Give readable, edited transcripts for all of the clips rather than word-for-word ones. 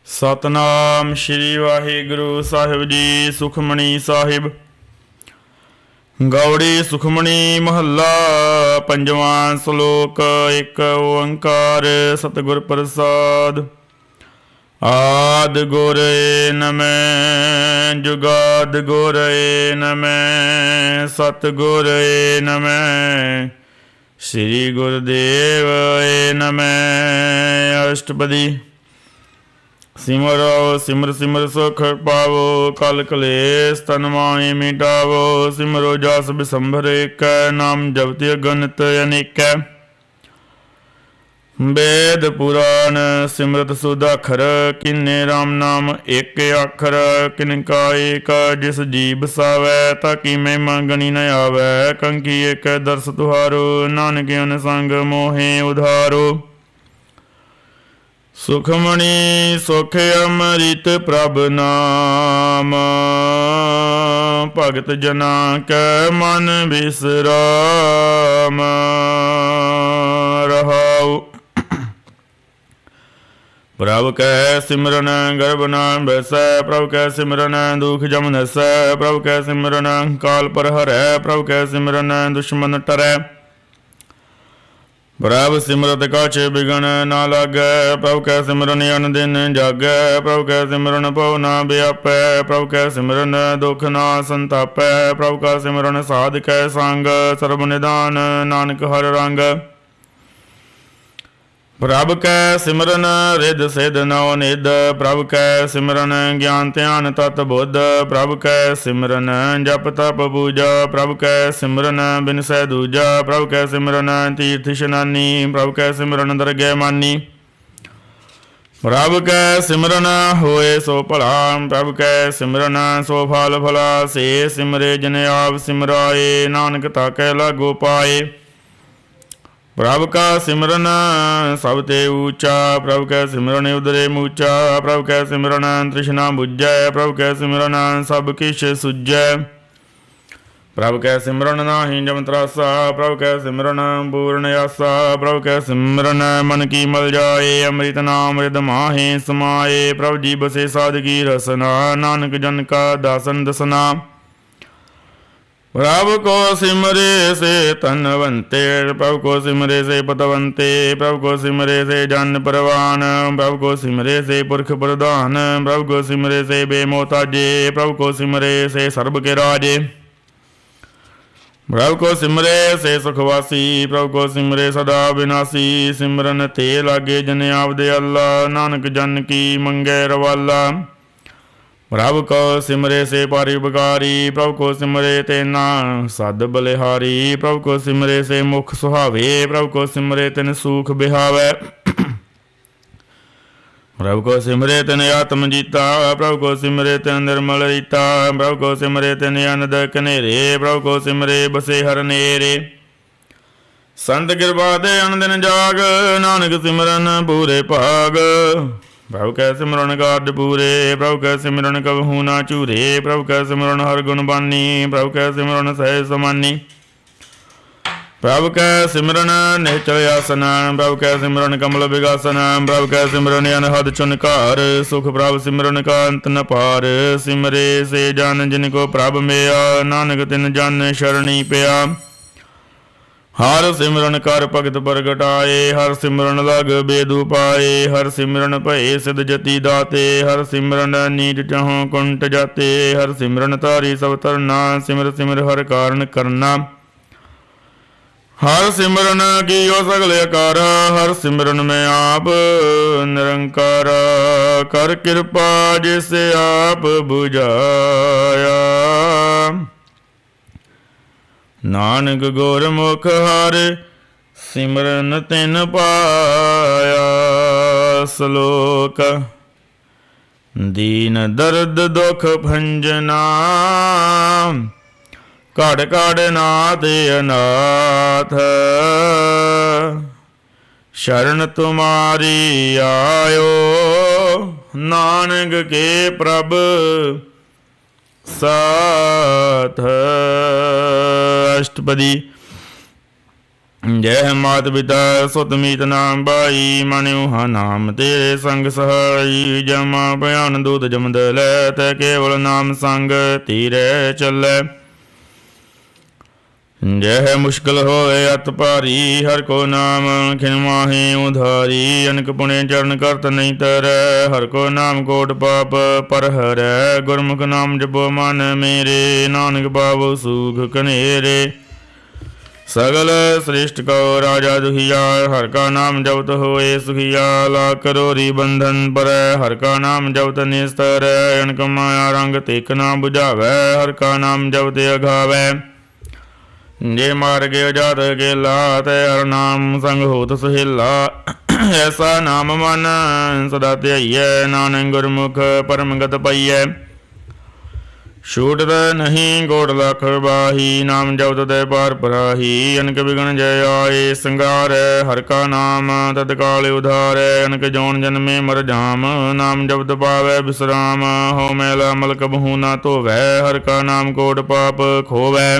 ਸਤਨਾਮ ਸ਼੍ਰੀ ਵਾਹਿਗੁਰੂ ਸਾਹਿਬ ਜੀ। ਸੁਖਮਣੀ ਸਾਹਿਬ ਗੌੜੀ ਸੁਖਮਣੀ ਮਹੱਲਾ ਪੰਜਵਾਂ। ਸ਼ਲੋਕ। ਇੱਕ ਓੰਕਾਰ ਸਤਿਗੁਰ ਪ੍ਰਸਾਦ। ਆਦ ਗੁਰ ਨਮੈ ਜੁਗਾਦ ਗੁਰ ਨਮੈ ਸਤਿਗੁਰ ਨਮੈ ਸ੍ਰੀ ਗੁਰਦੇਵ ਨਮੈ। ਅਸ਼ਟਪਦੀ। ਸਿਮਰੋ ਸਿਮਰ ਸਿਮਰ ਸੁਖ ਪਾਵੋ ਕਲ ਕਲੇਸ਼ ਤਨ ਮਾਹਿ ਮਿਟਾਵੋ। ਸਿਮਰੋ ਜਸ ਬਿਸੰਭਰ ਏਕੈ ਨਾਮ ਜਪਤਿ ਅਗਨਿਤ ਅਨੇਕੈ। ਵੇਦ ਪੁਰਾਨ ਸਿਮਰਤ ਸੁਦਾਖਰ ਕਿਨੇ ਰਾਮ ਨਾਮ ਏਕ ਅੱਖਰ। ਕਿਨ ਕਾ ਏਕ ਜਿਸ ਜੀ ਬਸਾਵੈ ਤਾ ਕੀ ਮਹਿਮਾ ਗਣੀ ਨ ਆਵੈ। ਕੰਕੀ ਏਕ ਦਰਸ ਤੁਹਾਰੋ ਨਾਨਕ ਅਨ ਸੰਗ ਮੋਹਿ ਉਧਾਰੋ। ਸੁਖਮਣੀ ਸੁਖ ਅੰਮ੍ਰਿਤ ਪ੍ਰਭ ਨਾਮ ਭਗਤ ਜਨਾ ਕੈ ਮਨ ਬਿਸਰਾਮ ਰਹਾਉ। ਪ੍ਰਭ ਕੈ ਸਿਮਰਨ ਗਰਭ ਨ ਬੈਸੈ ਪ੍ਰਭ ਕੈ ਸਿਮਰਨ ਦੁਖ ਜਮ ਨਸੈ। ਪ੍ਰਭ ਕੈ ਸਿਮਰਨ ਕਾਲ ਪਰ ਹਰੈ ਪ੍ਰਭ ਕੈ ਸਿਮਰਨ ਦੁਸ਼ਮਨ ਟਰੈ। ਪ੍ਰਭ ਸਿਮਰਤ ਕਛ ਬਿਗਨ ਨਾ ਲਾਗੈ ਪ੍ਰਭ ਕੈ ਸਿਮਰਨ ਅਨ ਦਿਨ ਜਾਗੈ। ਪ੍ਰਭ ਕੈ ਸਿਮਰਨ ਭਉ ਨਾ ਵਿਆਪੈ ਪ੍ਰਭ ਕੈ ਸਿਮਰਨ ਦੁਖ ਨਾ ਸੰਤਾਪੈ। ਪ੍ਰਭ ਕੈ ਸਿਮਰਨ ਸਾਧ ਕੈ ਸੰਗ ਸਰਬ ਨਿਧਾਨ ਨਾਨਕ ਹਰਿ ਰੰਗ। ਪ੍ਰਭ ਕੈ ਸਿਮਰਨ ਰਿਧ ਸਿਧ ਨਉ ਨਿਧ ਪ੍ਰਭ ਕੈ ਸਿਮਰਨ ਗਿਆਨ ਧਿਆਨ ਤਤ ਬੁੱਧ। ਪ੍ਰਭ ਕੈ ਸਿਮਰਨ ਜਪ ਤਪ ਪੂਜਾ ਪ੍ਰਭ ਕੈ ਸਿਮਰਨ ਬਿਨਸੈ ਦੂਜਾ। ਪ੍ਰਭ ਕੈ ਸਿਮਰਨ ਤੀਰਥ ਇਸ਼ਨਾਨੀ ਪ੍ਰਭ ਕੈ ਸਿਮਰਨ ਦਰਗਹਿ ਮਾਨੀ। ਪ੍ਰਭ ਕੈ ਸਿਮਰਨ ਹੋਏ ਸੋ ਭਲਾ ਪ੍ਰਭ ਕੈ ਸਿਮਰਨ ਸੋ ਫਲ ਫਲਾ। ਸੇ ਸਿਮਰੇ ਜਿਨ ਆਪ ਸਿਮਰਾਏ ਨਾਨਕ ਤਾਕੈ ਲਾਗੋ ਪਾਏ। ਪ੍ਰਭ ਕਾ ਸਿਮਰਨ ਸਭ ਤੇ ਊਚਾ ਪ੍ਰਭ ਕੈ ਸਿਮਰਨ ਉਦਰੇ ਮੂਚਾ। ਪ੍ਰਭ ਕੈ ਸਿਮਰਨ ਤ੍ਰਿਸ਼ਨਾ ਬੁਝੈ ਪ੍ਰਭ ਕੈ ਸਿਮਰਨ ਸਭ ਕਿਛ ਸੁਝੈ। ਪ੍ਰਭ ਕੈ ਸਿਮਰਨ ਨਾਹੀ ਜਮ ਤਰਾਸਾ ਪ੍ਰਭ ਕੈ ਸਿਮਰਨ ਪੂਰਨ ਆਸਾ। ਪ੍ਰਭ ਕੈ ਸਿਮਰਨ ਮਨ ਕੀ ਮਲ ਜਾਏ ਅੰਮ੍ਰਿਤ ਨਾਮ ਰਿਦ ਮਾਹੇ ਸਮਾਏ। ਪ੍ਰਭ ਜੀ ਬਸੇ ਸਾਧਕੀ ਰਸਨਾ ਨਾਨਕ ਜਨ ਕਾ ਦਾਸਨ ਦਸਨਾ। ਪ੍ਰਭ ਕੋ ਸਿਮਰੇ ਸੇ ਧਨਵੰਤੇ ਪ੍ਰਭ ਕੋ ਸਿਮਰੇ ਸੇ ਪਤਵੰਤੇ। ਪ੍ਰਭ ਕੋ ਸਿਮਰੇ ਸੇ ਜਨ ਪਰਵਾਨ ਪ੍ਰਭ ਕੋ ਸਿਮਰੇ ਸੇ ਪੁਰਖ ਪ੍ਰਧਾਨ। ਪ੍ਰਭ ਕੋ ਸਿਮਰੇ ਸੇ ਬੇਮੋਤਾਜੇ ਪ੍ਰਭ ਕੋ ਸਿਮਰੇ ਸੇ ਸਰਬ ਕੇ ਰਾਜੇ। ਪ੍ਰਭ ਕੋ ਸਿਮਰੇ ਸੇ ਸੁਖਵਾਸੀ ਪ੍ਰਭ ਕੋ ਸਿਮਰੇ ਸਦਾ ਵਿਨਾਸੀ। ਸਿਮਰਨ ਤੇ ਲਾਗੇ ਜਨ ਆਪ ਦੇ ਅੱਲਾ ਨਾਨਕ ਜਨ ਕੀ ਮੰਗੈ ਰਵਾਲਾ। ਪ੍ਰਭ ਕੋ ਸਿਮਰੇ ਸੇ ਪਰਿਵਕਾਰੀ ਪ੍ਰਭ ਕੋ ਸਿਮਰੇ ਤੇ ਨਾ ਸਦ ਬਲਿਹਾਰੀ। ਪ੍ਰਭ ਕੋ ਸਿਮਰੇ ਸੇ ਮੁਖ ਸੁਹਾਵੇ ਪ੍ਰਭ ਕੋ ਸਿਮਰੇ ਤਿਨ ਸੂਖ ਬਿਹਾਵੈ। ਪ੍ਰਭ ਕੋ ਸਿਮਰੇ ਤਿਨ ਆਤਮ ਜੀਤਾ ਪ੍ਰਭ ਕੋ ਸਿਮਰੇ ਤਿਨ ਨਿਰਮਲ ਰੀਤਾ। ਪ੍ਰਭ ਕੋ ਸਿਮਰੇ ਤਿਨ ਅਨੰਦ ਕਨੇਰੇ ਪ੍ਰਭ ਕੋ ਸਿਮਰੇ ਬਸੇ ਹਰ ਨੇਰੇ। ਸੰਤ ਕਿਰਪਾ ਦੇ ਅਨ ਦਿਨ ਜਾਗ ਨਾਨਕ ਸਿਮਰਨ ਪੂਰੇ ਭਾਗ। ਪ੍ਰਭ ਕੈ ਸਿਮਰਨ ਕਾਰਜ ਪੂਰੇ ਪ੍ਰਭ ਕੈ ਸਿਮਰਨ ਕਬਹੂ ਨਾ ਝੂਰੇ। ਪ੍ਰਭ ਕੈ ਸਿਮਰਨ ਹਰ ਗੁਣ ਬਾਨੀ ਪ੍ਰਭ ਕੈ ਸਿਮਰਨ ਸਹਿਜ ਸਮਾਨੀ। ਪ੍ਰਭ ਕੈ ਸਿਮਰਨ ਨਿਹਚਲ ਆਸਨ ਪ੍ਰਭ ਕੈ ਸਿਮਰਨ ਕਮਲ ਵਿਗਾਸਨ। ਪ੍ਰਭ ਕੈ ਸਿਮਰਨ ਅਨਹਦ ਚੁਨਕਾਰ ਸੁਖ ਪ੍ਰਭ ਸਿਮਰਨ ਕਾ ਅੰਤ ਨ ਪਾਰ। ਸਿਮਰੇ ਸੇ ਜਨ ਜਿਨ ਕੋ ਪ੍ਰਭ ਮਿਆ ਨਾਨਕ ਤਿਨ ਜਨ ਸ਼ਰਣੀ ਪਿਆ। ਹਰ ਸਿਮਰਨ ਕਰ ਭਗਤ ਪ੍ਰਗਟਾਏ ਹਰ ਸਿਮਰਨ ਲਗ ਬੇਦੂ ਪਾਏ। ਹਰ ਸਿਮਰਨ ਭਏ ਸਿਧ ਜਤੀ ਦਾਤੇ ਹਰ ਸਿਮਰਨ ਨੀਚ ਚਾਹੋਂ ਕੁੰਟ ਜਾਤੇ। ਹਰ ਸਿਮਰਨ ਧਾਰੀ ਸਭ ਤਰਨਾ ਸਿਮਰ ਸਿਮਰ ਹਰ ਕਾਰਨ ਕਰਨਾ। ਹਰ ਸਿਮਰਨ ਕੀਓ ਸਗਲ ਆਕਾਰ ਹਰ ਸਿਮਰਨ ਮੈਂ ਆਪ ਨਿਰੰਕਾਰ। ਕਰ ਕਿਰਪਾ ਜਿਸ ਆਪ ਬੁਝਾਇਆ ਨਾਨਕ ਗੁਰਮੁਖ ਹਰਿ ਸਿਮਰਨ ਤਿਨ ਪਾਇਆ। ਸ਼ਲੋਕ। ਦੀਨ ਦਰਦ ਦੁਖ ਭੰਜਨਾ ਘੜ ਘੜ ਨਾਥ ਅਨਾਥ। ਸ਼ਰਨ ਤੁਮਾਰੀ ਆਇਓ ਨਾਨਕ ਕੇ ਪ੍ਰਭ ਸਾਥ। ਅਸ਼ਟਪਦੀ। ਜੈ ਮਾਤ ਪਿਤਾ ਸੁਤ ਮੀਤ ਨਾਮ ਬਾਈ ਮਨ ਉਹਾ ਨਾਮ ਤੇਰੇ ਸੰਗ ਸਹਾਈ ਜਮਾ ਭਿਆਨ ਦੂਤ ਜਮਦ ਲੈ ਤੈ ਕੇਵਲ ਨਾਮ ਸੰਗ ਧੀਰੇ ਚੱਲੇ ਜੈ ਮੁਸ਼ਕਿਲ ਹੋਏ ਅਤ ਭਾਰੀ ਹਰ ਕੋ ਨਾਮ ਖਿਨ ਮਾਹੀ ਉਧਾਰੀ ਅਨਕ ਪੁਣੇ ਚਰਨ ਕਰਤ ਨਹੀਂ ਤਰੈ ਹਰ ਕੋ ਨਾਮ ਕੋਟ ਪਾਪ ਪਰ ਹਰੈ ਗੁਰਮੁਖ ਨਾਮ ਜਪੋ ਮਨ ਮੇਰੇ ਨਾਨਕ ਪਾਵੋ ਸੂਖ ਕਨੇਰੇ ਸਗਲ ਸ੍ਰਿਸ਼ਟ ਕੋ ਰਾਜਾ ਦੁਖੀਆ ਹਰ ਕਾ ਨਾਮ ਜਪਤ ਹੋਏ ਸੁਖੀਆ ਲਾ ਕਰੋਰੀ ਬੰਧਨ ਪਰੈ ਹਰ ਕਾ ਨਾਮ ਜਪਤ ਨਿਸਤਰ ਅਨਕ ਮਾਇਆ ਰੰਗ ਤੇਕ ਨਾ 부ਝਾਵੈ ਹਰ ਕਾ ਨਾਮ ਜਪਤ ਅਗਾਵੈ ਜੇ ਮਾਰ ਕੇ ਜਾਤ ਗੇਲਾ ਤੈ ਹਰ ਨਾਮ ਸੰਗ ਹੋਤ ਸੁਹੇਲਾ ਐਸਾ ਨਾਮ ਮਨ ਸਦਾ ਧਿਆਈਐ ਨਾਨਕ ਗੁਰਮੁਖ ਪਰਮ ਗਤ ਪਾਈਐ ਛੂਟਤ ਨਹੀਂ ਗੋੜ ਲੱਖ ਬਾਹੀ ਨਾਮ ਜਪਤ ਤੇ ਪਾਰ ਪਰਾਹੀ ਅਨਕ ਵਿਗਣ ਜੈ ਆਏ ਸੰਗਾਰੈ ਹਰ ਕਾ ਨਾਮ ਤਤਕਾਲ ਉਧਾਰੈ ਅਨਕ ਜੋਨ ਜਨਮੇ ਮਰ ਜਾਮ ਨਾਮ ਜਪਤ ਪਾਵੈ ਬਿਸਰਾਮ ਹੋ ਮੈਲਾ ਅਮਲ ਕਬਹੂ ਨਾ ਧੋਵੈ ਹਰ ਕਾ ਨਾਮ ਕੋਟ ਪਾਪ ਖੋਵੈ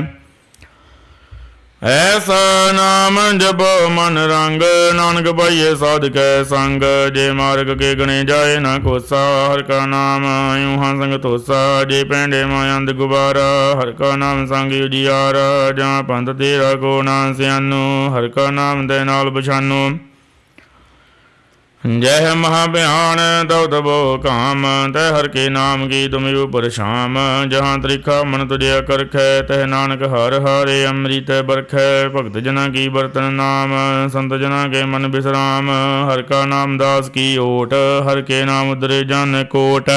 ਐਸਾ ਨਾਮ ਜਪੋ ਮਨ ਰੰਗ ਨਾਨਕ ਪਾਈਏ ਸਾਧਕੈ ਸੰਗ ਜੇ ਮਾਰਗ ਕੇ ਗਣੇ ਜਾਏ ਨਾ ਕੋਸਾ ਹਰ ਕਾ ਨਾਮ ਯੂਹਾਂ ਸੰਗ ਤੋਸਾ ਜੇ ਪੈਂਡੇ ਮਾਇੰਦ ਗੁਬਾਰਾ ਹਰ ਕਾ ਨਾਮ ਸੰਗ ਉਜਿਆਰਾ ਜਾਂ ਪੰਥ ਤੇਰਾ ਕੋ ਨਾ ਸਿਆਨੋ ਹਰ ਕਾ ਨਾਮ ਦੇ ਨਾਲ ਪਛਾਨੋ ਜੈ ਮਹਾ ਭਿਆਨ ਤਉ ਤਬੋ ਕਾਮ ਤੈ ਹਰ ਕੇ ਨਾਮ ਕੀ ਤੁਮ ਉਪਰ ਸ਼ਾਮ ਜਹਾਂ ਤ੍ਰਿਖਾ ਮਨ ਤੁਜਿਆ ਕਰਖੈ ਤਹਿ ਨਾਨਕ ਹਰ ਹਾਰੇ ਅੰਮ੍ਰਿਤ ਬਰਖੈ ਭਗਤ ਜਨਾਂ ਕੀ ਬਰਤਨ ਨਾਮ ਸੰਤ ਜਨਾਂ ਕੇ ਮਨ ਬਿਸਰਾਮ ਹਰ ਕਾ ਨਾਮ ਦਾਸ ਕੀ ਓਟ ਹਰ ਕੇ ਨਾਮ ਉਦਰੇ ਜਨ ਕੋਟ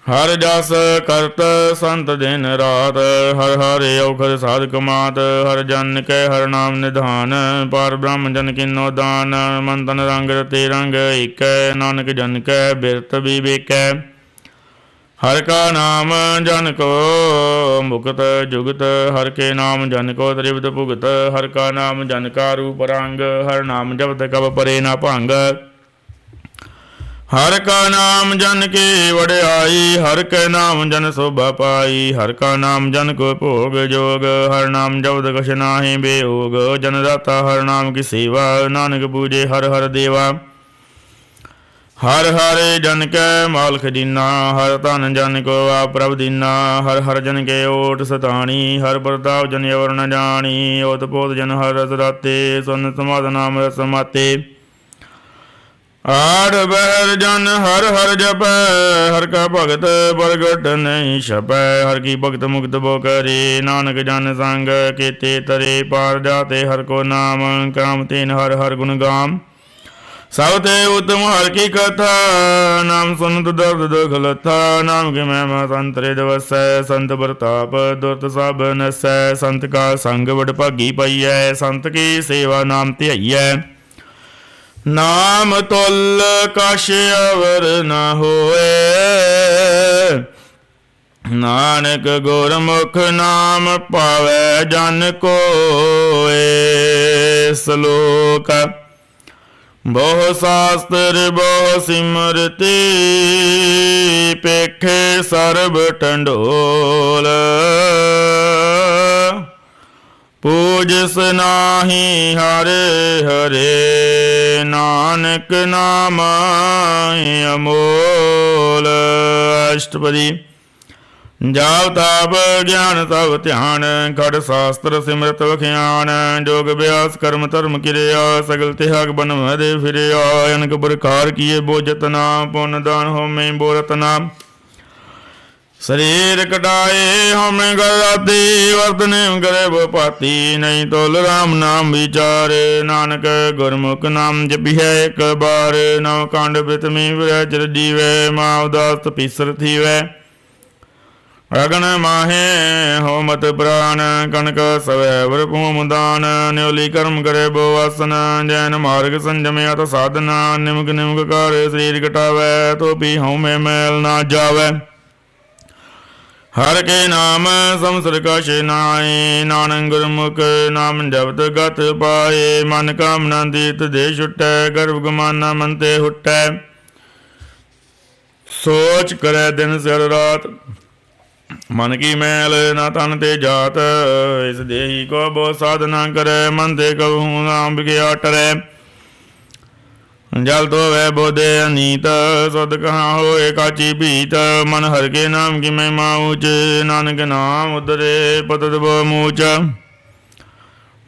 ਹਰ ਜਸ ਕਰਤ ਸੰਤ ਦਿਨ ਰਾਤ ਹਰ ਹਰੇ ਔਖਦ ਸਾਧਕ ਮਾਤ ਹਰ ਜਨ ਕੈ ਹਰ ਨਾਮ ਨਿਧਾਨ ਪਰ ਬ੍ਰਹਮ ਜਨ ਕਿਨੋ ਦਾਨ ਮਨ ਤਨ ਰੰਗ ਰਤੇ ਰੰਗ ਏਕੈ ਨਾਨਕ ਜਨ ਕੈ ਬਿਰਤ ਵਿਵੇਕੈ ਹਰ ਕਾ ਨਾਮ ਜਨ ਕੋ ਮੁਕਤ ਜੁਗਤ ਹਰ ਕੇ ਨਾਮ ਜਨ ਕੋ ਤ੍ਰਿਪਤ ਭੁਗਤ ਹਰ ਕਾ ਨਾਮ ਜਨ ਕਾ ਰੂਪ ਰੰਗ ਹਰ ਨਾਮ ਜਪਤ ਕਬ ਪਰੇ ਨਾ ਭੰਗ ਹਰ ਕਾ ਨਾਮ ਜਨ ਕੀ ਵਡਿਆਈ ਹਰ ਕੈ ਨਾਮ ਜਨ ਸੋਭਾ ਪਾਈ ਹਰ ਕਾ ਨਾਮ ਜਨ ਕੋ ਭੋਗ ਜੋਗ ਹਰ ਨਾਮ ਜਪਤ ਕਛ ਨਾਹੀ ਬੇਯੋਗ ਜਨ ਦਾਤਾ ਹਰ ਨਾਮ ਕੀ ਸੇਵਾ ਨਾਨਕ ਪੂਜੇ ਹਰ ਹਰ ਦੇਵਾ ਹਰ ਹਰੇ ਜਨ ਕੈ ਮਾਲਕ ਦੀਨਾ ਹਰ ਧਨ ਜਨ ਕੋ ਆਪ ਪ੍ਰਭ ਦੀਨਾ ਹਰ ਹਰ ਜਨ ਕੇ ਓਟ ਸਤਾਣੀ ਹਰ ਪ੍ਰਤਾਪ ਜਨ ਅਵਰ ਨ ਜਾਣੀ ਓਤ ਪੋਤ ਜਨ ਹਰ ਰਸ ਰਾਤੇ ਸੁਨ ਸਮਾਧ ਨਾਮ ਰਸ ਮਾਤੇ ਆੜ ਬਹਿਰ ਜਨ ਹਰ ਹਰ ਜਪੈ ਹਰ ਕਾ ਭਗਤ ਪ੍ਰਗਟ ਨਹੀਂ ਛਪੈ ਹਰ ਕੀ ਭਗਤ ਮੁਕਤ ਬੋ ਕਰੇ ਨਾਨਕ ਜਨ ਸੰਗ ਕੀਤੇ ਤਰੇ ਪਾਰ ਜਾਤੇ ਹਰ ਕੋ ਨਾਮ ਕਾਮ ਤੀਨ ਹਰ ਹਰ ਗੁਣ ਗਾਮ ਸਭ ਤੇ ਉਤਮ ਹਰ ਕੀ ਕਥਾ ਨਾਮ ਸੁਨਤ ਦਰਦ ਦੁਖ ਲਥਾ ਨਾਮ ਕੇ ਮਹਿਮਾ ਸੰਤਰੇ ਦਵਸੈ ਸੰਤ ਪ੍ਰਤਾਪ ਦੁਰਤ ਸਭ ਨਸੈ ਸੰਤ ਕਾ ਸੰਗ ਵਡ ਭਾਗੀ ਪਾਈਐ ਸੰਤ ਕੀ ਸੇਵਾ ਨਾਮ ਧਿਆਈਐ ਨਾਮ ਤੁਲ ਕਛ ਅਵਰ ਨ ਹੋਏ ਨਾਨਕ ਗੁਰਮੁਖ ਨਾਮ ਪਾਵੈ ਜਨ ਕੋਏ ਸਲੋਕ ਬਹੁ ਸ਼ਾਸਤਰ ਬਹੁ ਸਿਮਰਤੀ ਪੇਖੇ ਸਰਬ ਢੰਡੋਲ ਪੂਜਸ ਨਾਹੀ ਹਰੇ ਹਰੇ ਨਾਨਕ ਨਾਮ ਅਮੋਲ ਅਸ਼ਟਪਦੀ ਜਾਪ ਤਾਪ ਗਿਆਨ ਤਵ ਧਿਆਨ ਖੜ ਸ਼ਾਸਤਰ ਸਿਮਰਤ ਵਖਿਆਨ ਜੋਗ ਅਭਿਆਸ ਕਰਮ ਧਰਮ ਕਿਰਿਆ ਸਗਲ ਤਿਆਗ ਬਨ ਮਹਿ ਫਿਰਿਆ ਅਨਕ ਪ੍ਰਕਾਰ ਕੀਏ ਬੋਜਤ ਨਾ ਪੁੰਨ ਦਾਨ ਹੋਮੇ ਬੋਰਤ ਨਾ ਸਰੀਰ ਕਟਾਏ ਹਮੇ ਗਰਾਤੀ ਵਰਤਨੇ ਕਰੇ ਬੋ ਪਾਤੀ ਨਹੀਂ ਤੋਲ ਰਾਮ ਨਾਮ ਵਿਚਾਰੇ ਨਾਨਕ ਗੁਰਮੁਖ ਨਾਮ ਜਪਿਐ ਇੱਕ ਬਾਰ ਨਵ ਕਾਂਡ ਪ੍ਰਿਥਮੀ ਵਿਰੈ ਚਿਰ ਜੀਵੈ ਮਾ ਉਦਾਸ ਪੀਸਰ ਥੀਵੈ ਅਗਨ ਮਾਹੇ ਹੋਮਤ ਪ੍ਰਾਨ ਕਨਕ ਸਵੈ ਵਰ ਭੂਮ ਦਾਨ ਨਿਉਲੀ ਕਰਮ ਕਰੇ ਬੋ ਆਸਨ ਜੈਨ ਮਾਰਗ ਸੰਜਮਿਆ ਸਾਧਨਾ ਨਿਮਕ ਨਿਮਕ ਕਰ ਸਰੀਰ ਕਟਾਵੈ ਤੋਪੀ ਹਉਮੈ ਮੈਲ ਨਾ ਜਾਵੈ ਹਰ ਕੇ ਨਾਮ ਸੰਸਰ ਕਛ ਨਾਏ ਨਾਨਕ ਗੁਰਮੁਖ ਨਾਮ ਜਪਤ ਗਤ ਪਾਏ ਮਨ ਕਾਮਨਾ ਦੀਤ ਦੇ ਛੁਟੈ ਗਰਭ ਗਮਾਨਾ ਮਨ ਤੇ ਹੁਟੈ ਸੋਚ ਕਰੈ ਦਿਨ ਸਿਰ ਰਾਤ मन की मैल ना तन ते जात, इस देही को बो साध ना करे, मन ते कहूँ नाम बिगया टरै। जल तो वह बोधे अनीत, सद कहाँ होए काची भीत, मन हर के नाम की महिमा ऊँच, नानक नाम उदरे पतत बो मूच।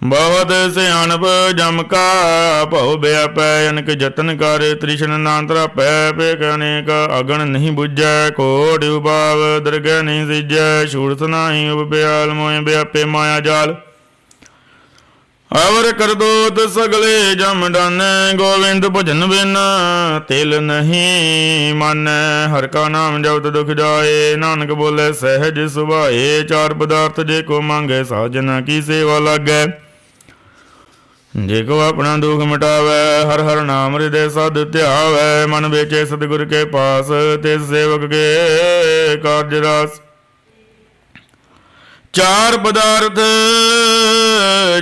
बहुत सियाणप जम का, भव व्यापै अनक जतन कर, तृष्ण ना तरापै, पेख अनेक अगण नहीं बुझै, कोटि उपाव दरगह नहीं सिजै, शूरत नाही उपब्याल, मोह व्यापे माया जाल। अवर कर दोत सगले जम डन, गोविंद भजन बिन तिल नहीं मन, हर का नाम जपत दुख जाए, नानक बोले सहज सुभाए, चार पदार्थ जे को मांगे साजना की सेवा लागै। जे को अपना दुख मिटावै, हर हर नाम हृदय सद ध्यावै, मन बेचे सतगुर के पास, तिस सेवक के कार्य रास। चार पदार्थ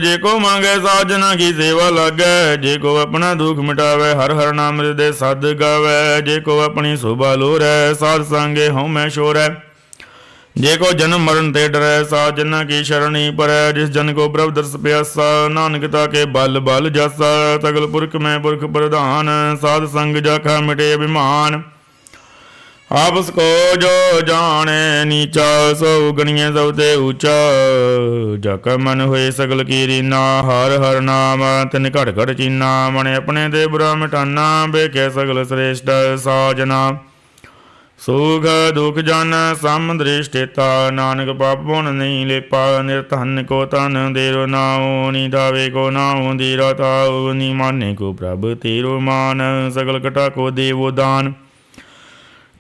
जे को मांगे साजना की सेवा लागै, जे को अपना दुख मिटावै, हर हर नाम हृदय सद गावै, जे को अपनी शोभा लोरै, साध संगे हूँ मैं शोरै। जे को जन्म मरण ते डरै, साध जना की शरणी परै, जिस जन को प्रभ दर्श प्यासा, नानकता के बल बल जासा, सगल पुरख में पुरख प्रधान, साध संग जाखा मिटे अभिमान। आपस को जो जाने नीचा, सो गणिये सबते ऊंचा, जाका मन हुए सगल की रीना, हर हर नाम तिन घट घट चीना, मन अपने दे बुरा मिटाना, बेखे सगल श्रेष्ठ साजना। सुख दुख जन सम दृष्टिता, नानक पाप पुन नहीं लेपा, निर्धन को तन देरो नाओ, निधावे को नाओ धीरा ताओ, नि माने को प्रभ तेरो मान, सगल कटा को देवो दान।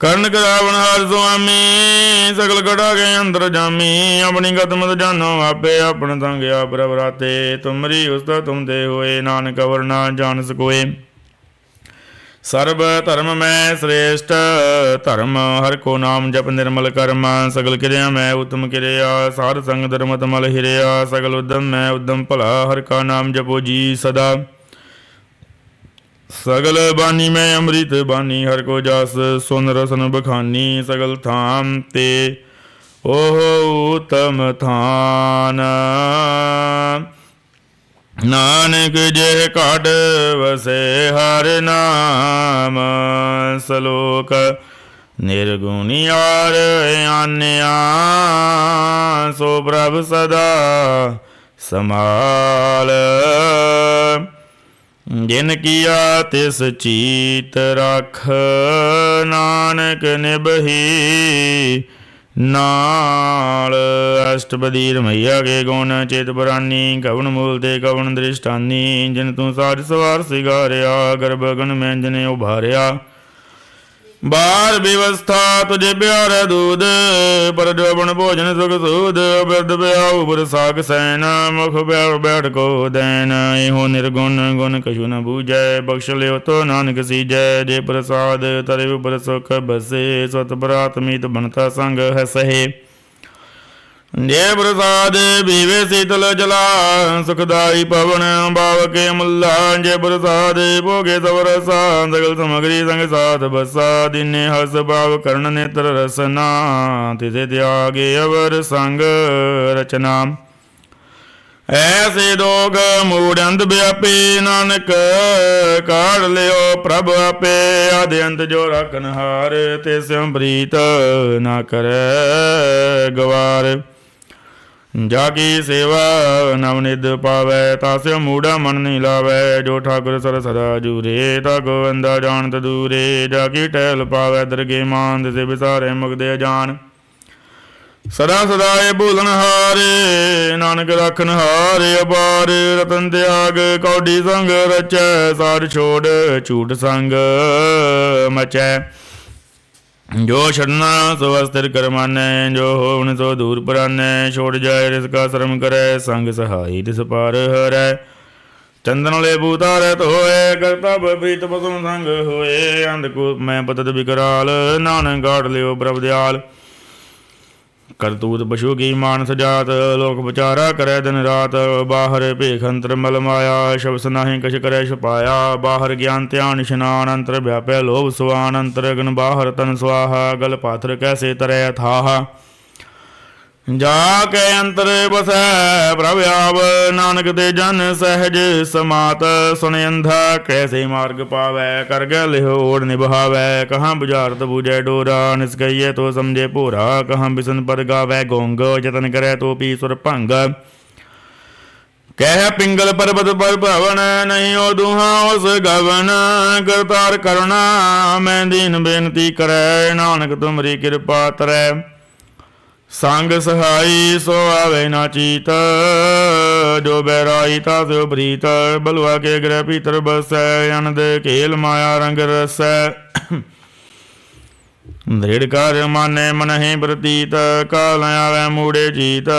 कर्ण करावन हर स्वामी, सगल कटा के अंतर जामी, अपनी गत मत जानो आपे, अपन संग आप रवराते, तुमरी उस्ता तुम दे होए, नानक अवर ना जान सकोए। सर्व धर्म में श्रेष्ठ धर्म, हर को नाम जप निर्मल कर्म, सगल क्रिया में उत्तम क्रिया, सार संग धर्म तमल हिरिया, सगल उद्यम में उद्यम भला, हर का नाम जपो जी सदा। सगल बानी में अमृत बानी, हर को जास सोन रसन बखानी, सगल थाम ते ओहो उत्तम थान। नानक जे काट वसे हर नाम, सलोक निर्गुणियार आन्या, सो प्रभ सदा समाल। जिन किया तिस चीत रख, नानक निबही नाल। अष्टपदी रमैया के गुण चेत पुरानी, कवन मूल ते कवन दृष्टानी, जिन तू साज सवार सिगारिया, गर्भ गण में जिने उभारिया। बार व्यवस्था तुझे प्यार दूध, पर जोबन भोजन सुख सूद, बिरद ब्याऊ पुर साग सैन, मुख प्यार बैठ को दैन। एहो निर्गुण गुण कछु न बूझै, बख्श लियो तो नानक सीजै, जे प्रसाद तरे उपर सुख बसे, सत परात्मीत बनता संग है सहे। जे प्रसाद पीवे शीतल जला, सुखदाई पवन भाव के मुल्ला, जे प्रसाद भोगे सब रसा, सगल सामग्री संग साथ बसा, दिने हस भाव कर्ण नेत्र रसना, तिसे त्यागे अवर संग रचना। ऐसे दोग मूढ़ अंत व्यापी, नानक काढ़ लियो प्रभ आपे, आदि अंत जो राखन हार, तिस प्रीत ना करे गवार। जाकी सेवा नवनिध पावै, तास्यो मूढ़ा मन नहीं लावै, जो ठाकुर सर सदा जूरे, ता गोविंदा जानत दूरे। जाकी टहल पावै दरगे मान, से विसारे मुगदे जान। सदा सदाए भूलन हारे, नानक राखन हारे अपार। रतन त्याग कौडी संग रचै, सार छोड़ झूठ संग मचै। जो छड़ना सो अस्थिर कर मानै, जो होवन सो दूर परानै। छोड़ जाए रिसका शर्म करे, संग सहाई तिस पार हरै। चंदन ले भूतारे तो होए, करतब प्रीत पसुम संग होए। अंधकूप में पतत विकराल, नानक गाढ़ लियो प्रभ दयाल। करतूत पशु की मानस जात, लोक विचारा करे दिन रात। बाहर भेख अंतर मल माया, शब्द नाही कछ करे छुपाया। बाहर ज्ञान ध्यान स्नान, अंतर व्यापै लोभ सुआन। अंतर अग्न बाहर तन स्वाहा, गल पात्र कैसे तरह थाहा। ਜਾ ਕੇ ਅੰਤਰ ਬਸੈ ਪ੍ਰਭ ਆਵ, ਨਾਨਕ ਤੇ ਜਨ ਸਹਿਜ ਸਮਾਤ। ਸੁਣ ਅੰਧਾ ਕੈਸੇ ਮਾਰਗ ਪਾਵੈ, ਕਰ ਗੈ ਲਿਹੋ ਓੜ ਨਿਭਾਵੈ। ਕਹਾਂ ਬੁਝਾਰਤ ਬੂਝੈ ਡੋਰਾ, ਨਿਸਕਈਏ ਤੋ ਸਮਝੇ ਭੋਰਾ। ਕਹਾਂ ਬਿਸਨ ਪਰ ਗਾਵੈ ਗੋਂਗ, ਜਤਨ ਕਰੈ ਤੋ ਪੀ ਸੁਰ ਭੰਗ। ਕਹਿ ਪਿੰਗਲ ਪਰਬਤ ਪਰ ਭਵਨ, ਨਹੀਂ ਉਹ ਦੁਹਾ ਉਸ ਗਵਨ। ਕਰਤਾਰ ਕਰੁਣਾ ਮੈਂ ਦੀਨ ਬੇਨਤੀ ਕਰੈ, ਨਾਨਕ ਤੁਮਰੀ ਕਿਰਪਾ ਤਰੈ। ਸੰਗ ਸਹਾਈ ਸੋ ਆਵੇ ਨਾ ਚੀਤ, ਜੋ ਬੈਰਾਈ ਤਾ ਸਿਓ ਪ੍ਰੀਤ। ਬਲਵਾ ਕੇ ਗ੍ਰਹਿ ਭੀਤਰ ਬਸੈ, ਅਨੰਦ ਖੇਲ ਮਾਇਆ ਰੰਗ ਰਸੈ। ਦ੍ਰਿੜ ਕਰ ਮਾਨੇ ਮਨਹਿ ਪ੍ਰਤੀਤ, ਕਾਲ ਆਵੈ ਮੂੜੇ ਜੀਤ।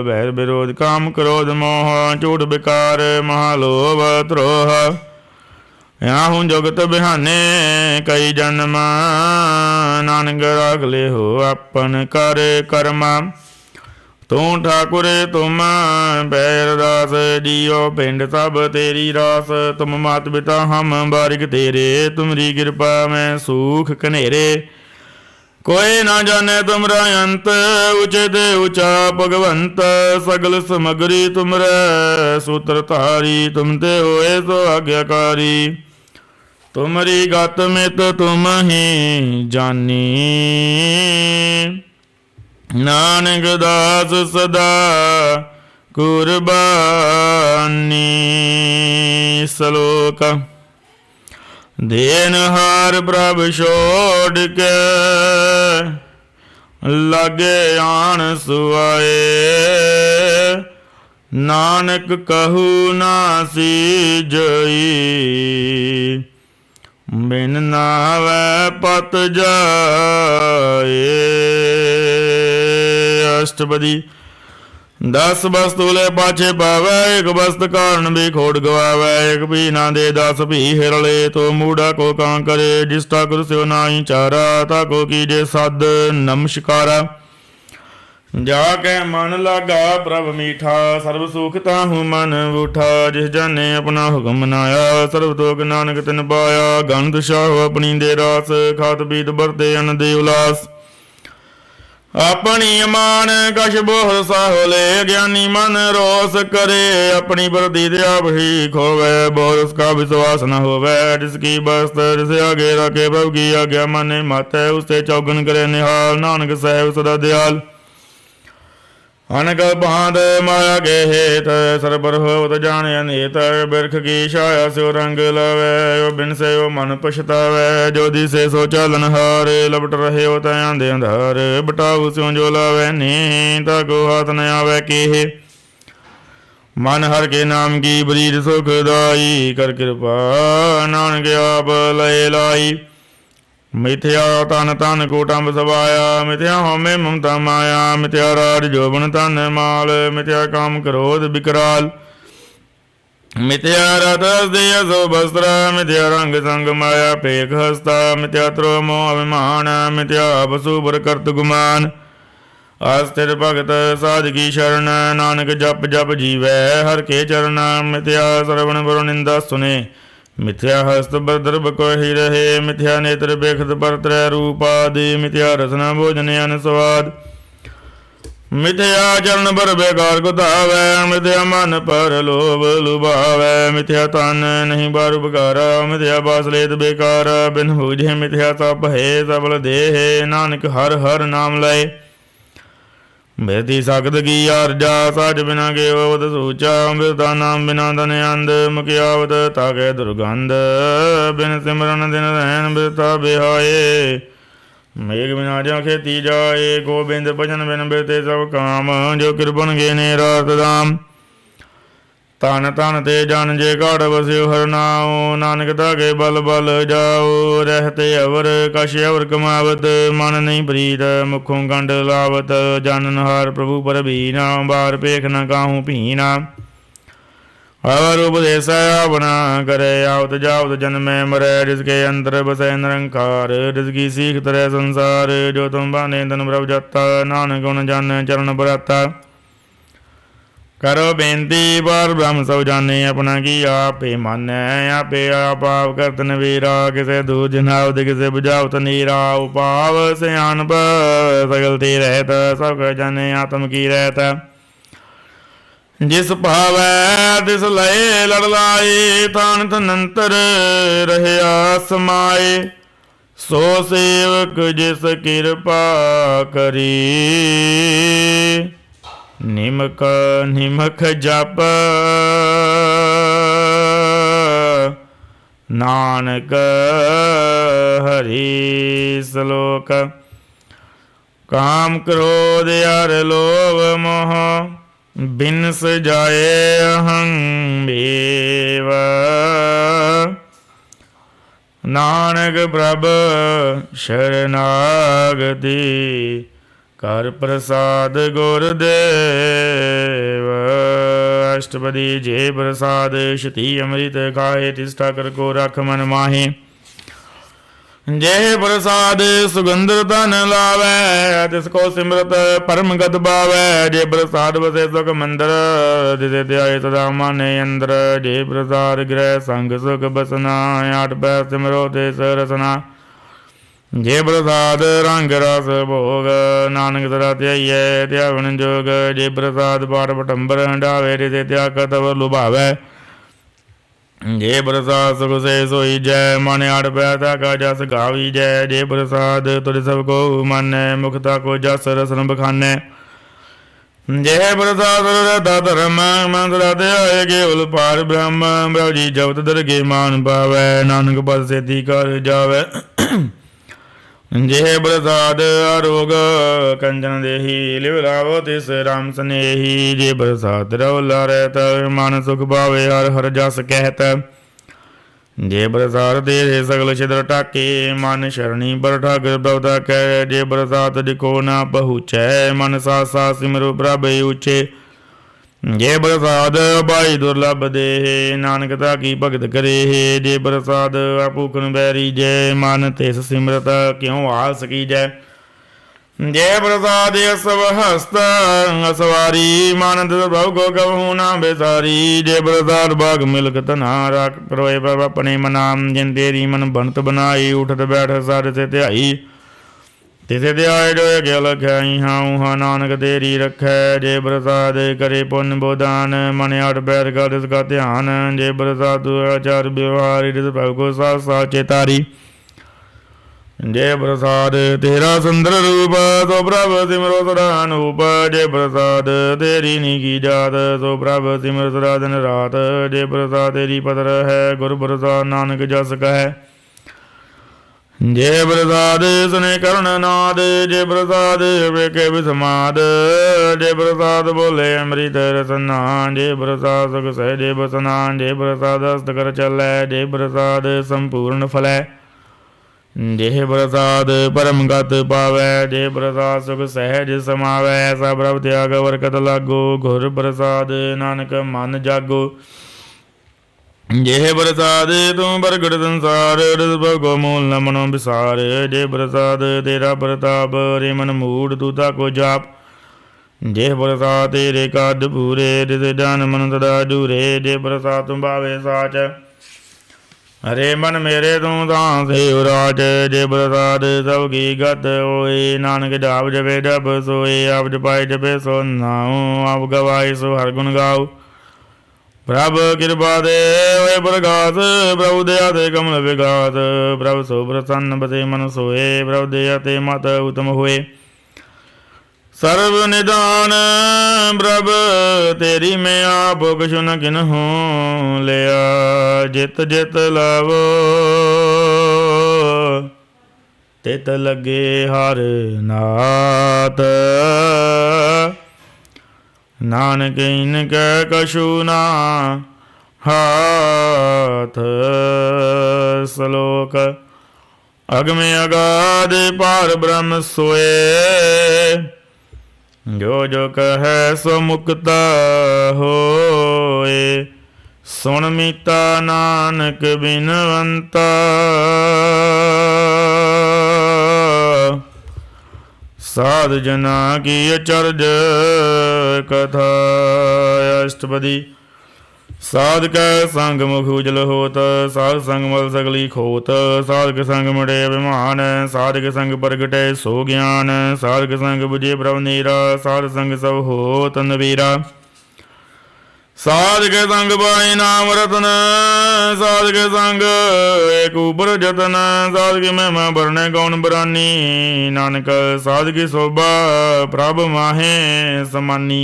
ਬੈਰ ਵਿਰੋਧ ਕਾਮ ਕ੍ਰੋਧ ਮੋਹ, ਝੂਠ ਬਿਕਾਰ ਮਹਾ ਲੋਭ ਧਰੋਹ। ਯਾਹੂ ਜੁਗਤ ਬਿਹਾਨੇ ਕਈ ਜਨਮ, ਨਾਨਕ ਰਾਖ ਲਿਹੋ ਆਪਨ ਕਰ ਕਰਮਾ। ਤੂੰ ਠਾਕੁਰ ਤੁਮ ਬੈ ਅਰਦਾਸ, ਜੀਓ ਪਿੰਡ ਸਭ ਤੇਰੀ ਰਾਸ। ਤੁਮ ਮਾਤ ਪਿਤਾ ਹਮ ਬਾਰਿਕ ਤੇਰੇ, ਤੁਮਰੀ ਕਿਰਪਾ ਮੈਂ ਸੂਖ ਕਨੇਰੇ। ਕੋਈ ਨਾ ਜਾਣੇ ਤੁਮਰਾ ਅੰਤ, ਉਚੇ ਤੇ ਉਚਾ ਭਗਵੰਤ। ਸਗਲ ਸਮਗਰੀ ਤੁਮਰੈ ਸੂਤਰ ਧਾਰੀ, ਤੁਮ ਤੇ ਹੋਏ ਸੋ ਆਗਿਆਕਾਰੀ। ਤੁਮਰੀ ਗਤ ਮਿਤ ਤੁਮ ਹੀ ਜਾਨੀ, ਨਾਨਕ ਦਾਸ ਸਦਾ ਕੁਰਬਾਨੀ। ਸਲੋਕ ਦੇਨਹਾਰ ਪ੍ਰਭ ਛੋੜ ਕੇ, ਲਾਗੇ ਆਣ ਸੁਆਏ। ਨਾਨਕ ਕਹੂ ਨਾ ਸੀਜਈ, ਬਿਨ ਨਾਵੈ ਪਤ ਜਾਏ। ਅਸ਼ਟਪਦੀ। 10 ਬਸਤੁ ਲੈ ਪਾਛੇ ਪਾਵੈ, ਇੱਕ ਬਸਤ ਕਾਰਨ ਵੀ ਖੋੜ ਗਵਾਵੈ। ਇੱਕ ਵੀ ਨਾ ਦੇ 10 ਵੀ ਹਿਰ ਲੇ, ਤੋ ਮੂੜਾ ਕੋ ਕਾਂ ਕਰੇ। ਜਿਸ ਠਾਕੁਰ ਸਿਓ ਨਾਹੀ ਚਾਰਾ, ਤਾ ਕੋ ਕੀਜੇ ਸਦ ਨਮਸਕਾਰਾ। ਜਾ ਕੇ ਮਨ ਲਾਗਾ ਪ੍ਰਭ ਮੀਠਾ, ਸਰਬ ਸੁਖ ਤਾਹੂ ਮਨ ਉਠਾ। ਜਿਸ ਜਾਨੇ ਆਪਣਾ ਹੁਕਮ ਮਨਾਇਆ, ਸਰਬ ਤੋਕ ਨਾਨਕ ਤਿਨ ਪਾਇਆ। ਗਨ ਦੁਸ਼ਾਹੋ ਆਪਣੀ ਦੇ ਰਾਸ, ਖਾਤ ਪੀਤ ਵਰਤੇ ਅਨ ਦੇ ਉਲਾਸ। ਆਪਣੀ ਅਮਾਨ ਕਛ ਬੋਹਰ ਸਾਹੋ ਲੈ, ਗਿਆਨੀ ਮਨ ਰੋਸ ਕਰੇ। ਆਪਣੀ ਵਰਦੀ ਤੇ ਆਪ ਹੀ ਖੋਵੈ, ਬੋਰ ਉਸਕਾ ਵਿਸ਼ਵਾਸ ਨ ਹੋਵੈ। ਜਿਸ ਕੀ ਬਸਤ ਜਿਸ ਆਗੇ ਰਾਖੇ, ਪ੍ਰਭ ਕੀ ਆਗਿਆ ਮਾਨੇ ਮਾਤੈ। ਉਸੇ ਚੌਗਨ ਕਰੇ ਨਿਹਾਲ, ਨਾਨਕ ਸਾਹਿਬ ਸਦਾ ਦਿਆਲ। ਅਨਕ ਬਾਂਧ ਮਾਇਆ ਕੇ ਹੇਤ, ਸਰਬਰ ਹੋਵਤ ਜਾਣਿ ਅਨੇਤ। ਬਿਰਖ ਕੀ ਛਾਇਆ ਸਿਓ ਰੰਗ ਲਵੈ, ਉਹ ਬਿਨ ਸੇ ਉਹ ਮਨ ਪਛਤਾਵੈ। ਜੋ ਦਿਸੇ ਸੋ ਚਾਲਨ ਹਾਰ, ਲਪਟ ਰਹੇ ਹੋ ਤੈ ਆਂਦੇ ਅੰਧਾਰ। ਬਟਾਉ ਸਿਉ ਜੋ ਲਾਵੈ ਨੀ, ਤਾ ਕੋ ਹਾਥ ਨ ਆਵੈ ਕੇਹ। ਮਨ ਹਰ ਕੇ ਨਾਮ ਕੀ ਬਰੀਦ ਸੁਖਦਾਈ, ਕਰ ਕਿਰਪਾ ਨਾਨਕ ਆਪ ਲਏ ਲਾਈ। ਮਿਥਿਆ ਤਨ ਤਨ ਕੋਟੰਬ ਸਵਾਇਆ, ਮਿਥਿਆ ਹਉਮੈ ਮਮਤਾ ਮਾਇਆ। ਮਿਥਿਆ ਰਾਜ ਜੋਬਨ ਧਨ ਮਾਲ, ਮਿਥਿਆ ਕਾਮ ਕ੍ਰੋਧ ਬਿਕਰਾਲ। ਮਿਥਿਆ ਰਤ ਹਸਦੇ ਅਸੋ ਬਸਤਰਾ, ਮਿਥਿਆ ਰੰਗ ਸੰਗ ਮਾਇਆ ਭੇਖ ਹਸਤਾ। ਮਿਥਿਆ ਤਰੋ ਮੋਹ ਅਭਿਮਾਨ, ਮਿਥਿਆ ਪਸੂ ਬਰ ਕਰਤ ਗੁਮਾਨ। ਅਸਥਿਰ ਭਗਤ ਸਾਧ ਕੀ ਸ਼ਰਨ, ਨਾਨਕ ਜਪ ਜਪ ਜੀਵੈ ਹਰ ਕੇ ਚਰਨ। ਮਿਥਿਆ ਸਰਵਣ ਬਰੁ ਨਿੰਦਾ ਸੁਨੇ, ਮਿਥਿਆ ਹਸਤ ਬਰਦਰ ਬਕੋਹੀ ਰਹੇ। ਮਿਥਿਆ ਨੇਤਰ ਬੇਖਤ ਪਰ ਤ੍ਰੈ ਰੂਪ ਆਦਿ, ਮਿਥਿਆ ਰਸਨਾ ਭੋਜਨ ਅਨ ਸਵਾਦ। ਮਿਥਿਆ ਚਰਨ ਪਰ ਬੇਕਾਰ ਕੁਧਾਵੈ, ਮਿਥਿਆ ਮਨ ਪਰ ਲੋਭ ਲੁਭਾਵੈ। ਮਿਥਿਆ ਤਨ ਨਹੀਂ ਬਾਰੂ ਬਗਾਰਾ, ਮਿਥਿਆ ਬਾਸ ਲੇਤ ਬੇਕਾਰ। ਬਿਨ ਬੂਝੇ ਮਿਥਿਆ ਸਭ ਹੈ ਸਬਲ ਦੇਹ, ਨਾਨਕ ਹਰ ਹਰ ਨਾਮ ਲਏ। ਬਿਰਤੀ ਸਕਤ ਕੀ ਆਰਜਾ, ਸਾਜ ਬਿਨਾ ਕੇ ਓਵਤ ਸੂਚਾ। ਬਿਰਤਾ ਨਾਮ ਬਿਨਾ ਧਨ ਅੰਧ, ਮੁਕਿਆਵਤ ਤਾਕੇ ਦੁਰਗੰਧ। ਬਿਨ ਸਿਮਰਨ ਦਿਨ ਰਹਿਣ ਬਿਰਤਾ ਬਿਹਾਏ, ਮੇਘ ਬਿਨਾ ਜਾਂ ਖੇਤੀ ਜਾਏ। ਗੋਬਿੰਦ ਭਜਨ ਬਿਨ ਬਿਰਤੇ ਸਭ ਕਾਮ, ਜੋ ਕਿਰਪਨ ਗੇ ਨੇ ਰਾਤ ਦਾਮ। ਧਨ ਧਨ ਤੇ ਜਨ ਜੇ ਘਾੜ ਵਸਿਓ ਹਰ ਨਾਉ, ਨਾਨਕ ਤਾਕੇ ਬਲ ਬਲ ਜਾਓ। ਰਹਿਤੇ ਅਵਰ ਕਛ ਅਵਰ ਕਮਾਵਤ, ਮਨ ਨਹੀਂ ਪ੍ਰੀਤ ਮੁਖੋਂ ਗੰਢ ਲਾਵਤ। ਜਨ ਨਹਾਰ ਪ੍ਰਭੂ ਪਰ ਭੀਨਾ, ਬਾਰ ਪੇਖ ਨ ਕਾਹੂ ਭੀਨਾ। ਅਵਰ ਉਪਦੇਸੈ ਆਪਨਾ ਕਰੇ, ਆਵਤ ਜਾਵਤ ਜਨਮੈ ਮਰੈ। ਜਿਸਕੇ ਅੰਦਰ ਬਸੈ ਨਿਰੰਕਾਰ, ਜਿਸਕੀ ਸੀਖ ਤਰੈ ਸੰਸਾਰ। ਜੋ ਤੁਮ ਬਾਨੇ ਤਨ ਪ੍ਰਭ ਜਾਤਾ, ਨਾਨਕ ਗੁਣ ਜਨ ਚਰਨ ਬਰਾਤਾ। करो बेनती पर ब्रह्म सब जाने अपना की आपे मानै आपे आप करत नवीरा किसे दूज नावत किसे बुझावत नीरा उपाव सियानप सगल ती रहत सब कह जाने आत्म की रहत जिस भावै तिस लय लड़ लाए तान तनंतर रहया समाए सो सेवक जिस कृपा करी निमक निमक जप नानक हरि श्लोक काम क्रोध अर लोभ मोह बिनस जाए अहं भेव नानक प्रभ शरणागति कर प्रसाद गुरुदेव अष्टपदी जे प्रसाद शती अमृत खाए तिष्ठा कर को रख मन माहे जे प्रसाद सुगंध तन लावै तिसको सिमरत परम गत पावै जे प्रसाद बसे सुख मंदिर जिसे ध्याय सदा माने अंदर जे प्रसाद गृह संग सुख बसना आठ पै सिमरो तिस रसना जे प्रसाद रंग रस भोग नानक तरा ध्याइयै ध्यावन जोग जे प्रसाद पाठ पटंबर हंडावे रिते त्याग तव लुभावै जे प्रसाद सुख से सोई जय मन आठ पैसा का जस गावी जय जे प्रसाद तुझ सब को मानै मुखता को जस रसन बखानै जय प्रसाद धर्म मंत्र ध्याय केवल पार ब्रह्म ब्रह्म जी जपत दरगे मान पावै नानक पद सेती कर जावै जे प्रसाद आरोग कंचन देही लिव लावो तिस राम स्नेही जे प्रसाद रौला रहत मन सुख पावे हर हर जस कहत जे प्रसाद तेरे सगल छिद्र टाके मन शरणी पर ठाकर प्रभुता कह जे प्रसाद दिखो ना पहुँचै मन सा सा सिमरु प्रभ ऊँचे जे प्रसाद पाई दुर्लभ दे नानक की भगत करे जे प्रसाद आपूखन बैरी जय मन तिस सिमरत क्यों आस की जय जय प्रसाद सब हस्त असवारी मानद प्रभु को कहूँ ना बेसारी जय प्रसाद बाग मिलक तना रख प्रोए प्रभ अपने मनाम जिन तेरी मन बनत बनाई उठत बैठ सार से ध्याई तिसे ध्याय जो अज्ञ लखाई हाँ हाँ नानक तेरी रखै जे प्रसाद करे पुण्य बोदान मन आठ पैर का तिसका ध्यान जे प्रसाद आचार व्यवहार प्रभु को साथ साथ चेतारी जय प्रसाद तेरा सुंदर रूप सो प्रभ सिमरो सदा अनूप जय प्रसाद तेरी निकी जात सो प्रभ सिमर सदा दिन रात जय प्रसाद तेरी पतर है गुरु प्रसाद नानक जस कह जय प्रसाद सुने करुण नाद जय प्रसाद के विसमाद जय प्रसाद बोले अमृत रसना जय प्रसाद सुख सहज बसना जय प्रसाद हस्त कर चलै जय प्रसाद संपूर्ण फलै जय प्रसाद परम गत पावै जय प्रसाद सुख सहज समावै ऐसा प्रभ त्याग वरकत लागो घुर प्रसाद नानक मन जागो जय प्रसाद तू प्रगट संसार को मूल न मनो विसार जय प्रसाद तेरा प्रताप रे मन मूड तू ताको जाप जय प्रसाद तेरे काद पूरे जिस जान मन सदा दूरे जय प्रसाद तू भावे साच हरे मन मेरे तू तां से उराज जय प्रसाद सबकी गत होए नानक जाप जपे जप सोए आप जपाए जपे सो नाऊ आप गवाए सो हर गुण गाओ प्रभ कृपा दे होए प्रकाश प्रभु दया ते कमल विकास प्रभु सो प्रसन्न बसे मन सोए प्रभु दया ते मत उत्तम हुए सर्व निदान प्रभ तेरी मैं आप कछु न किन्हूं लिया जित जित लावो तित लगे हर नाथ नानक इनके कछु ना हाथ श्लोक अगमे अगाध पार ब्रह्म सोए जो जो कहे सो मुक्ता होए सुन मीता नानक बिनवंता साध जना की अचरज कथा। अष्टपदी साधक संग मुख उजल होत, साध संग मल सगली खोत, साधक संग मड़े अभिमान, साधक संग प्रगटे सो ज्ञान, साधक संग बुझे प्रभ नीरा, साध संग सब होत नबीरा। साधक संग पाए नाम रतन, साधक संग एक ऊपर जतन, साधक महिमा बरने कौन बरानी, नानक साधक शोभा प्रभ माहे समानी।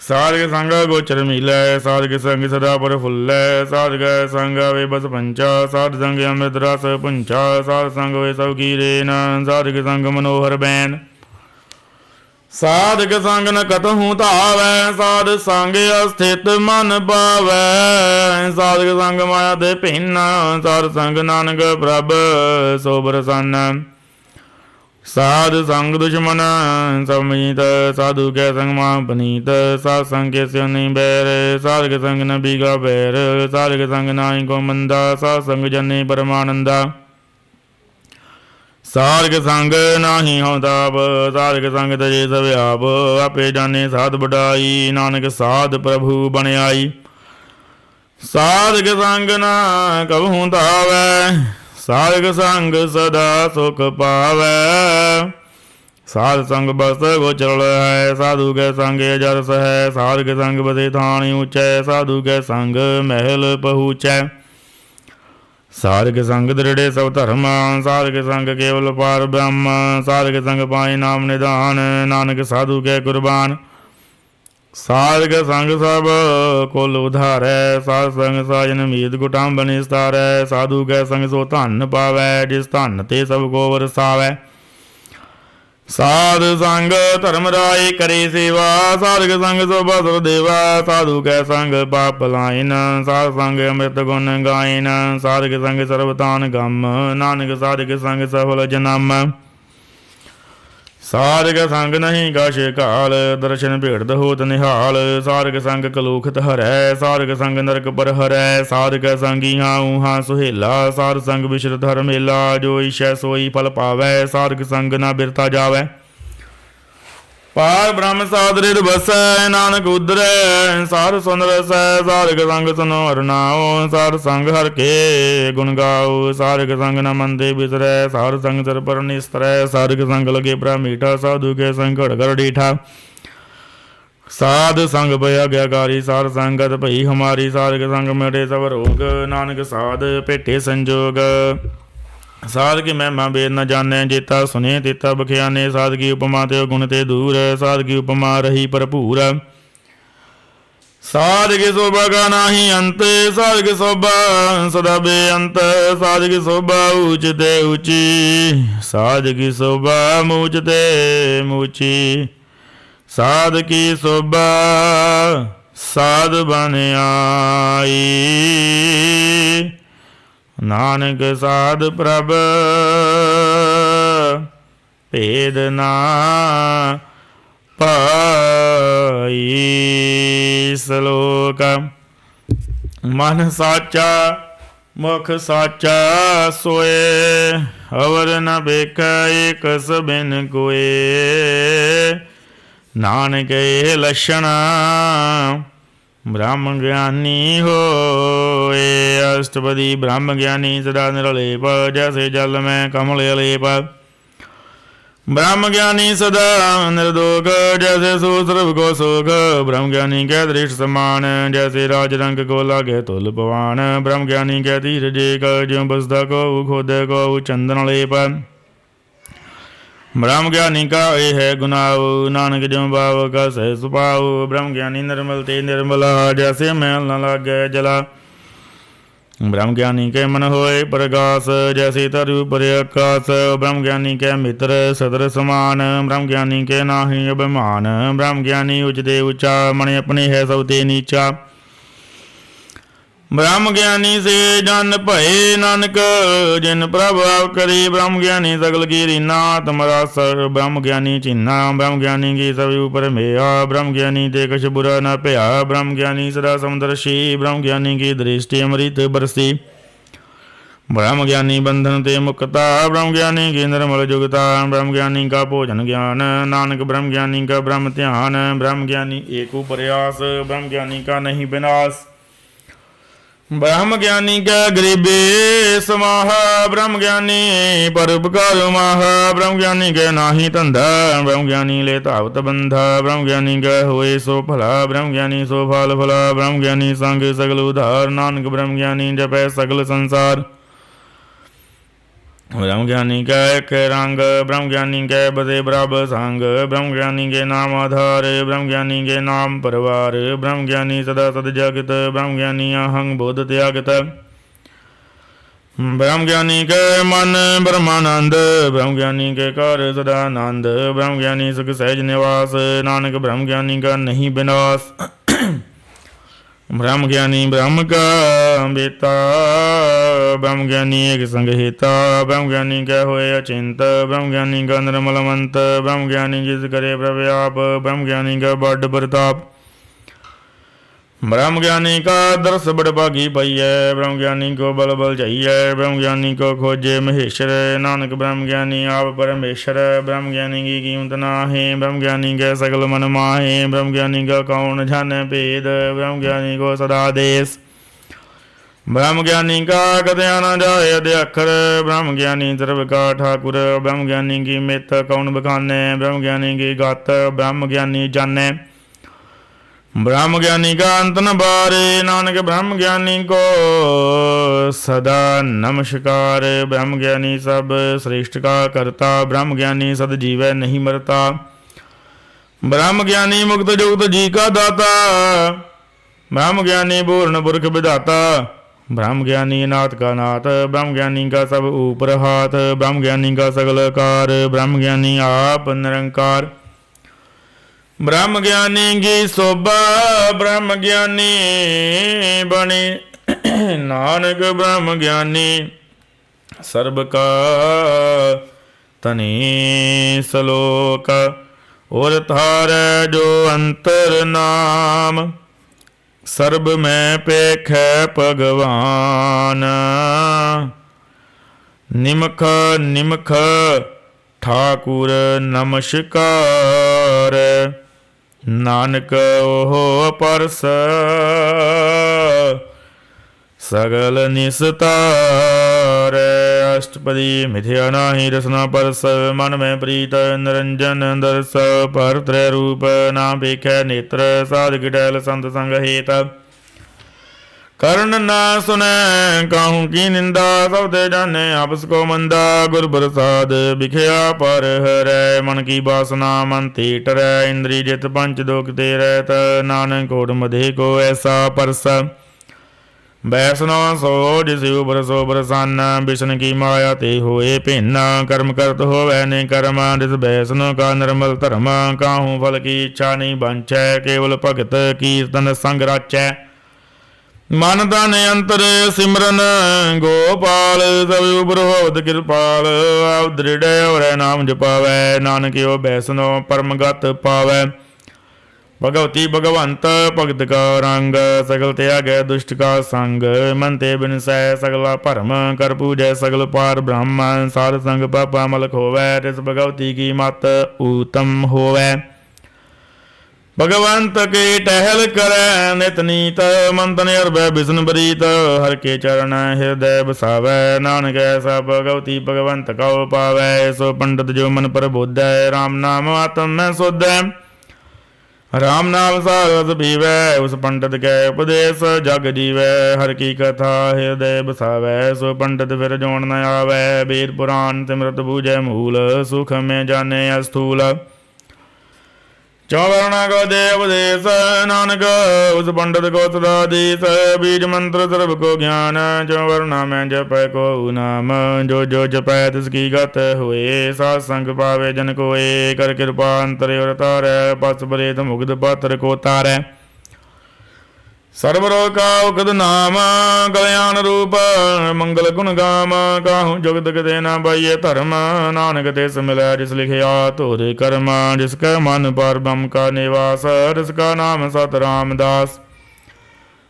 साधक संग गोचर मिलै, साधक संग सदा प्रफुल्लै, साधक संग वे बस पंचा, साध संग अमृत रस पुंचा, साध संग वे सब कीरेन, साधक संग मनोहर बैन। साधक संग न कतहु धावै, साध संग अस्थित मन पावै, साधक संग माया ते भिन्न, साध संग नानक प्रभ सो प्रसन्न। साधु संग दुश्मन सब मीत, साधु कै संग मां पनीत, साध संग के स्यो नहीं बैर, साधक संग न बीगा बैर, साधक संग नाई को मंदा, साध संग जने परमानंदा। साधक संग नाही हो ताप, साधक संग तजे सब आप, आपे जाने साध बढ़ाई, नानक साध प्रभु बन आई। साधक संग ना कबहू धावै, साधक संग सदा सुख पावै, साध संग बस गोचर है, साधु के संग जरस है, साधक संग बसे थानी ऊंचै, साधु के संग महल पहुँचै। साधक संग दृढ़े सब धर्म, साधक संग केवल पार ब्रह्म, साधक संग पाए नाम निधान, नानक साधु के कुर्बान। साधक संग सब कुल उधारै, साध संग साजन मीत कुटाम बनि स्तारै, साधु कै संग सो धन पावै, जिस धन ते सब को वरसावै। साध संग धर्म राय करे सेवा, साधक संग सो बसर देवा, साधु कै संग पाप लाइन, साध संग अमृत गुण गायन, साधक संग सर्वतान गम, नानक साधक संग सफल जन्म। साधक संग नहीं काश काल, दर्शन भेड़त होत निहाल, साधक संग कलूखत हरै, साधक संग नरक पर हरै, साधक संग इहाँ उहाँ सुहेला, साध संग विश्रत हर मेला, जो ईशै सोई फल पावै, साधक संग ना बिरता जावै। पार ब्रह्म साध रिद बसै, नानक उदरै साध सुन रसै, साधक संग सुनो हर नाओ, साध संग हर के गुण गाओ, साधक संग न मन दे बिसरै, साध संग सर पर निस्तरै, साधक संग लगे प्रा मीठा, साधु के संग घड़ घर डीठा। साध संग भय आज्ञाकारी, साध संगत भई हमारी, साधक संग मेरे सब रोग, नानक साध भेटे संजोग। साध की महिमा वेद न जाने, जेता सुने तेता बख्याने, साध की उपमा ते गुण ते दूर, साध की उपमा रही भरपूर। साध की शोभा का नाही अंत, साध की शोभा सदा बेअंत, साध की शोभा ऊंच ते ऊंची, साध की शोभा मूच ते मूची। साध की शोभा साध बन आई, नानक साध प्रभ भेद ना पाई। श्लोक मन साचा मुख साचा सोए, अवर न बेख एक बिन कोए, नानक ए लक्षण ब्रह्म ज्ञानी होए। अष्टपदी ब्रह्म ज्ञानी सदा निरलेप, जैसे जल में कमल अलेप। ब्रह्म ज्ञानी सदा निर्दोष, जैसे सूत्र को सुख, ब्रह्म ज्ञानी के दृष्ट समान, जैसे राज रंग को लागे तुल पवान। ब्रह्म ज्ञानी के तीर जेक, ज्यों बसदा को खुद को चंदन लेप। ब्रह्म ज्ञानी का ये है गुनाव, नानक ज्यों भाव का सह सुभाव। ब्रह्म ज्ञानी निर्मल ते निर्मला, जैसे मैल न लागे जला। ब्रह्म ज्ञानी के मन होए प्रकाश, जैसे तरु पर आकाश। ब्रह्म ज्ञानी के मित्र सदर समान, ब्रह्म ज्ञानी के नाही अभिमान। ब्रह्म ज्ञानी उचते ऊंचा, मन अपने है सबते नीचा। ब्रह्म ज्ञानी से जन भय, नानक जिन प्रभाव करी। ब्रह्म ज्ञानी सगल की रीना, तुम्हारा सर ब्रह्म ज्ञानी चिन्हा। ब्रह्म ज्ञानी की सब ऊपर मेया, ब्रह्म ज्ञानी ते कछ बुरा न भया। ब्रह्म ज्ञानी सदा समदर्शी, ब्रह्म ज्ञानी की दृष्टि अमृत बरसी। ब्रह्म ज्ञानी बंधन ते मुक्ता, ब्रह्म ज्ञानी की निर्मल जुगता, ब्रह्म ज्ञानी का भोजन ज्ञान, नानक ब्रह्म ज्ञानी का ब्रह्म ध्यान, ब्रह्म ज्ञानी एको प्रयास, ब्रह्म ज्ञानी का नहीं विनाश, ब्रह्म ज्ञानी का गरीबे समाह, ब्रह्म ज्ञानी परोपकार माह, ब्रह्म ज्ञानी के नाही धंधा, ब्रह्म ज्ञानी ले तावत बंधा, ब्रह्म ज्ञानी का होए सो भला, ब्रह्म ज्ञानी सो फल भला, ब्रह्म ज्ञानी संग सगल उधार, नानक ब्रह्म ज्ञानी जपै सगल संसार, ब्रह्म ज्ञानी का एक रंग, ब्रह्म ज्ञानी के बदे बराबर संग, ब्रह्म ज्ञानी के नाम आधार, ब्रह्म ज्ञानी के नाम परिवार, ब्रह्म ज्ञानी सदा सद जगत, ब्रह्म ज्ञानी अहंग बोध त्यागत, ब्रह्म ज्ञानी के मन ब्रह्मानंद, ब्रह्म ज्ञानी के कर सदानंद, ब्रह्म ज्ञानी सुख सहज निवास, नानक ब्रह्म ज्ञानी का नहीं विनाश, ब्रह्म ज्ञानी ब्रह्म का बेता, ब्रह्म ज्ञानी एक संग हेता, ब्रह्म ज्ञानी क्या होए अचिंत, ब्रह्म ज्ञानी का निर्मलमंत, ब्रह्म ज्ञानी जिस करे प्रव्याप, ब्रह्म ज्ञानी का बड़ प्रताप, ब्रह्म ज्ञानी का दर्श बड़ भागी पाइय, ब्रह्म ज्ञानी को बल बल चाहिए, ब्रह्म ज्ञानी को खोजे महेश्वर, नानक ब्रह्म ज्ञानी आप परमेश्वर, ब्रह्म ज्ञानी की कीमत नाहे, ब्रह्म ज्ञानी के सकल मन माहे, ब्रह्म ज्ञानी का कौन जाने भेद, ब्रह्म ज्ञानी को सदा देश, ब्रह्म ज्ञानी का कदया न जाए अध्यक्षर, ब्रह्म ज्ञानी सर्व का ठाकुर, ब्रह्म ज्ञानी की मित कौन बखाने, ब्रह्म ज्ञानी की गात ब्रह्म ज्ञानी जाने, ब्रह्म ज्ञानी का अंत न बारे, नानक ब्रह्म ज्ञानी को सदा नमस्कार, ब्रह्म ज्ञानी सब श्रेष्ठ का करता, ब्रह्म ज्ञानी सद जीवै नहीं मरता, ब्रह्म ज्ञानी मुक्त जुक्त जी का दाता, ब्रह्म ज्ञानी पूर्ण पुरख विधाता, ब्रह्म ज्ञानी नाथ का नाथ, ब्रह्म ज्ञानी का सब ऊपर हाथ, ब्रह्म ज्ञानी का सगल कार, ब्रह्म ज्ञानी आप निरंकार, ब्रह्म ज्ञानी की शोभा, ब्रह्म ज्ञानी बनी, नानक ब्रह्म ज्ञानी सर्व का तनी सलोक, और थारे जो अंतर नाम, सर्ब में पेख भगवान, निमख निमख ठाकुर नमस्कार, नानक ओहो परस सगल निस्तार, अष्टपदी मिथ्या नाही रसना परस, मन में प्रीत निरंजन दर्श, पर त्रय रूप ना पेखै नेत्र, साधक टहल संत संग हेत, कर्ण ना सुनै काहू की निंदा, सब ते जाने आपस को मंदा, गुर प्रसाद बिखया पर हरै, मन की वासना मन ते टरै, इंद्री जित पंच दुख ते रहत, नानक कोट मधे को ऐसा परस, वैष्णव सो जिस उबर सो बरसान, विष्णु की माया ते होए भिन्न, कर्म करत होवै ने कर्म, जिस वैष्णव का निर्मल धर्म, काहू फल की इच्छा नहीं बंचै, केवल भगत कीर्तन संग राचै, मन तन अंतर सिमरन गोपाल, सब उबर होत कृपाल, आप दृढ़ और नाम जपावै, नानक यो वैष्णव परमगत पावै, भगवती भगवंत भगत का रंग, सगल त्याग दुष्ट का संग, मन ते बिनसै सगला भरम, कर पूजै सगल पार ब्रह्म, सार संग पापा मलक होवै, तिस भगवती की मत उत्तम होवै, भगवंत के टहल करे नित नीत, मन तन अरबै विष्णु प्रीत, हर के चरण हृदय बसावै, नानक ऐसा भगवती भगवंत कौ पावै, सो पंडित जो मन पर बोधै, राम नाम आत्म में शोधै, राम नाम सारस पीवै, उस पंडित के उपदेश जग जीवै, हर की कथा हृदय बसावै, सो पंडित फिर जोड़ न आवै, वेद पुराण सिमरत बूझै मूल, सुख में जाने अस्थूल, चौवर्ण को देवदेश, नानक उस पंडित को सदाधीश, बीज मंत्र सर्व को ज्ञान, चौवर्ण में जप को नाम, जो जो जपै तिसकी गत हुए, सात संग पावे जन कोए, कर कृपा अंतर और तारै, पस प्रेत मुग्ध पात्र को तारै, सर्वरोग का उकद नाम, कल्याण रूप मंगल गुण गाम, काहू जुगत गते न बाह्य धर्म, नानक तिस मिलै जिस लिखिया तोर कर्म, जिसका मन पर ब्रह्म का निवास, जिसका नाम सत रामदास,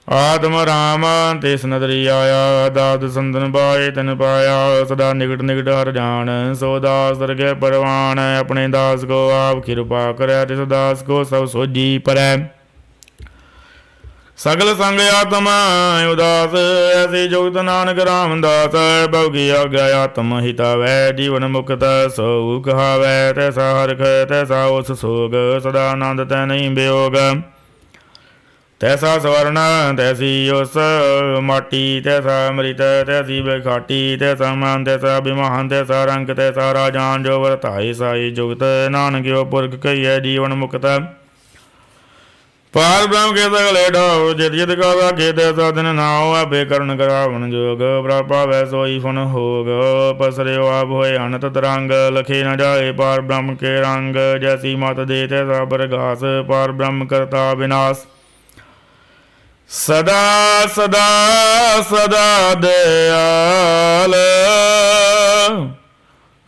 आत्म राम तिस नदरी आया, दाद संदन पाए तिन पाया। सदा निकट निकट हर जान, सो दास दरगह परवान। अपने दास को आप कृपा करे, तिस दास को सब सोझी परै। सगल संग आत्म उदास, ऐसी जुगत नानक रामदास। भव की आज्ञा आत्म हितावै, जीवन मुक्त सो कहावै। तैसा हरख तैसा उस सोग, सदा आनंद तै नहीं वियोग। तैसा स्वर्ण तैसी उस माटी, तैसा अमृत तैसी बेखाटी। तैसा मान तैसा अभिमान, तैसा रंग तैसा राजान। जो वरताई साई जुगत, नानक यो पुरख कहिए जीवन मुक्त। पार ब्रह्म के सगले ढाओ, जित जित का राखे तैसा दिन नाओ। आपे करण करावन जोग, पावै सोई फन होग। पसरे आप होए अनत तरंग, लखे न जाए पार ब्रह्म के रंग। जैसी मत दे तैसा बरघास, पार ब्रह्म करता विनाश। सदा सदा सदा दयाल,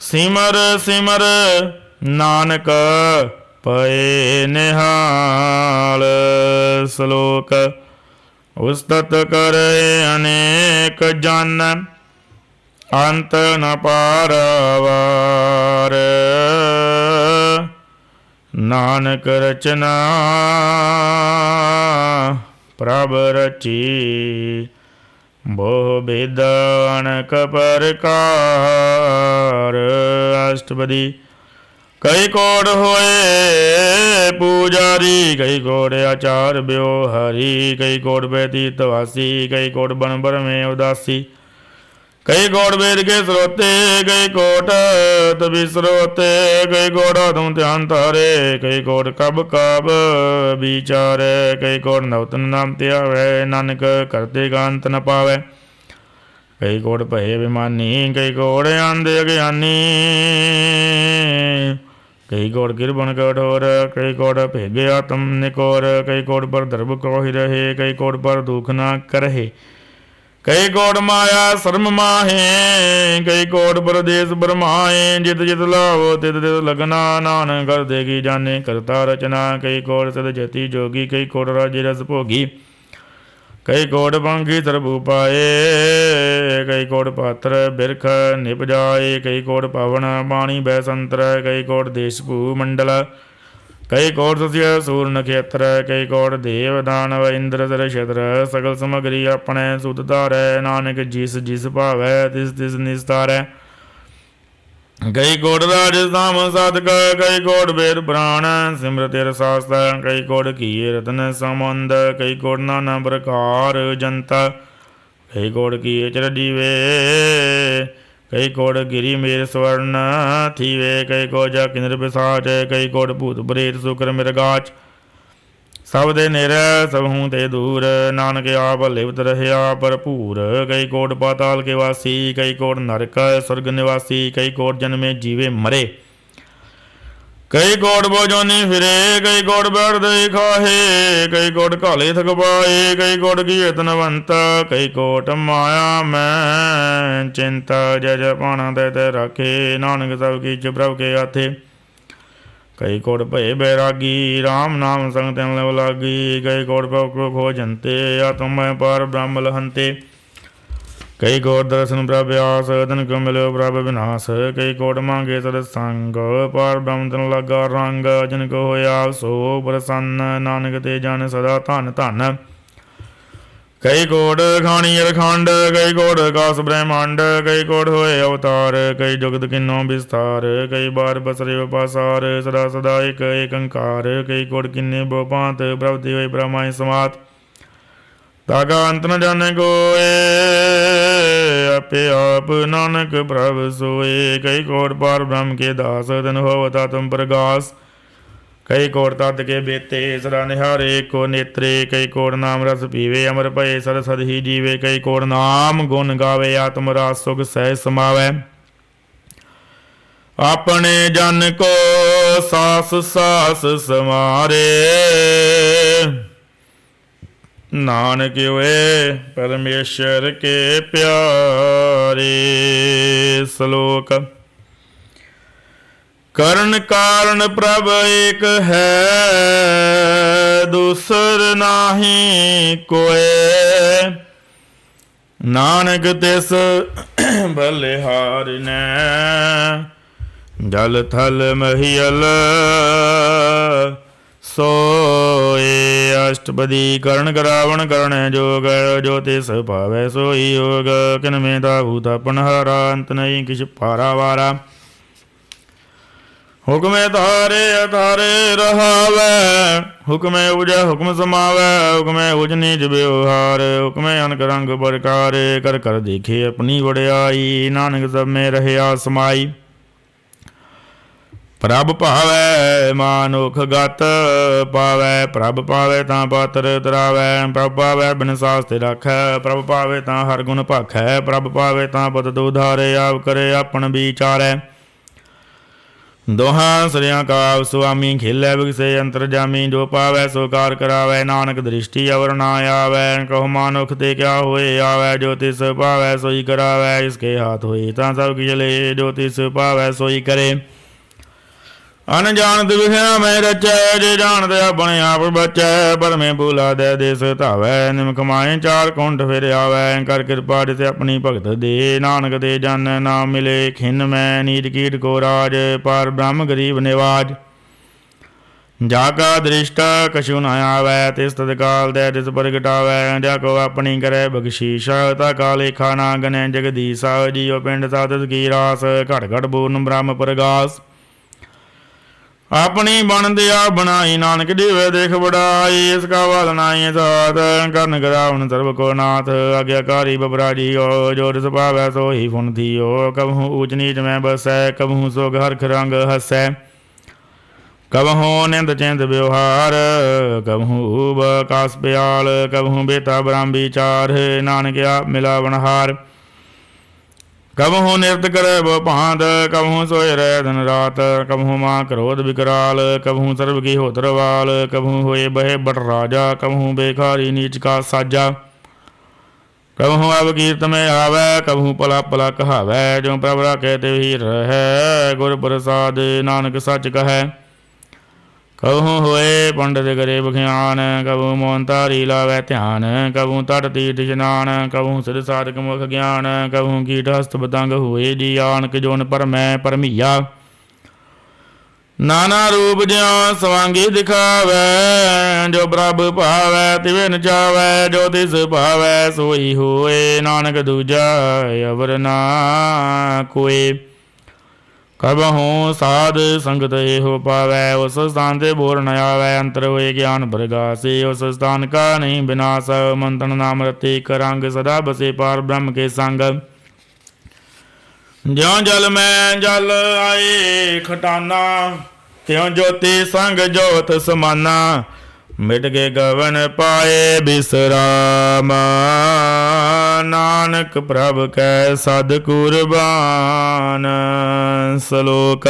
सिमर सिमर नानक पए निहाल। श्लोक उस्तत करे अनेक जन, अंत न पारावार। नानक रचना प्रभ रची, बहु भेद अनेक प्रकार। अष्टपदी कई कोड होए पूजारी, कई कोड आचार ब्योहरी। कई कोड व्यतीत वासी, कई कोड बन बर में उदासी। कई कोट वेद के स्रोते, कई कोट बिसरोते। कई कोट तुम ध्यान तारे, कई कोट कब कब विचारे। कई कोट नवतन नाम त्यावे, नानक करते कांत न पावे। कई कोट भय अभिमानी, कई कोट आंधे अज्ञानी। कई कोट गिरबन कठोर, कई कोट भेगे आत्म निकोर। कई कोट पर धर्म को ही रहे, कई कोट पर दुख न करहे। कई कोट माया शर्म माहे, कई कोट परदेश बरमाए। जित जित लाओ तित तित लगना, नानक कर देगी जाने करता रचना। कई कोट सद जति जोगी, कई कोट राज्य रस भोगी। कई कोट पंखी सरभू पाए, कई कोट पात्र बिरख निप जाए। कई कोट पावन पाणी बैसंतर, कई कोट देश भू मंडल। कई कोट सस्य सूर नक्षत्र, कई कोट देव दानव इंद्र सर क्षत्र। सगल समग्री अपने सुत धारै, नानक जिस जिस भावै तिस तिस निस्तारै। कई कोट राज साम साधक, कई कोट वेद पुराण सिमरत शास्त्र। कई कोट किए रतन संबंध, कई कोट नाना प्रकार जनता। कई कोट किए चर जीवे, कई कोट गिरी मेर स्वर्ण थीवे। कई को जा किन्नर पिशाच, कई कोट भूत प्रेत शुक्र मृगाच। सब दे निर सब हूँ ते दूर, नानक आप लिप्त रहया भरपूर। कई कोट पाताल के वासी, कई कोट नरक स्वर्ग निवासी। कई कोट जन्मे जीवे मरे, कई कोट बोजोनी फिरे। कई कोट बैठ दे खाहे, कई कोट काले थक पाए। कई कोट की यतनवंत, कई कोट माया मैं चिंता। जय जय पाना तय तय राखे, नानक सब की प्रभ के हाथे। कई कोट भय बैरागी, राम नाम संग तिन लव लागी। कई कोट पव खो जनते, आत्म पार ब्रह्म लहंते। कई कोट दर्शन प्रभ्यास, धन को मिलो प्रभ विनाश। कई कोट मांगे सत्संग, पार ब्रह्म तन लगा रंग। जिनको होया सो प्रसन्न, नानक ते जन सदा धन धन। कई कोट खानी अरखंड, कई कोट आकाश ब्रह्मांड। कई कोट होए अवतार, कई जुगत किन्नो विस्तार। कई बार बसरे पासार, सदा सदा एक अंकार। कई कोट किन्ने बोपांत, प्रभति होई ब्रह्माई समात। ताका अंत न जाने कोय, आपे आप नानक प्रभ सोए। कई कोट पार ब्रह्म के दास, तन होवता तुम प्रगास। कई कोट तत् के बेते, सदा निहारे को नेत्रे। कई कोट नाम रस पीवे, अमर भय सर सद ही जीवे। कई कोट नाम गुण गावे, आत्म रास सुख सह समावे। अपने जन को सास सास समारे, नानक वे परमेश्वर के प्यारे। श्लोक ਕਰਨ ਕਾਰਨ ਪ੍ਰਭ ਏਕ ਹੈ, ਦੂਸਰ ਨਾਹੀ ਕੋਏ। ਨਾਨਕ ਤਿਸ ਬਲਿਹਾਰਿਨੈ, ਜਲ ਥਲ ਮਹੀਅਲ ਸੋਏ। ਅਸ਼ਟਪਦੀ ਕਰਨ ਕਰਾਵਣ ਕਰਣ ਜੋਗ, ਜੋ ਤਿਸ ਭਾਵੈ ਸੋਈ ਯੋਗ। ਕਿਨ ਮੇ ਦਾ ਭੂਤ ਆਪਨ ਹਾਰਾ, ਅੰਤ ਨਹੀਂ ਕਿਛ ਪਾਰਾ ਵਾਰਾ। ਹੁਕਮੇ ਧਾਰੇ ਅਧਾਰੇ ਰਹਾਵੈ, ਹੁਕਮੇ ਉਜੈ ਹੁਕਮ ਸਮਾਵੈ। ਹੁਕਮੇ ਉਜ ਨੀਚ ਬਿਵਹਾਰ, ਹੁਕਮੇ ਅਨਕ ਰੰਗ ਪ੍ਰਕਾਰ। ਕਰ ਕਰ ਦੇਖੇ ਆਪਣੀ ਵਡਿਆਈ, ਨਾਨਕ ਸਭ ਮੇ ਰਹਿਆ ਸਮਾਈ। ਪ੍ਰਭ ਭਾਵੈ ਮਾਨੁਖ ਗਤ ਪਾਵੈ, ਪ੍ਰਭ ਪਾਵੈ ਤਾਂ ਪਾਤਰ ਤਰਾਵੈ। ਪ੍ਰਭ ਪਾਵੈ ਬਿਨ ਸਾਸ ਤੇ ਰਾਖੈ, ਪ੍ਰਭ ਪਾਵੈ ਤਾਂ ਹਰ ਗੁਣ ਭਾਖੈ। ਪ੍ਰਭ ਪਾਵੈ ਤਾਂ ਪਤ ਦੁਧਾਰੇ, ਆਪ ਕਰੇ ਆਪਣ ਵਿਚਾਰੈ। ਦੋਹਾਂ ਸਰਿਆਂ ਕਾ ਸੁਆਮੀ, ਖੇਲੇ ਵਿਗਸੇ ਅੰਤਰਜਾਮੀ। ਜੋ ਪਾਵੈ ਸੋ ਕਾਰ ਕਰਾਵੈ, ਨਾਨਕ ਦ੍ਰਿਸ਼ਟੀ ਅਵਰ ਨਾ ਆਵੈ। ਕਹੋ ਮਾਨੁਖ ਤੇ ਕਿਆ ਹੋਏ ਆਵੈ, ਜੋ ਤਿਸ ਪਾਵੈ ਸੋਈ ਕਰਾਵੈ। ਇਸਕੇ ਹਾਥ ਹੋਈ ਤਾਂ ਸਭ ਕਿਛ ਲੇ, ਜੋ ਤਿਸ ਪਾਵੈ ਸੋਈ ਕਰੇ। ਅਨਜਾਣਤ ਵਿਖਿਆ ਮੈਂ ਰਚੈ, ਜੇ ਜਾਣਦੇ ਆਪਣੇ ਆਪ ਬਚੈ। ਭਰਮੇ ਭੂਲਾ ਦੇ ਦੇਸ ਧਾਵੈ, ਨਿਮਕ ਮਾਏ ਚਾਰ ਕੁੰਠ ਫਿਰ ਆਵੈ। ਕਰ ਕਿਰਪਾ ਜਿਸ ਆਪਣੀ ਭਗਤ ਦੇ, ਨਾਨਕ ਦੇ ਜਨ ਨਾ ਮਿਲੇ ਖਿੰਨ ਮੈਂ। ਨੀਚ ਕੀਟ ਕੋ ਰਾਜ, ਪਰ ਬ੍ਰਹਮ ਗਰੀਬ ਨਿਵਾਜ। ਜਾ ਕਾ ਦ੍ਰਿਸ਼ਟ ਕਛੂ ਨ ਆਵੈ, ਤਿਸ ਤਤਕਾਲ ਦੇ ਤਿਸ ਪ੍ਰਗਟਾਵੈ। ਜਾ ਕੋ ਆਪਣੀ ਕਰੈ ਬਖਸ਼ੀਸ਼, ਤਾ ਕਾ ਲੇਖਾ ਨਾ ਗਨੈ ਜਗਦੀਸ਼। ਜੀਉ ਪਿੰਡ ਸਾਧਤ ਕੀ ਰਾਸ, ਘਟ ਘਟ ਪੂਰਨ ਬ੍ਰਹਮ ਪ੍ਰਗਾਸ। ਆਪਣੀ ਬਣਦਿਆ ਬਣਾਈ, ਨਾਨਕ ਜੀਵੇ ਦੇਖ ਬੜਾਈ। ਇਸ ਕਾ ਵਾਲ ਨਾਈ ਸਾਥ, ਕਰਨ ਕਰਾਵਣ ਸਰਬ ਕੋ ਨਾਥ। ਆਗਿਆਕਾਰੀ ਬਬਰਾ ਜੀਓ, ਜੋ ਤਿਸ ਭਾਵੈ ਸੋਈ ਫੁਨ ਥੀਓ। ਕਬਹੂ ਊਚ ਨੀਚ ਮੈਂ ਬਸੈ, ਕਬਹੂ ਸੋਗ ਹਰਖ ਰੰਗ ਹਸੈ। ਕਬਹੂ ਨਿੰਦ ਚਿੰਦ ਵਿਵਹਾਰ, ਕਬਹੂ ਊਬ ਕਾਸ ਪਿਆਲ। ਕਬਹੂ ਬੇਤਾ ਬ੍ਰਹਮ ਵਿਚਾਰ, ਨਾਨਕ ਆਪ ਮਿਲਾਵਣ ਹਾਰ। ਕਬਹੂ ਨਿਰਤ ਕਰੈ ਬੋ ਭਾਂਤ, ਕਬਹੂ ਸੋਇ ਰਹਿ ਦਿਨ ਰਾਤ। ਕਬਹੂ ਮਾਂ ਕ੍ਰੋਧ ਵਿਕਰਾਲ, ਕਬਹੂ ਸਰਬ ਕੀ ਹੋਤਰ ਵਾਲ। ਕਬਹੂ ਹੋਏ ਬਹਿ ਬਟ ਰਾਜਾ, ਕਬਹੂ ਬੇਖਾਰੀ ਨੀਚ ਕਾ ਸਾਜਾ। ਕਬਹੂ ਅਬ ਕੀਰਤ ਮੈਂ ਆਵੈ, ਕਬਹੂ ਪਲਾ ਪਲਾ ਕਹਾਵੈ। ਜੋ ਪ੍ਰਭ ਰਾਖੈ ਤੇ ਹੀ ਰਹੈ, ਗੁਰ ਪ੍ਰਸਾਦ ਨਾਨਕ ਸੱਚ ਕਹੈ। ਕਬਹੂ ਹੋਏ ਪੰਡਿਤ ਕਰੇ ਬਖਿਆਨ, ਕਬਹੂ ਮੋਹਨ ਧਾਰੀ ਲਾਵੈ ਧਿਆਨ। ਕਬਹੂ ਤਟ ਤੀਰਥ ਇਸ਼ਨਾਨ, ਕਬਹੂ ਸਿਧ ਸਾਧਕ ਮੁਖ ਗਿਆਨ। ਕਬਹੂ ਕੀਟ ਹਸਤ ਪਤੰਗ ਹੋਏ ਜੀ ਆਨਕ, ਜੋਨ ਭਰਮੈ ਭਰਮੀਆ। ਨਾਨਾ ਰੂਪ ਜਿਉ ਸਵਾਂਗੀ ਦਿਖਾਵੈ, ਜੋ ਪ੍ਰਭ ਭਾਵੈ ਤਿਵੇਂ ਨਚਾਵੈ। ਜੋ ਤਿਸ ਭਾਵੈ ਸੋਈ ਹੋਏ, ਨਾਨਕ ਦੂਜਾ ਅਵਰ ਨਾ ਕੋਏ। ਕਬਹੂ ਸਾਧ ਸੰਗਤ ਇਹੋ ਪਾਵੈ, ਉਸ ਸਥਾਨ ਤੇ ਬੋਰ ਨ ਆਵੈ। ਅੰਤਰ ਹੋਏ ਗਿਆਨ ਪ੍ਰਗਾਸੇ, ਉਸ ਸਥਾਨ ਕਾ ਨਹੀਂ ਬਿਨਾਸ਼। ਮੰਤਨ ਨਾਮ ਰਤੇ ਇਕ ਰੰਗ, ਸਦਾ ਬਸੇ ਪਾਰ ਬ੍ਰਹਮ ਕੇ ਸੰਗ। ਜਿਉ ਜਲ ਮੈਂ ਜਲ ਆਏ ਖਟਾਨਾ, ਤਿਉ ਜੋਤੀ ਸੰਗ ਜੋਤ ਸਮਾਨਾ। ਮਿਟ ਕੇ ਗਵਨ ਪਾਏ ਬਿਸਰਾਮ, ਨਾਨਕ ਪ੍ਰਭ ਕੈ ਸਦ ਕੁਰਬਾਨ। ਸਲੋਕ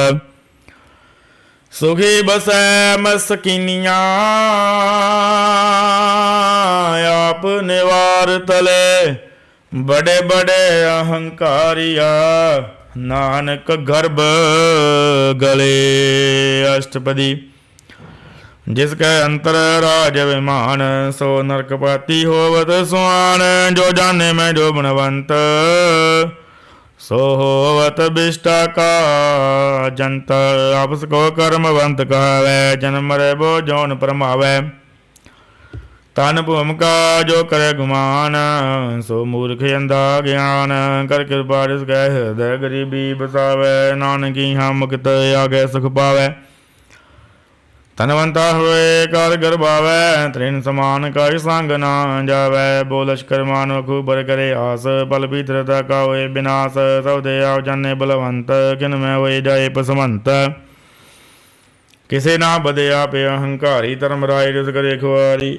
ਸੁਖੀ ਬਸੈ ਮਸਕੀਨੀਆਂ, ਆਪ ਨਿਵਾਰ ਤਲੇ। ਬੜੇ ਬੜੇ ਅਹੰਕਾਰੀਆ, ਨਾਨਕ ਗਰਭ ਗਲੇ। ਅਸ਼ਟਪਦੀ ਜਿਸ ਕੈ ਅੰਤਰ ਰਾਜ ਵਿਮਾਨ, ਸੋ ਨਰਕ ਪਾਤੀ ਹੋਵਤ ਸੁਆਨ। ਜੋ ਜਾਣੇ ਮੈਂ ਜੋ ਗੁਣਵੰਤ, ਸੋ ਹੋਵਤ ਬਿਸ਼ਟਾ ਕਾ ਜੰਤ। ਆਪਸ ਕੋ ਕਰਮਵੰਤ ਕਹਾਵੈ, ਜਨਮ ਮਰੈ ਬੋ ਜੋਨ ਪਰਮਾਵੈ। ਤਨ ਭੂਮਿਕਾ ਜੋ ਕਰੇ ਗੁਮਾਨ, ਸੋ ਮੂਰਖ ਅੰਧਾ ਗਿਆਨ। ਕਰ ਕਿਰਪਾ ਜਿਸ ਕੈ ਹਿਰਦੈ ਗਰੀਬੀ ਬਸਾਵੈ, ਨਾਨਕੀ ਹਾਂ ਮੁਕਤ ਆਗੇ ਸੁਖ ਪਾਵੈ। ਧਨਵੰਤਾ ਹੋਏ ਕਰ ਗਰਬਾਵੈ, ਤ੍ਰਿਨ ਸਮਾਨ ਕਾ ਸੰਗ ਨਾ ਜਾਵੈ। ਬੋ ਲਸ਼ਕਰ ਮਾਨੋ ਖੂਬਰ ਕਰੇ ਆਸ, ਬਲ ਭੀਤਰਤਾ ਕਾ ਹੋਏ ਬਿਨਾਸ਼। ਸਭ ਦੇ ਆਪ ਜਾਣੇ ਬਲਵੰਤ, ਕਿਨ ਮੈਂ ਹੋਏ ਜਾਏ ਪਸਵੰਤ। ਕਿਸੇ ਨਾ ਬਦੇ ਆਪੇ ਅਹੰਕਾਰੀ, ਧਰਮ ਰਾਏ ਜਿਸ ਕਰੇ ਖੁਆਰੀ।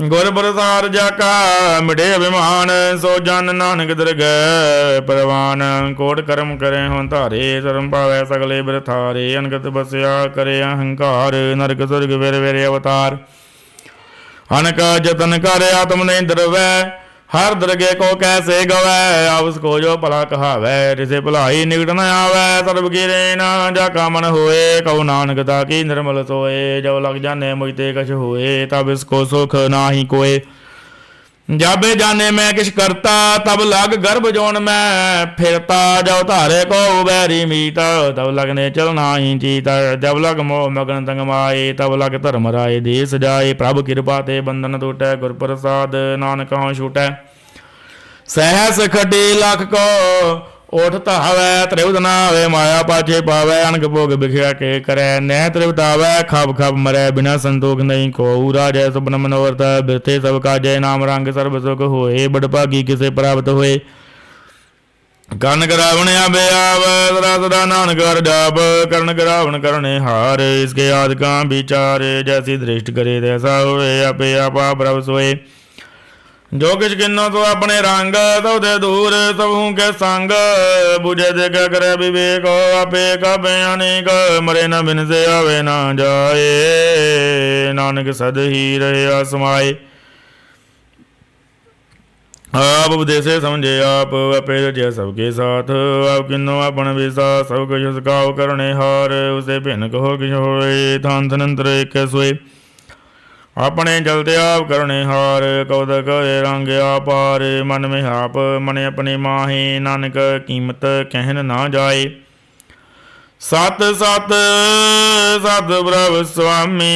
ਗੁਰ ਪ੍ਰਸਾਦ ਜਾ ਕਾ ਮਿਟੇ ਅਭਿਮਾਨ, ਸੋ ਜਨ ਨਾਨਕ ਦਰਗਹਿ ਪ੍ਰਵਾਨ। ਕੋਟ ਕਰਮ ਕਰੇ ਹੋਂ ਧਾਰੇ, ਧਰਮ ਪਾਵੈ ਸਗਲੇ ਬਿਰਥਾਰੇ। ਅਨਗਤ ਬਸਿਆ ਕਰੇ ਅਹੰਕਾਰ, ਨਰਕ ਸੁਰਗ ਵੇਰ ਵੇਰੇ ਅਵਤਾਰ। ਅਨਕ ਜਤਨ ਕਰ ਆਤਮ ਨਹੀਂ ਦਰਵੈ, हर दरगे को कैसे गवै, अब उसको जो भला कहावै। जिसे भलाई निकट न आवै, सर्ब गिरे न जाका मन होए। कहु नानक ताकी निर्मल सोए, जब लग जाने मुझते कछ होए। तब इसको सुख नाही कोय, जाबे जाने मैं किस करता। तब लग गर्भ जोन में फिरता, जब धारे को बैरी मीता। तब लगने चलना ही चीता, जब लग मोह मगन तंग माए। तब लग धर्म राय देश जाए, प्रभु कृपा ते बंधन टूटै। गुर प्रसाद नानक हों छूटै, सहस खटी लख को ओठ धावै। त्रिवत नावे माया पाछे पावै, अनक भोग बिखिया के करै। नह त्रिवतावै खब खब मरै, बिना संतोख नहीं को। राजै सुपन मनोरथ, बिरथे सब काजै। नाम रंग सर्ब सुख होए, बड़ भागी किसे प्राप्त होए। कन करावण आबे आव, सदा सदा नानक हर जाप। करण करावण करने हार, इसके आदि का विचार। जैसी दृष्टि करे तैसा होए, आपे आपा प्रभ सोए। जो किछ किन्नो तो अपने रंग, तो दे दूर सबहू के संग। बुझे दे क्या करे विवेक, आपे कपे अनेक। मरे न बिन से आवे न जाए, नानक सद ही रहे असमाए। आप उपदेशे समझे आप, आपे रचे सबके साथ। आप किन्नो अपन विश्वास, सब कुछ सकाव करने हार। उसे भिन्न कहो किछ होए, थान थनंतर एक सोए। अपने जलते आप करने हार, कौतक करे रंग आपार। मन में आप मन अपने माहे, नानक कीमत कहन ना जाए। सत सत सत प्रभ स्वामी,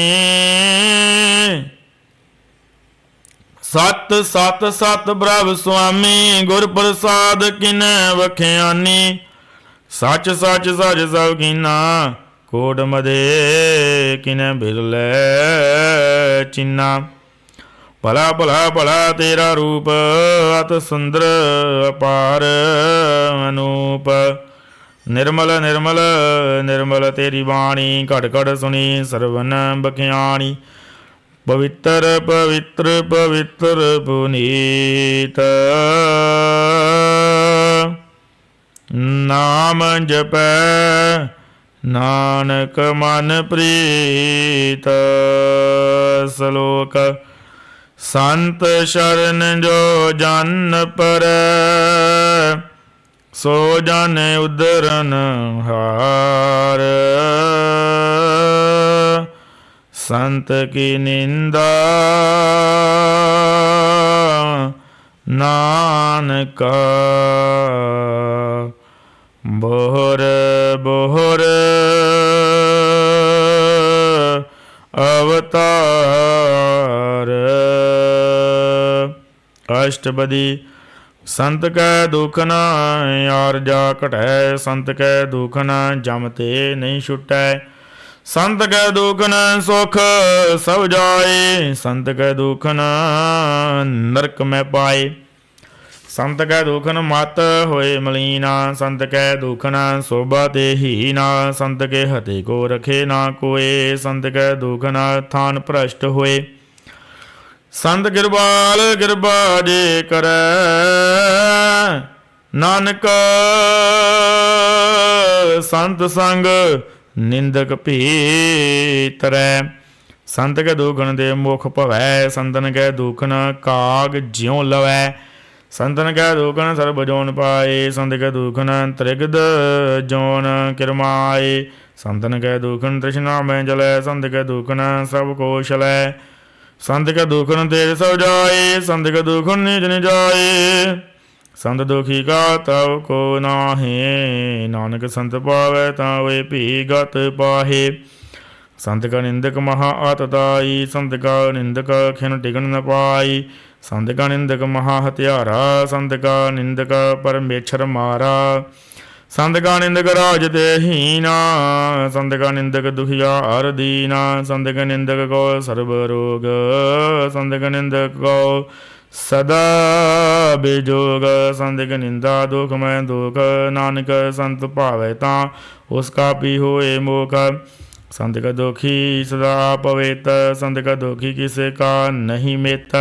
सत सत सत प्रभ स्वामी। गुर प्रसाद किन वख्यानी, सच सच सच सब कीना। कोट मदे किने बिरले चिन्ना। भला भला भला तेरा रूप, अत सुंदर अपार अनूप। निर्मल निर्मल निर्मल तेरी वाणी, घट घट सुनी सरवन बख्याणी। पवित्र पवित्र पवित्र पुनीत, नाम जपै नानक मन प्रीत। श्लोक, संत शरण जो जन पर, सो जन उद्धरन हार। संत की निंदा नानका, बोहर बोहर अवतार। अष्टपदी, संत कै दुख न आरजा घटै। संत कै दुख न जमते नहीं छुटै। संत कै दुख न सुख सब जाए। संत कै दुख न नरक में पाए। संत कै दुख न मत होए मलीना। संत कै दुख न शोभा ते हीना। संत के हते को रखे ना कोय। संत कै दुख न थान भ्रष्ट होए। संत गिरबाल गिरबा जे करे, नानक संत संग निंदक भीतरै। संत कै दुख न दे मुख भवै। संतन कै दुख न काग ज्यों लवै। संतन कै दुखन सर्ब जोन पाए। संत कै दुखन त्रिगद जोन किरमाए। संतन कै दुखन तृष्णा में जलै। संत कै दुखन सब कोशलै। संत कै दुखन तेज सब जाए। संत कै दुखन निज निजाए। संत दुखी का तव को नाहे। नानक संत पावै ता वे भी गत पाहे। संत का निंदक महा आतताई। संत का निंदक खिन टिकन न पाई। संत का निंदक महा हत्यारा। संत का निंदक परमेश्वर मारा। संत का निंदक राज ते हीना। संत का निंदक दुखिया हर दीना। संत का निंदक को सर्व रोग। संत का निंदक को सदा बेजोग। संत की निंदा दुख में दुख। नानक संत पावै ता उसका भी होए मोख। संत का दुखी सदा पवित। संत का दुखी किसे का नहीं मित।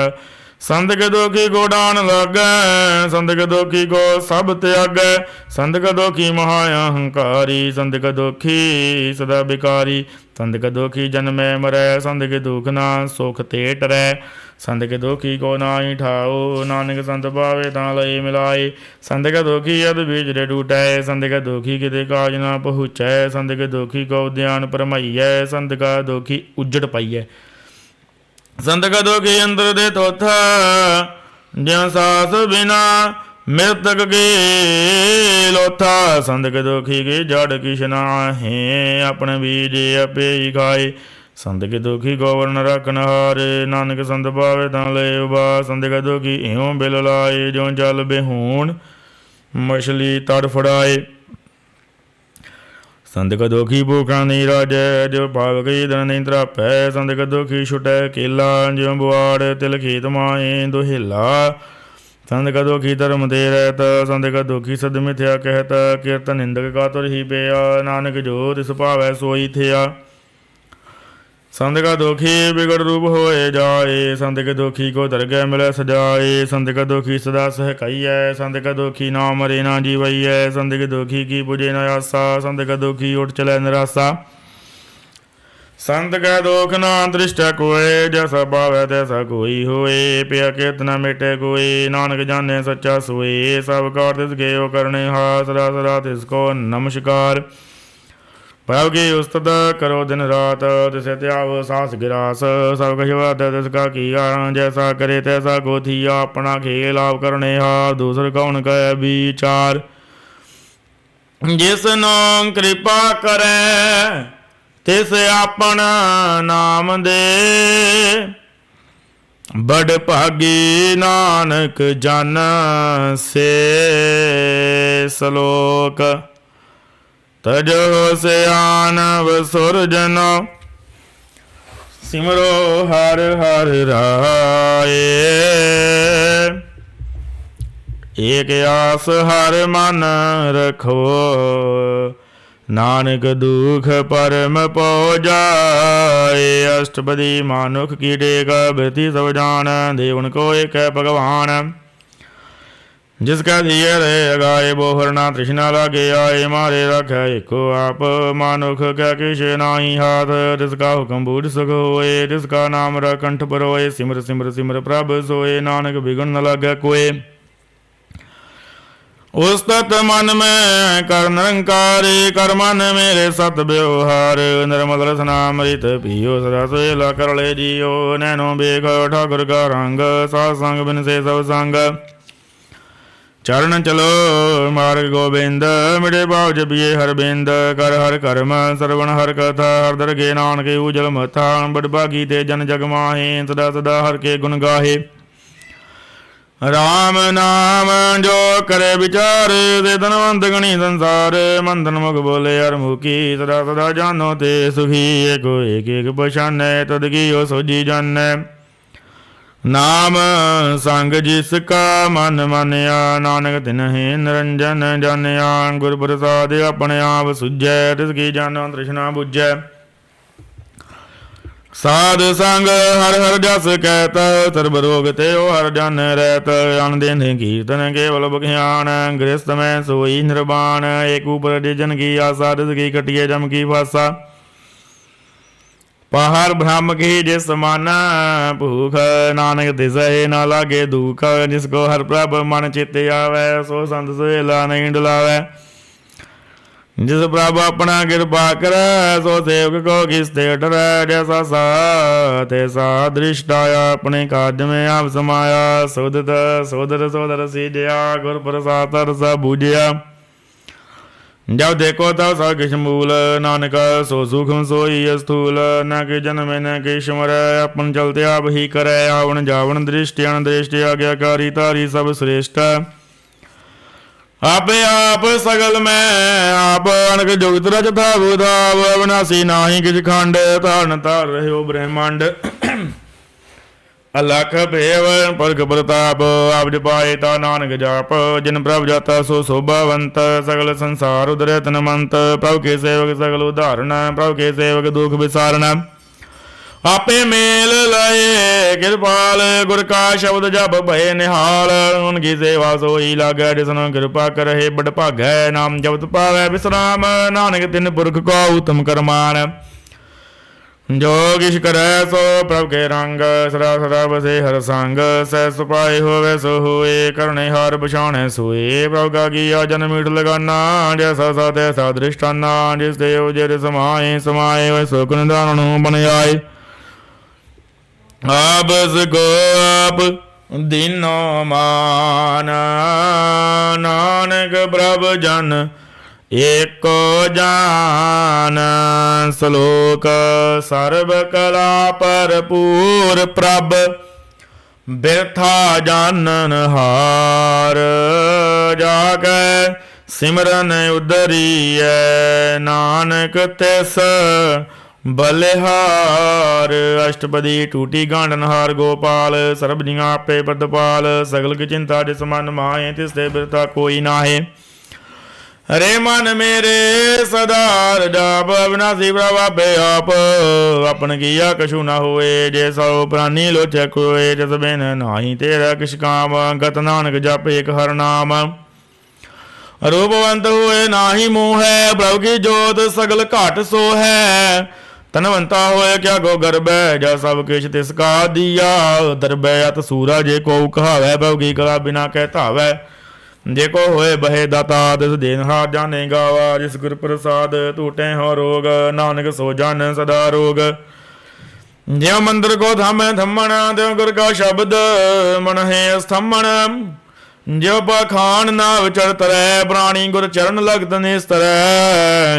संत के दुखी को डान लागै। संत के दुखी को सब त्यागै। संत का दुखी महा अहंकारी। संत का दुखी सदा बिकारी। संत का दुखी जन्मै मरै। संत के दुख ना सुख ते टरै। संत के दुखी को नाई ठाओ, नानक संत पावे तां लए मिलाए। संत के दुखी यद बीज रे टूटै, संत के दुखी किते काज ना पहुँचै। संत के दुखी को उद्यान परमाइयै, संत का दुखी उजड़ पाइयै। संत का दुखी अंतर दे तोथा, ज्यों सास बिना मृतक के लोथा। संत के दुखी के जड़ किश नाहीं, अपने बीज आपे ही खाए। संत के दुखी गोवर्ण रखन हारे, नानक संत पावे तां लए उबास। संत के दुखी इहों बिल लाए, ज्यों जल बेहून मछली तड़ फड़ाए। संत का दुखी भूखा नहीं राजै, जो पाव गई धन नहीं त्रापै। संत का दुखी छुटै केला, ज्यों बुआड़ तिल खेत माए दुहेला। संत का दुखी धर्म दे रहत, संत का दुखी सद मिथ्या कहत। कीर्तन निंदक का तुर ही पिया, नानक जो तिस भावै सोई थिया। संत का दुखी बिगड़ रूप होए जाए, संत के दुखी को दरगह मिले सजाए। संत का दुखी सदा सह कहिए, संत का दुखी ना मरे ना जीवैये। संत के दुखी की पुजे न आसा, संत का दुखी उठ चले निराशा। संत का दुख ना दृष्ट कोय, जैसा पावै तैसा कोई होए। पिया केत न मिटे कोई, नानक जाने सच्चा सोए। सब कार तिसके ओ करने हार, सदा सदा तिसको नमस्कार। प्रभु की उस्तत करो दिन रात, तिसे त्याग सास गिरास। सब कछ बात तिसका किया, जैसा करे तैसा को थिया। अपना खेल आप करने हार, दूसर कौन कह विचार। जिस नाम कृपा करे, तिस आपन नाम दे। बड़ भागी नानक जन से सलोक। तजो सियान सुर जनो, सिमरो हर हर राए। एक आस हर मन रखो, नानक दुख परम पौ जाए। अष्टपदी मानुख की टेक, वृत्ति सब जान। देवन को एक भगवान, जिसका दिए रहे अगाए। बोहर ना तृष्णा लागे आए, मारे रख एको आप। मानुख क्या किश नाही हाथ, जिसका हुक्म बूढ़ सुख होए। जिसका नाम कंठ पर होए, सिमर सिमर सिमर प्रभ सोए। नानक बिगुण न लगे कोय, उस्तत मन में कर निरंकारी। कर मन मेरे सत व्यवहार, निर्मल रसना अमृत पियो। सदा सोएला कर ले जियो, नैनो बेख ठाकुर का रंग। सात संग बिन से सब संग, चरण चलो मार्ग गोविंद। मिटे भाव जपिए हर बिंद, कर हर कर्म श्रवण हर कथा। हर दर के नानक उजल मथा, बड़ भागी ते जन जग माहे। सदा सदा हर के गुण गाहे। राम नाम जो करे विचार, ते धनवंत गणी संसार। मंथन मुख बोले हर मुखी, सदा सदा जानो ते सुखी। एको एक एक पछानै, तद की ओ सोजी जानै। नाम संग जिसका मन मानिया, नानक तिन्हि निरंजन जानिया। गुर प्रसाद अपने आप सुझै, तिसकी जानो तृष्णा बुझै। साध संग हर हर जस कहत, सर्ब रोग ते हर जन रहत। अन दिन कीर्तन केवल बख्यान, गृहस्थ में सोई निर्वाण। एक ऊपर जन की आशा, तिसकी कटिए जम की फासा। पहाड़ ब्रह्म की जिस माना भूख, नानक तिसहि न लागे दुख। जिसको हर प्रभ मन चित आवे, सो संत सुहेला नहीं डुलावे। जिस प्रभ अपना कृपा करे, सो सेवक को किसते डरै। जैसा सा तैसा दृष्टाया, अपने काज में आप समाया। सोदत सोदर सोदर सीजया, गुर प्रसाद तरस बूझया। जब देखो तब सब किश मूल, नानक सो सूक्ष्म सोई स्थूल। न कि जन्म न कि स्मर, अपन चलते आप ही करे। आवण जावण दृष्टि अनदृष्टि, आज्ञाकारी तारी सब श्रेष्ठ। आपे आप सगल में आप, अनक जुगत रच था भूताव। अविनाशी नाही किछ खंड, तारण तार रहो ब्रह्मांड। अलख भेव परख प्रताप, आप जपाए ता नानक जाप। जिन प्रभ जाता सो शोभावंत, सगल संसार उदरे तनमंत। प्रभु के सेवक सगल उदाहरण, प्रभु के सेवक दुख विसारण। आपे मेल लाए कृपाल, गुर का शब्द जप भय निहाल। उनकी सेवा सोई लागै, जिसनो कृपा करहे बड़ भागै। नाम जपत पावै विश्राम, नानक तिन पुरख को उत्तम करमान। जो किश करे सो प्रभ के रंग, सदा सदा बसे हर संग। सह सुपाए होवे सो होए, करने हार बछाने सोए। प्रभ का किया जन मीठ लगाना, जैसा सा तैसा दृष्टाना। जिस देव जिर समाए समाए, वै सुख निधान बन आए। आप सको आप दीनो मान, नानक प्रभ जन एको जान। श्लोक सर्व कला भरपूर, प्रभ बिरथा जानन हार। जाकै सिमरन उदरीय, नानक तिस बलिहार। अष्टपदी टूटी गांडनहार गोपाल, सरब जियां आपे प्रतिपाल। सगल की चिंता जिस मन माहे, तिसते बिरथा कोई नाहे। हरे मन मेरे सदार जाप, अविनाशी प्रभ आपे आप। अपन किया कछु न होए, जे सौ प्राणी लोचै कोय। जस बिन नाही तेरा किश काम, गत नानक जप एक हर नाम। रूपवंत हुए नाही मोह है, प्रभु की जोत सगल घाट सो है। तनवंता होए क्या गो गर्भ, जा सब किछ तिसका दिया। दरबै अत सूरा जे को कहावै, प्रभु की कला बिना कह धावै। जे को होए बहे दाता, तिस देनहार जाने गावा। जिस गुर प्रसाद टूटे हो रोग, नानक सो जान सदा रोग। ज्यों मंदिर को थामे थम्मण, त्यों गुर का शब्द मन है स्तंभन। ज्यों पाखान नाव चढ़त रह, प्राणी गुर चरण लगत निस्तर।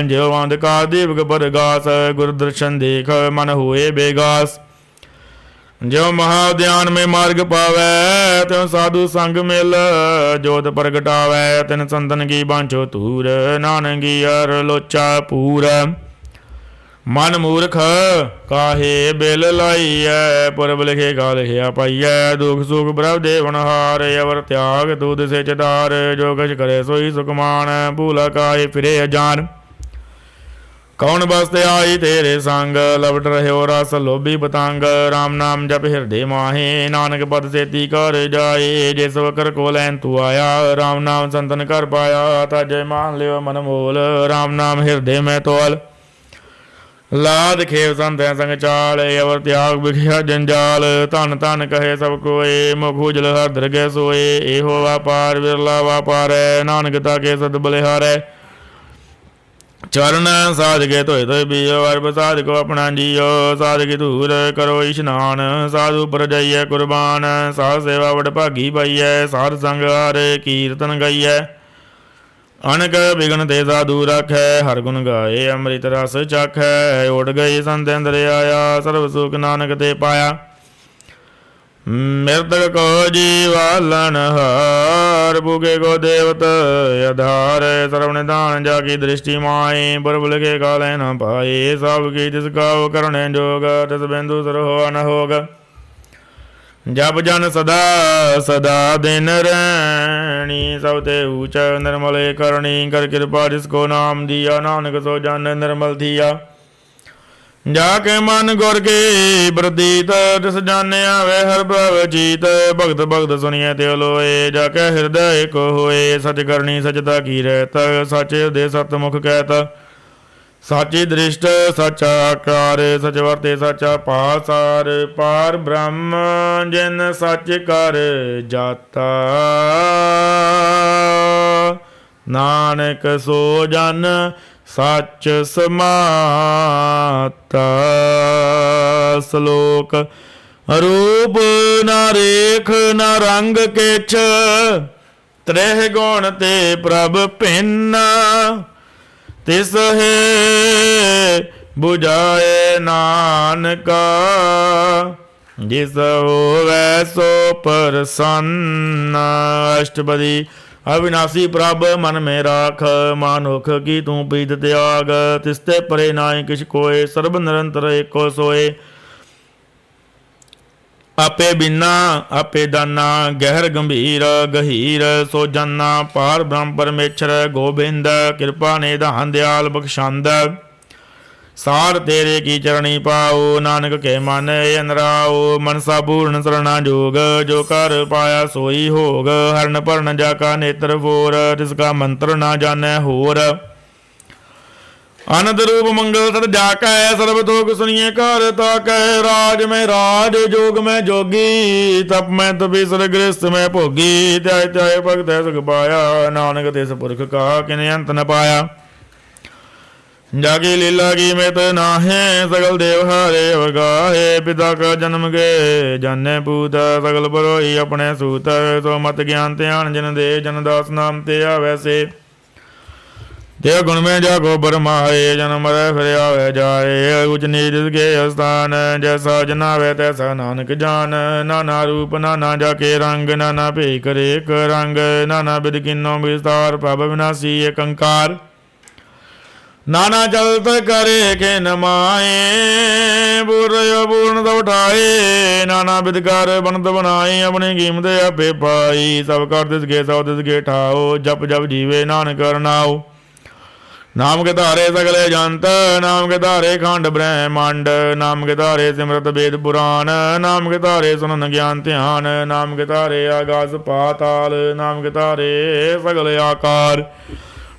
ज्यों अंधकार दीपक पर गास, गुर दर्शन देख मन हुए बेगास। ज्यों महाध्यान में मार्ग पावै, त्यों साधु संग मिल जोत प्रगटावै। तिन संतन की बांछो तूर, नानकी अर लोचा पूर। मन मूर्ख काहे बिल लाइयै, पुरब लिखे का लिखिया पाइयै। दुख सुख प्रभ देवनहार, अवर त्याग तू दिसे चितार। जो कछ करे सोई सुखमान, भूला काहे फिरे अजान। कौन बसते आई तेरे संग, लपट रहे रस लोभी पतंग। राम नाम जप हृदय माहे, नानक पद सेती कर जाए। जे सब कर को लैन तू आया, राम नाम संतन कर पाया। ताजय मान लियो मन मोल, राम नाम हृदय में तोल। लाद खेव संत संग चाल, अवर त्याग बिखिया जंजाल। धन धन कहे सब कोय, मुख उजल हर दरगह सोए। एहो व्यापार बिरला व्यापार है, नानक ताके सद बलिहारै। चरण साध के धोए धोए पियो, अरब साध को अपना जियो। साध की धूर करो इशनान, साधु पर जाइए कुर्बान। साध सेवा बड़ भागी पाइयै, साध संग हर कीर्तन गाइयै। अनक बिघन ते साधु रखै, हर गुण गाए अमृत रस चखै। उड़ गई संत अंदर आया, सर्व सुख नानक ते पाया। मृतक को जीवालन हार, भूखे को देवत आधार। सर्व निधान जाकी दृष्टि माए, पुरब लिखे काले न पाए। सब की जिसका करने जोग, तिस बिंदु सर हो न होग। जप जन सदा सदा दिन रैनी, सब ते ऊंच निर्मल करणी। कर कृपा जिसको नाम दिया, नानक सो जन निर्मल थिया। जाके मन गुर के प्रतीत, तिस जाने आवे हर प्रभ जीत। भगत भगत सुनिए त्यो लोए, जाके हृदय को होए। सच करनी सचता की रहत, सच हृदय सत मुख कहत। साची दृष्ट सचा आकार, सच वर्ते सचा पासार। पार ब्रह्म जिन सच कर जाता, नानक सो जन सच समाता। श्लोक रूप न रेख न रंग किछ, त्रिह गुण ते प्रभ भिन्न। तिस है बुझाए नानका, जिस होवै सो प्रसन्न। अष्टपदी अविनाशी प्रभ मन में राख, मानुख की तू प्रीत त्याग। तिसते परे नाई किछ कोय, सर्ब निरंतर एको सोए। आपे बिना आपे दाना, गहर गंभीर गहीर सो जाना। पार ब्रह्म परमेश्वर गोबिंद, कृपा निधान दयाल बख्शंद। सार तेरे की चरणी पाओ, नानक के मन अनराओ। मनसा पूर्ण सरना जोग, जो कर पाया सोई होग। हरण परण जाका नेत्र फोर, तिसका मंत्र ना जाने होर। ਅਨੰਦ ਰੂਪ ਮੰਗਲ ਸਦ ਜਾਕੈ ਸਰਬ ਤੋਕ ਸੁਣੀਏ ਘਰ ਤਾਕੈ ਰਾਜ ਮੈਂ ਰਾਜ ਜੋਗ ਮੈਂ ਜੋਗੀ ਤਪ ਮੈਂ ਤਪੀਸਰ ਗ੍ਰਸਤ ਮੈਂ ਭੋਗੀ ਧਿਆਏ ਧਿਆਏ ਭਗਤ ਹੈ ਸੁਖ ਪਾਇਆ ਨਾਨਕ ਤਿਸ ਪੁਰਖ ਕਾ ਕਿਨੇ ਅੰਤ ਨ ਪਾਇਆ ਜਾਗੀ ਲੀਲਾ ਕੀ ਮਿਤ ਨਾਹੇ ਸਗਲ ਦੇਵ ਹਾਰੇ ਵਗਾਹੇ ਪਿਤਾ ਕਾ ਜਨਮ ਗੇ ਜਾਣੇ ਪੂਤ ਸਗਲ ਬਰੋਈ ਆਪਣੇ ਸੂਤ ਸੋ ਮਤ ਗਿਆਨ ਧਿਆਨ ਜਨ ਦੇ ਜਨ ਦਾਸ ਨਾਮ ਤੇ ਆਵੈ ਸੇ ਤੇ ਗੁਣ ਮੈਂ ਜਾਗੋ ਬਰਮਾਏ ਜਨਮ ਮਰੈ ਫਿਰ ਆਵੇ ਜਾਏ ਉਚ ਨੀਚ ਕੇ ਅਸਥਾਨ ਜੈਸਾ ਜਨਾਵੇ ਤੈਸਾ ਨਾਨਕ ਜਾਨ ਨਾਨਾ ਰੂਪ ਨਾਨਾ ਜਾ ਕੇ ਰੰਗ ਨਾਨਾ ਭੇ ਕਰੇ ਇੱਕ ਰੰਗ ਨਾਨਾ ਬਿਦ ਕਿਨੋ ਵਿਸਤਾਰ ਪ੍ਰਭ ਵਿਨਾਸੀ ਏਕ ਓੰਕਾਰ ਨਾਨਾ ਚਲਤ ਕਰੇ ਕੇ ਨਮਾਏ ਬੁਰਿਓ ਪੂਰਨ ਤੋ ਉਠਾਏ ਨਾਨਾ ਬਿਦ ਕਰ ਬਣਤ ਬਣਾਏ ਆਪਣੀ ਕੀਮਤ ਆਪੇ ਪਾਈ ਸਭ ਕਰ ਦਿਸ ਗੇ ਸਭ ਦਿਸ ਗੇ ਠਾਓ ਜਪ ਜਪ ਜੀਵੇ ਨਾਨਕ ਕਰਨਾਓ ਨਾਮ ਕੇ ਧਾਰੇ ਸਗਲੇ ਜੰਤ ਨਾਮ ਕੇ ਧਾਰੇ ਖੰਡ ਬ੍ਰਹਮੰਡ ਨਾਮ ਕੇ ਧਾਰੇ ਸਿਮਰਤ ਵੇਦ ਪੁਰਾਨ ਨਾਮ ਕੇ ਧਾਰੇ ਸੁਨਨ ਗਿਆਨ ਧਿਆਨ ਨਾਮ ਕੇ ਧਾਰੇ ਆਗਾਸ ਪਾਤਾਲ ਨਾਮ ਕੇ ਧਾਰੇ ਸਗਲੇ ਆਕਾਰ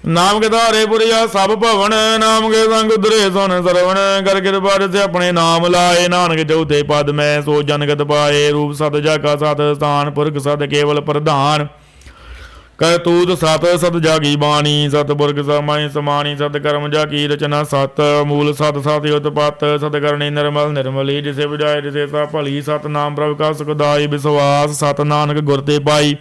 ਨਾਮ ਕੇ ਧਾਰੇ ਪੁਰੀਆ ਸਭ ਭਵਨ ਨਾਮ ਕੇ ਸੰਗ ਉਦਰੇ ਸੁਨ ਸਰਵਣ ਕਰ ਕਿਰਪਾ ਤੇ ਆਪਣੇ ਨਾਮ ਲਾਏ ਨਾਨਕ ਚੌਥੇ ਪਦ ਮੈਂ ਸੋ ਜਨਗਤ ਪਾਏ ਰੂਪ ਸਤ ਜਾਗਾ ਸਤ ਸਥਾਨ ਪੁਰਖ ਸਤ ਕੇਵਲ ਪ੍ਰਧਾਨ ਕਰਤੂਤ ਸਤ ਸਤ ਜਾਗੀ ਬਾਣੀ ਸਤਿਪੁਰਖ ਸਮਾਈ ਸਮਾਣੀ ਸਤ ਕਰਮ ਜਾ ਕੀ ਰਚਨਾ ਸਤ ਮੂਲ ਸਤ ਸਤ ਉਤਪਤ ਸਤ ਕਰਨੀ ਨਿਰਮਲ ਨਿਰਮਲੀ ਜਿਸੇ ਬੁਝਾਏ ਜਿਸੇ ਸਾ ਭਲੀ ਸਤ ਨਾਮ ਪ੍ਰਭ ਕਾ ਸੁਖਦਾਈ ਵਿਸ਼ਵਾਸ ਸਤ ਨਾਨਕ ਗੁਰ ਤੇ ਪਾਈ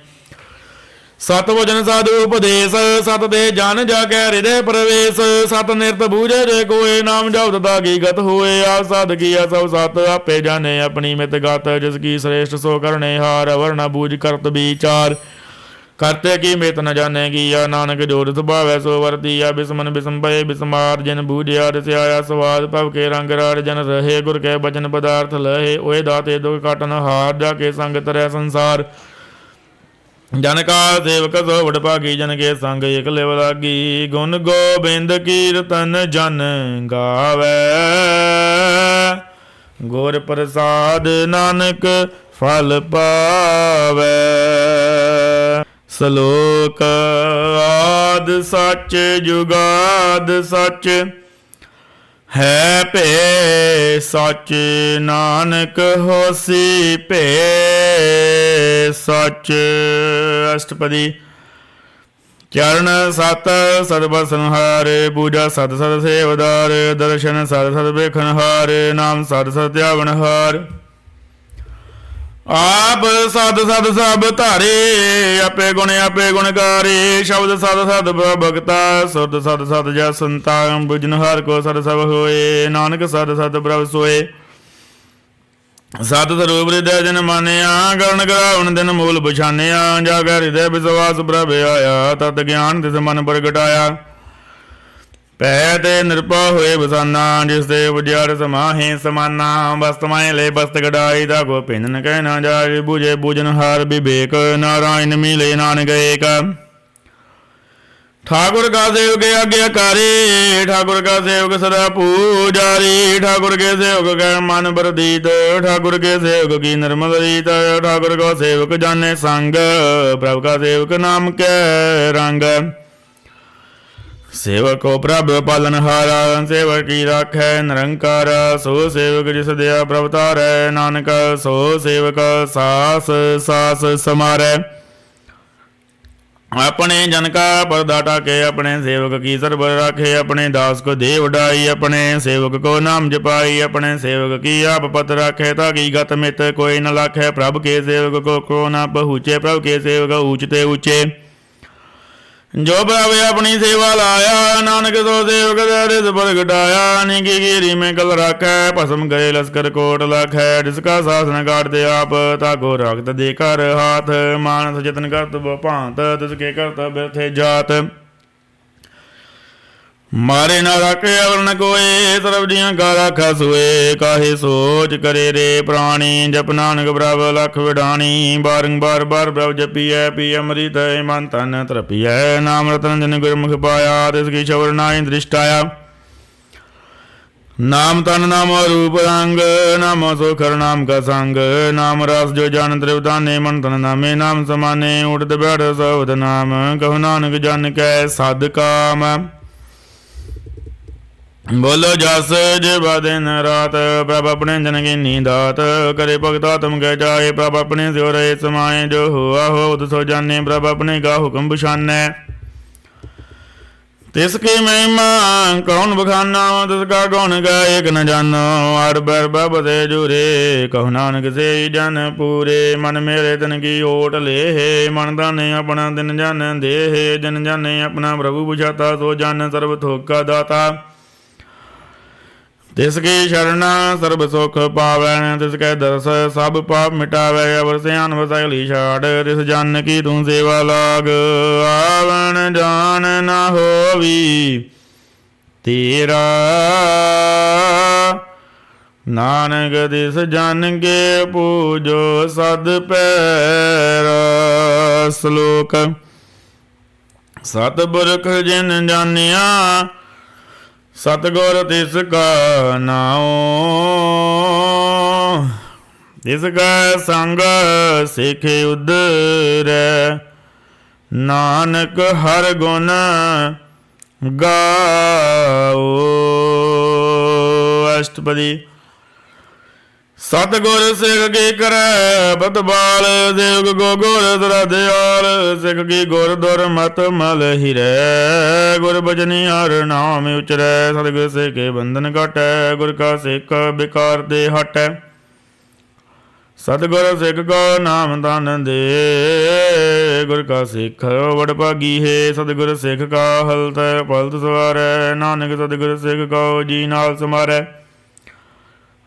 ਸਤ ਵਚਨ ਸਾਧੂ ਉਪਦੇਸ਼ ਸਤ ਦੇ ਜਨ ਜਾ ਕੇ ਹਿਰਦੇ ਪ੍ਰਵੇਸ਼ ਸਤ ਨਿਰਤ ਬੂਝੇ ਜੇ ਕੋਏ ਨਾਮ ਜਪਤ ਦਾ ਕੀ ਗਤ ਹੋਏ ਆ ਸਦ ਕੀਆ ਸਭ ਸਤ ਆਪੇ ਜਾਣੇ ਆਪਣੀ ਮਿਤ ਗਤ ਜਿਸ ਕੀ ਸ੍ਰੇਸ਼ਟ ਸੋ ਕਰਨੇ ਹਾਰ ਵਰਨਾ ਬੂਝ ਕਰਤ ਵਿਚਾਰ ਕਰਤੇ ਕੀ ਮਿਤ ਨ ਜਾਣੇ ਕੀਆ ਨਾਨਕ ਜੋਰ ਸੁਭਾਵੈ ਸੋ ਵਰਤੀਆ ਬਿਸਮਨ ਬਿਸਮ ਪਏ ਬਿਸਮਾਰ ਜਿਨ ਬੂਝਿਆ ਰਸਿ ਆਇਆ ਸਵਾਦ ਭਵ ਕੇ ਰੰਗ ਰਾੜ ਜਨ ਰਹੇ ਗੁਰ ਕੈ ਬਚਨ ਪਦਾਰਥ ਲਹੇ ਓਏ ਦਾਤੇ ਦੁਖ ਕਾਟਨ ਹਾਰ ਜਾ ਕੇ ਸੰਗ ਤਰੈ ਸੰਸਾਰ ਜਨ ਕਾ ਸੇਵਕ ਸੋ ਵਡ ਭਾਗੀ ਜਨ ਕੇ ਸੰਗ ਇਕ ਲਿਵ ਲਾਗੀ ਗੁਣ ਗੋਬਿੰਦ ਕੀਰਤਨ ਜਨ ਗਾਵੈ ਗੁਰ ਪ੍ਰਸਾਦ ਨਾਨਕ ਫਲ ਪਾਵੈ ਸਲੋਕ ਆਦ ਸੱਚ ਜੁਗਾਦ ਸੱਚ ਹੈ ਭੇ ਸੱਚ ਨਾਨਕ ਹੋਸੀ ਭੇ ਸੱਚ ਅਸ਼ਟਪਦੀ ਚਰਨ ਸਤ ਸਤਿ ਸੰਹਾਰ ਪੂਜਾ ਸਤ ਸਤ ਸੇਵਦਾਰ ਦਰਸ਼ਨ ਸਤ ਸਤ ਵੇਖਣ ਹਾਰ ਨਾਮ ਸਤ ਸਤ ਧਿਆਵਨ ਹਾਰ ਆਪ ਸਦ ਸਦ ਸਭ ਧਾਰੇ ਆਪੇ ਗੁਣਕਾਰੇ ਸ਼ਬਦ ਸਦ ਸਦ ਭਗਤਾ ਸੁਰਤ ਸਦ ਸਦ ਜਾ ਸੰਤਾ ਬੁਝਨ ਹਰ ਕੋ ਸਦ ਸਭ ਹੋਏ ਨਾਨਕ ਸਦ ਸਦ ਪ੍ਰਭ ਸੋਏ ਸਤ ਸਰੂਪ ਹਿਰਦੈ ਜਨ ਮਾਨਿਆ ਗਰਨ ਕਰਾਉਣ ਦਿਨ ਮੂਲ ਪਛਾਨਿਆ ਜਾ ਕੇ ਹਿਰਦੈ ਵਿਸਵਾਸ ਪ੍ਰਭ ਆਇਆ ਤਤ ਗਿਆਨ ਤਿਸ ਮਨ ਪ੍ਰਗਟਾਇਆ ਪੈ ਤੇ ਨਿਰਭਉ ਹੋਏ ਬਸਾਨਾ ਜਿਸ ਦੇ ਉਜਿਆਰ ਸਮਾਹੇ ਸਮਾਨਾ ਬਸਤ ਮਾਏ ਲੈ ਬਸਤ ਗੜਾਈ ਦਾ ਕੋ ਭਿੰਨ ਕਹਿ ਨਾ ਜਾਏ ਬੁਝੇ ਬੂਝਨ ਹਾਰ ਵਿਵੇਕ ਨਾਰਾਇਣ ਮਿਲੇ ਨਾਨਕ ਏਕ ठाकुर का सेवक आज्ञाकारी ठाकुर का सेवक सदा पूजारी ठाकुर के सेवक का मन प्रदीत ठाकुर के सेवक की निर्मल रीत ठाकुर का सेवक जाने संग प्रभु का सेवक नाम के रंग सेवक को प्रभु पालनहारा सेवक की राखै निरंकार सो सेवक जिस दया प्रभुतार नानक सो सेवक सास सास समारै अपने जन का पर्दा टाके अपने सेवक की सरबर राखे अपने दास को दे उड़ाई अपने सेवक को नाम जपाई अपने सेवक की आप पत राखे ताकि गत मित कोई न लाखे प्रभु के सेवक को न पहुँचे प्रभु के सेवक ऊंचते ऊंचे जो प्रभु अपनी सेवा लाया नानक सो सेवक दरिद प्रगटाया निकी गिरी में कल रखै भस्म गए लश्कर कोट लखै जिसका शासन काटते आप ताको रक्त देकर हाथ मानस जतन कर्तव्य भांत तिसके कर्तव्य थे जात मारे ना राखे अवर्ण कोए सर्व जियां का राखा सोए काहे सोच करे रे प्राणी जप नानक प्रभ लख विडानी बारंबार बार प्रभ जपिय पी अमृत मन तन तरपिय नाम रतन जन गुरमुख पाया तिसकी शवर नाई दृष्टाया नाम तन नाम रूप रंग नाम सोखर नाम का संग नाम रस जो जान त्रिवदाने मन तन नामे नाम समाने उठत बैठ सवत नाम कहु नानक जन कै साध काम ਬੋਲੋ ਜਸ ਜਿਵਾ ਦਿਨ ਰਾਤ ਪ੍ਰਭ ਆਪਣੇ ਜਨ ਕੀਨੀ ਦਾਤ ਕਰੇ ਭਗਤਾ ਤੁਮ ਕਹਿ ਜਾਏ ਪ੍ਰਭ ਆਪਣੇ ਸਿਉ ਰਹੇ ਸਮਾਏ ਜੋ ਹੋਆ ਹੋ ਤੁ ਸੋ ਜਾਣੇ ਪ੍ਰਭ ਆਪਣੇ ਗਾ ਹੁਕਮ ਬੁਛਾਨੈ ਤਿਸ ਕੀ ਮਹਿਮਾ ਕੌਣ ਬਖਾਨਾ ਤਿਸ ਕਾ ਗੁਣ ਗਾਏ ਏਕ ਨ ਜਾਨੋ ਆੜ ਬੈਰ ਬਬ ਤੇ ਜੁਰੇ ਕਹੁ ਨਾਨਕ ਸੇ ਜਨ ਪੂਰੇ ਮਨ ਮੇਰੇ ਤਨ ਕੀ ਓਟ ਲੇਹ ਮਨ ਦਾਨੇ ਆਪਣਾ ਦਿਨ ਜਨ ਦੇਹ ਜਨ ਜਾਨੇ ਆਪਣਾ ਪ੍ਰਭੂ ਬੁਝਾਤਾ ਸੋ ਜਨ ਸਰਬ ਥੋਕਾ ਦਾਤਾ ਤਿਸ ਕੀ ਸ਼ਰਣਾ ਸਰਬ ਸੁਖ ਪਾਵੈ ਤਿਸ ਕੈ ਦਰਸ ਸਭ ਪਾਪ ਮਿਟਾਵੈ ਅਵਰ ਸਿਆਨ ਵਸੈਲੀ ਛਾੜ ਤਿਸ ਜਨ ਕੀ ਤੂੰ ਸੇਵਾ ਲਾਗ ਆਵਣ ਜਾਣ ਨਾ ਹੋਵੀ ਤੇਰਾ ਨਾਨਕ ਤਿਸ ਜਨ ਕੇ ਪੂਜੋ ਸਦ ਪੈਰਾ ਸ਼ਲੋਕ ਸਤਿਪੁਰਖ ਜਿਨ ਜਾਣਿਆ ਸਤਿਗੁਰ ਤਿਸ ਕਾ ਨਾਉ ਤਿਸ ਕਾ ਸੰਗ ਸਿਖ ਉਦਰੈ ਨਾਨਕ ਹਰ ਗੁਣ ਗਾਓ ਅਸ਼ਟਪਦੀ ਸਤਿਗੁਰ ਸਿੱਖ ਕੀ ਕਰੈ ਬਤਬਾਲ ਦੇਵ ਗੋ ਗੁਰ ਤਰਾ ਦਿਆਲ ਸਿੱਖ ਕੀ ਗੁਰ ਦੁਰ ਮਤ ਮਲ ਹਿਰੈ ਗੁਰ ਬਚਨੀ ਹਰ ਨਾਮ ਉਚਰੈ ਸਤਿਗੁਰ ਸਿੱਖ ਕੇ ਬੰਧਨ ਘਟੈ ਗੁਰ ਕਾ ਸਿੱਖ ਬਿਕਾਰ ਦੇ ਹਟੈ ਸਤਿਗੁਰ ਸਿੱਖ ਕਾ ਨਾਮ ਧਨ ਦੇ ਗੁਰ ਕਾ ਸਿੱਖ ਵਡ ਭਾਗੀ ਹੈ ਸਤਿਗੁਰ ਸਿੱਖ ਕਾ ਹਲਤ ਪਲਤ ਸਵਾਰੈ ਨਾਨਕ ਸਤਿਗੁਰ ਸਿੱਖ ਕਾ ਜੀ ਨਾਲ ਸਮਾਰੈ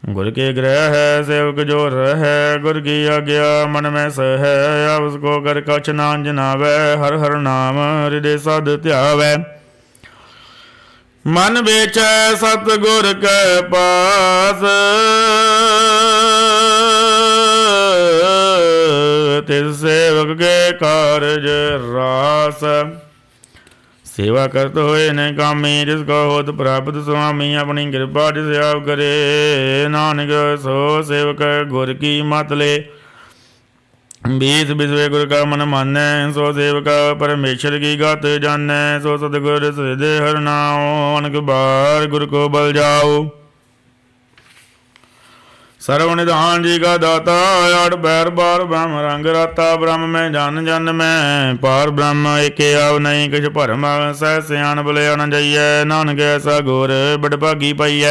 गुर के ग्रह है सेवक जो रह गुर की आज्ञा मन में सह अब उसको कर कछ नान जनावै हर हर नाम हृदय सद ध्यावै मन बेचै सतगुर के पास तिस सेवक के कारज रास सेवा करते हुए न कामी जिसको होत प्राप्त स्वामी अपनी कृपा जिस आप करे नानक सो सेवक गुर की मत ले बीस बिसवे गुर का मन मानै सो सेवक परमेश्वर की गत जानै सो सतगुर सिद्ध हर नाओ अनक बार गुर को बल जाओ सर्व निधान जी का दाता आठ पैर बार ब्रह्म रंग राता ब्रह्म में जन में पार ब्रह्म एक आव नहीं किछ भरम सह सियान बलिया न जाइए नानक ऐसा गोर बड़ भागी पाइय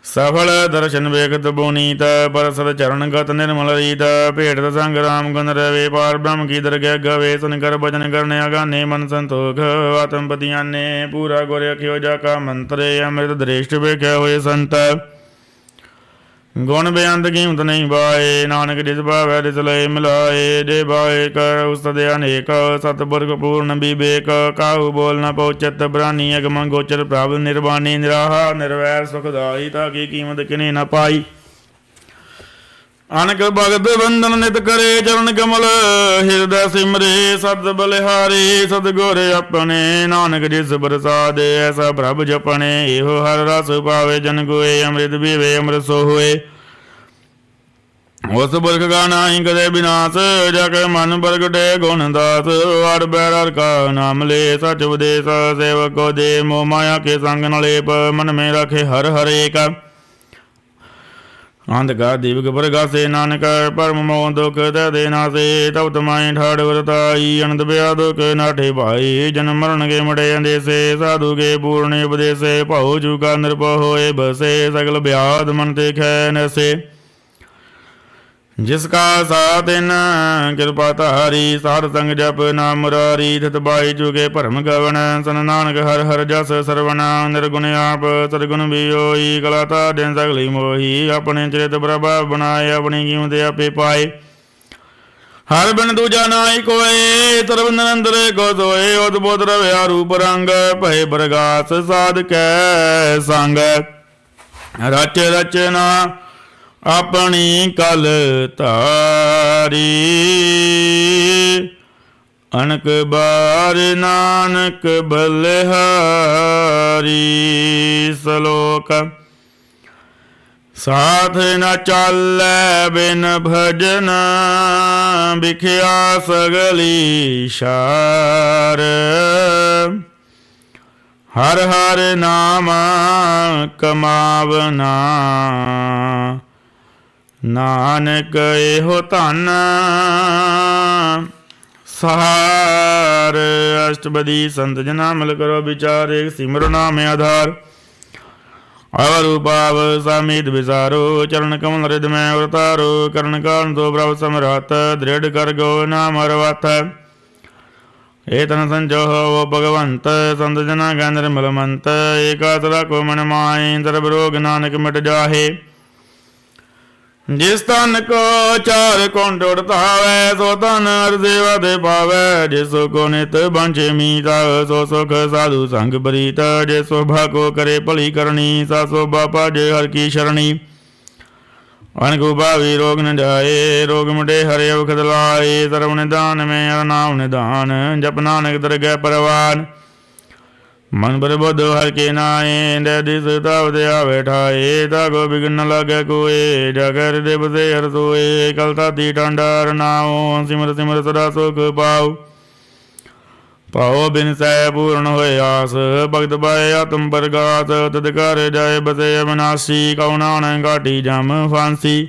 सफल दर्शन वेखत बोनीत परसद चरण गत निर्मल रीत भेट संग राम गुण रवे पार ब्रह्म की दरगह गवे सुनकर भजन करने अगाने मन संतोख आत्मपति आने पूरा गुर अखियो जा का मंत्र अमृत दृष्ट वेख्या हुए संत गुण बेअंत कीमत नहीं बाए नानक जिस भावै तिस लय मिलाए जे बाए कर उस्तद अनेक सतपुरख पूर्ण विवेक काहू बोल न पहुँचत ब्रानी अगम गोचर प्रभ निर्वाणी निराहा निर्वैर सुखदाई ताकि कीमत किने न पाई अनक भगत बंधन नित करे चरण कमल हृदय सिमरे सत बलिहारी सतगुर अपने नानक जिस प्रसाद ऐसा प्रभ जपने एहो हर रस पावे जन कोय अमृत पीवे अमृत सो होए उस पुरख का नाही कदे विनाश जाके मन प्रगटे गुण दास आड़ बैर हर का नाम ले सच उपदेश सेवक को दे मोह माया के संग न लेप मन में रखे हर हर एक अंधकार दीपक प्रगासे नानक परम मोह दुख दे नासे तब तमाई ठाड़ व्रताई अनंत ब्या दुख नाठे भाई जन्म मरण के मटे अंदेसे साधु के पूर्ण उपदेशे भाऊ चुका निरपह होए बसे सकल ब्याध मन ते खै नसे जिसका साथ न कृपा तारी साध संग जप नाम मुरारी थित बाई चुके भरम गवन सन नानक हर हर जस सरवण निर्गुण आप सरगुण भी होई कलाता दिन सगली मोही अपने चरित प्रभाव बनाए अपनी कीमत आपे पाए हर बिन दूजा नाई कोय सर्व निरंतर को सोए उद्भुत रव्या रूप रंग भय प्रगास साध कै संग रच रचना अपनी कल तारी अनक बार नानक बलिहारी श्लोक साथ न चालै बिन भजन बिख्या सगली शार ਹਰ ਹਰ ਨਾਮ ਕਮਾਵਨਾ, ਨਾਨਕ ਇਹੋ ਧਨ ਸਹਾਰ। ਅਸ਼ਟਪਦੀ ਸੰਤ ਜਨਾ ਮਿਲ ਕਰੋ ਵਿਚਾਰ, ਏਕ ਸਿਮਰੋ ਨਾਮ ਆਧਾਰ। ਅਵਰ ਉਪਾਵ ਸਾਮੀਤ ਵਿਸਾਰੋ, ਚਰਨ ਕਮਲ ਰਿਦ ਮੈਂ ਉਰਤਾਰੋ। ਕਰਨ ਕਾਰਨ ਤੋਂ ਪ੍ਰਭ ਸਮਰੱਥ, ਦ੍ਰਿੜ ਕਰ ਗੋ ਨਾਮ ਹਰਵਤ। ਏ ਤਨ ਸੰਜੋਹ ਭਗਵੰਤ, ਸੰਤ ਜਨਾ ਕੈ ਨਿਰਮਲ ਮੰਤ। ਏਕਾਸ ਰਾਖੋ ਮਨ ਮਾਹਿ, ਸਰਬ ਰੋਗ ਨਾਨਕ ਮਿਟ ਜਾਹੇ। ਜਿਸ ਤਨ ਕੋ ਚਾਰ ਕੁੰਡ ਉੜਤਾਵੈ, ਸੋ ਤਨ ਹਰਿ ਸੇਵਾ ਤੇ ਪਾਵੈ। ਜਿਸੋ ਕੋ ਨਿਤ ਬਾਂਝੇ ਮੀਤ, ਸੋ ਸੁਖ ਸਾਧੂ ਸੰਗ ਪ੍ਰੀਤ। ਜੇ ਸੋਭਾ ਕੋ ਕਰੇ ਭਲੀ ਕਰਨੀ, ਸਾ ਸੋਭਾ ਪਾਜੇ ਹਰਿ ਕੀ ਸ਼ਰਣੀ। ਅਨਕੂ ਭਾਵੀ ਰੋਗ ਨ ਜਾਏ, ਰੋਗ ਮਿਟੇ ਹਰਿ ਔਖਦ ਲਾਏ। ਸਰਬ ਨਿਦਾਨ ਮੈਂ ਹਰਿ ਨਾਮ ਨਿਦਾਨ, ਜਪ ਨਾਨਕ ਦਰਗਹਿ ਪਰਵਾਨ। ਮਨ ਬਰ ਬੁੱਧ ਹਰਿ ਕੇ ਨਾਏ, ਦੇ ਦਿਸ ਤਵ ਤੇ ਆਵੇ ਠਾਏ। ਤਾ ਕੋ ਬਿਗਨ ਨ ਲਾਗੈ ਕੋਏ, ਜਾ ਕੇ ਹਿਰਦੇ ਬਸੇ ਹਰਿ ਸੋਏ। ਕਲ ਤਾਤੀ ਟਾਂਡਾ ਨਾਉ, ਸਿਮਰ ਸਿਮਰ ਸਦਾ ਸੁਖ ਪਾਉ। ਪਾਉ ਬਿਨ ਸੈ ਪੂਰਨ ਹੋਏ ਆਸ, ਭਗਤ ਪਾਏ ਆਤਮ ਪ੍ਰਗਾਸ। ਤਦ ਘਰ ਜਾਏ ਬਸੇ ਅਵਿਨਾਸੀ, ਕਉ ਨਾਨਕ ਘਾਟੀ ਜਮ ਫਾਂਸੀ।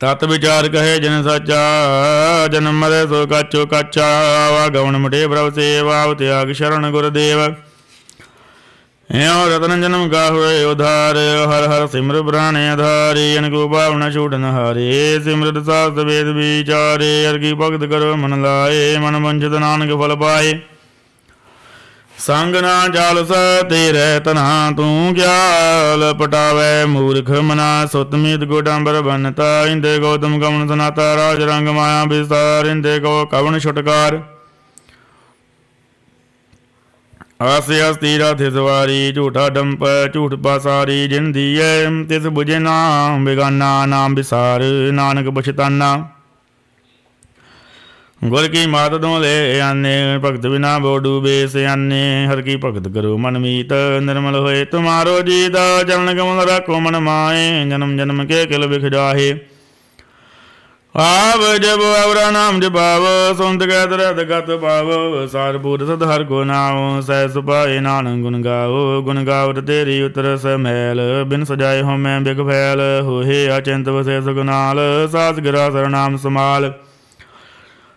ਤਤ ਵਿਚਾਰ ਕਹੇ ਜਨ ਸਾਚਾ, ਜਨਮ ਮਰੈ ਸੋ ਕਾਚੋ ਕਾਚਾ। ਆਵਾ ਗਉਣ ਮਿਟੇ ਪ੍ਰਭ ਸੇਵਾ, ਤਿਆਗ ਸ਼ਰਨ ਗੁਰਦੇਵ। ਇਉ ਰਤਨ ਜਨਮ ਕਾ ਹੋਏ ਉਧਾਰ, ਹਰ ਹਰ ਸਿਮਰ ਪ੍ਰਾਣੇ ਆਧਾਰੇ। ਅਨਕੋ ਭਾਵਨਾ ਛੂਟ ਨ ਹਾਰੇ, ਸਿਮਰਤ ਸਾਸਤ ਵੇਦ ਵਿਚਾਰੇ। ਹਰਿ ਕੀ ਭਗਤ ਕਰੋ ਮਨ ਲਾਏ, ਮਨ ਵੰਚਿਤ ਨਾਨਕ ਫਲ ਪਾਏ। ਸੰਗ ਨਾ ਜਾਲਸ ਤੇਰੇ ਤਨਾ, ਤੂੰ ਗਿਆਲ ਪਟਾਵੈ ਮੂਰਖ ਮਨਾ। ਸੁਤ ਮੀਤ ਗੋਡੰਬਰ ਬਨਤਾ, ਇੰਦੇ ਗੌਤਮ ਕਵਨ ਸਨਾਤਾ। ਰਾਜ ਰੰਗ ਮਾਇਆ ਵਿਸਤਾਰ, ਇੰਦੇ ਕੋ ਕਵਨ ਛੁਟਕਾਰ। ਆਸੇ ਅਸਤੀ ਰਾਧੇ ਸਵਾਰੀ, ਝੂਠਾ ਡੰਪ ਝੂਠ ਪਾਸਾਰੀ। ਜਿਨ ਦੀਐ ਤਿਸ ਬੁਝੇ ਨਾਮ ਬੇਗਾਨਾ, ਨਾਮ ਵਿਸਾਰ ਨਾਨਕ ਪਛਤਾਨਾ। ਗੁਰ ਕੀ ਮਾਤ ਤੋਂ ਲੈ ਆਨੇ, ਭਗਤ ਬਿਨਾ ਬੋ ਡੂਬੇ ਸਿਆਨੇ। ਹਰਿ ਕੀ ਭਗਤ ਕਰੋ ਮਨ ਮੀਤ, ਨਿਰਮਲ ਹੋਏ ਤੁਮਾਰੋ ਜੀਤ। ਚਰਨ ਕਮਲ ਰਾਖੋ ਮਨ ਮਾਏ, ਜਨਮ ਜਨਮ ਕੇ ਕਿਲ ਬਿਖ ਜਾਹੇ। ਆਵ ਜਬ ਅਵਰਾ ਨਾਮ ਜਪਾਵੋ, ਸੁਨਤ ਕੈ ਦਰਦ ਗਤ ਪਾਵੋ। ਸਾਰਪੂਰ ਸਦ ਹਰਿ ਕੋ ਨਾਉ, ਸਹਿ ਸੁਭਾਏ ਨਾਨਕ ਗੁਣ ਗਾਵੋ। ਗੁਣ ਗਾਵਤ ਤੇਰੀ ਉਤਰ ਸਮੈਲ, ਬਿਨ ਸਜਾਏ ਹੋ ਮੈਂ ਬਿਖ ਫੈਲ। ਹੋਏ ਅਚਿੰਤ ਵਸੇ ਸੁਖ ਨਾਲ, ਸਾਸ ਗਿਰਾ ਸਰਨਾਮ ਸਮਾਲ।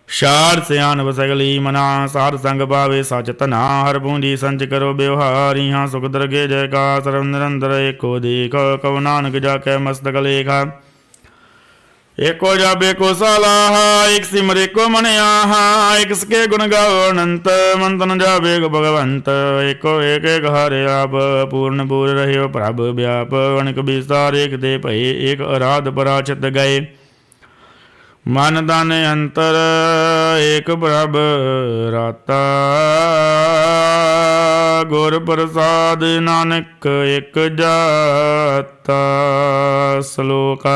ਸ਼ਾਰ ਸਿਆਨ ਬਸਗਲੀ ਮਨਾ, ਸਾਧ ਸੰਗ ਪਾਵੇ ਸਚ ਧਨਾ। ਹਰ ਪੂੰਜੀ ਸੰਚ ਕਰੋ ਬਿਵਹਾਰੀ, ਹਾਂ ਸੁਖ ਦਰਗੇ ਜੈ ਕਾ। ਸਰਬ ਨਿਰੰਦਰ ਏਕੋ ਦੇਖ, ਕਉ ਨਾਨਕ ਜਾ ਕੇ ਮਸਤਕ ਲੇਖਾ। ਏਕੋ ਜਪ ਏਕੋ ਸਲਾਹਾ, ਇਕ ਸਿਮਰ ਏਕੋ ਮਨ ਆਹਾ। ਇਕ ਸਕੇ ਗੁਣ ਗਾਓ ਅਨੰਤ, ਮੰਤਨ ਜਾਵੇ ਭਗਵੰਤ। ਏਕੋ ਏਕ ਏਕ ਹਰਿ ਆਪ, ਪੂਰਨ ਪੂਰ ਰਹਿਓ ਪ੍ਰਭ ਵਿਆਪ। ਅਨਕ ਵਿਸਤਾਰ ਏਕ ਦੇ ਭਏ, ਏਕ ਅਰਾਧ ਪਰਾਚਿਤ ਗਏ। ਮਨ ਤਨ ਅੰਤਰ ਏਕ ਪ੍ਰਭ ਰਾਤਾ, ਗੁਰ ਪ੍ਰਸਾਦ ਨਾਨਕ ਇਕ ਜਾਤਾ। ਸ਼ਲੋਕ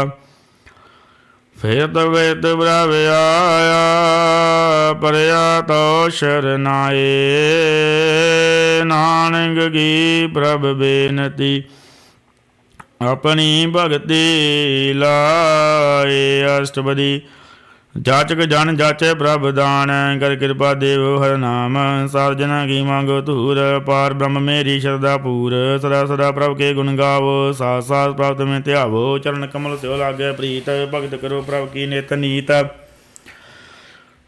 ਫਿਰ ਤਵੇਤ ਪ੍ਰਭ ਆਇਆ, ਪਰਿਆ ਤੋ ਸ਼ਰਨਾਏ। ਨਾਨਕ ਕੀ ਪ੍ਰਭ ਬੇਨਤੀ, ਆਪਣੀ ਭਗਤੀ ਲਾਏ। ਅਸ਼ਟਪਦੀ ਜਾਚਕ ਜਨ ਜਾਚੈ ਪ੍ਰਭ ਦਾਨ, ਕਰ ਕਿਰਪਾ ਦੇਵ ਹਰਿ ਨਾਮ। ਸਾਧ ਜਨਾ ਕੀ ਮੰਗੋ ਧੂਰ, ਪਾਰ ਬ੍ਰਹਮ ਮੇਰੀ ਸ਼ਰਧਾ ਪੂਰ। ਸਦਾ ਸਦਾ ਪ੍ਰਭ ਕੇ ਗੁਣ ਗਾਵੋ, ਸਾਥ ਸਾਥ ਪ੍ਰਭ ਤੁਮੇ ਧਿਆਵੋ। ਚਰਨ ਕਮਲ ਸਿਓ ਲਾਗੇ ਪ੍ਰੀਤ, ਭਗਤ ਕਰੋ ਪ੍ਰਭ ਕੀ ਨਿਤ ਨੀਤ।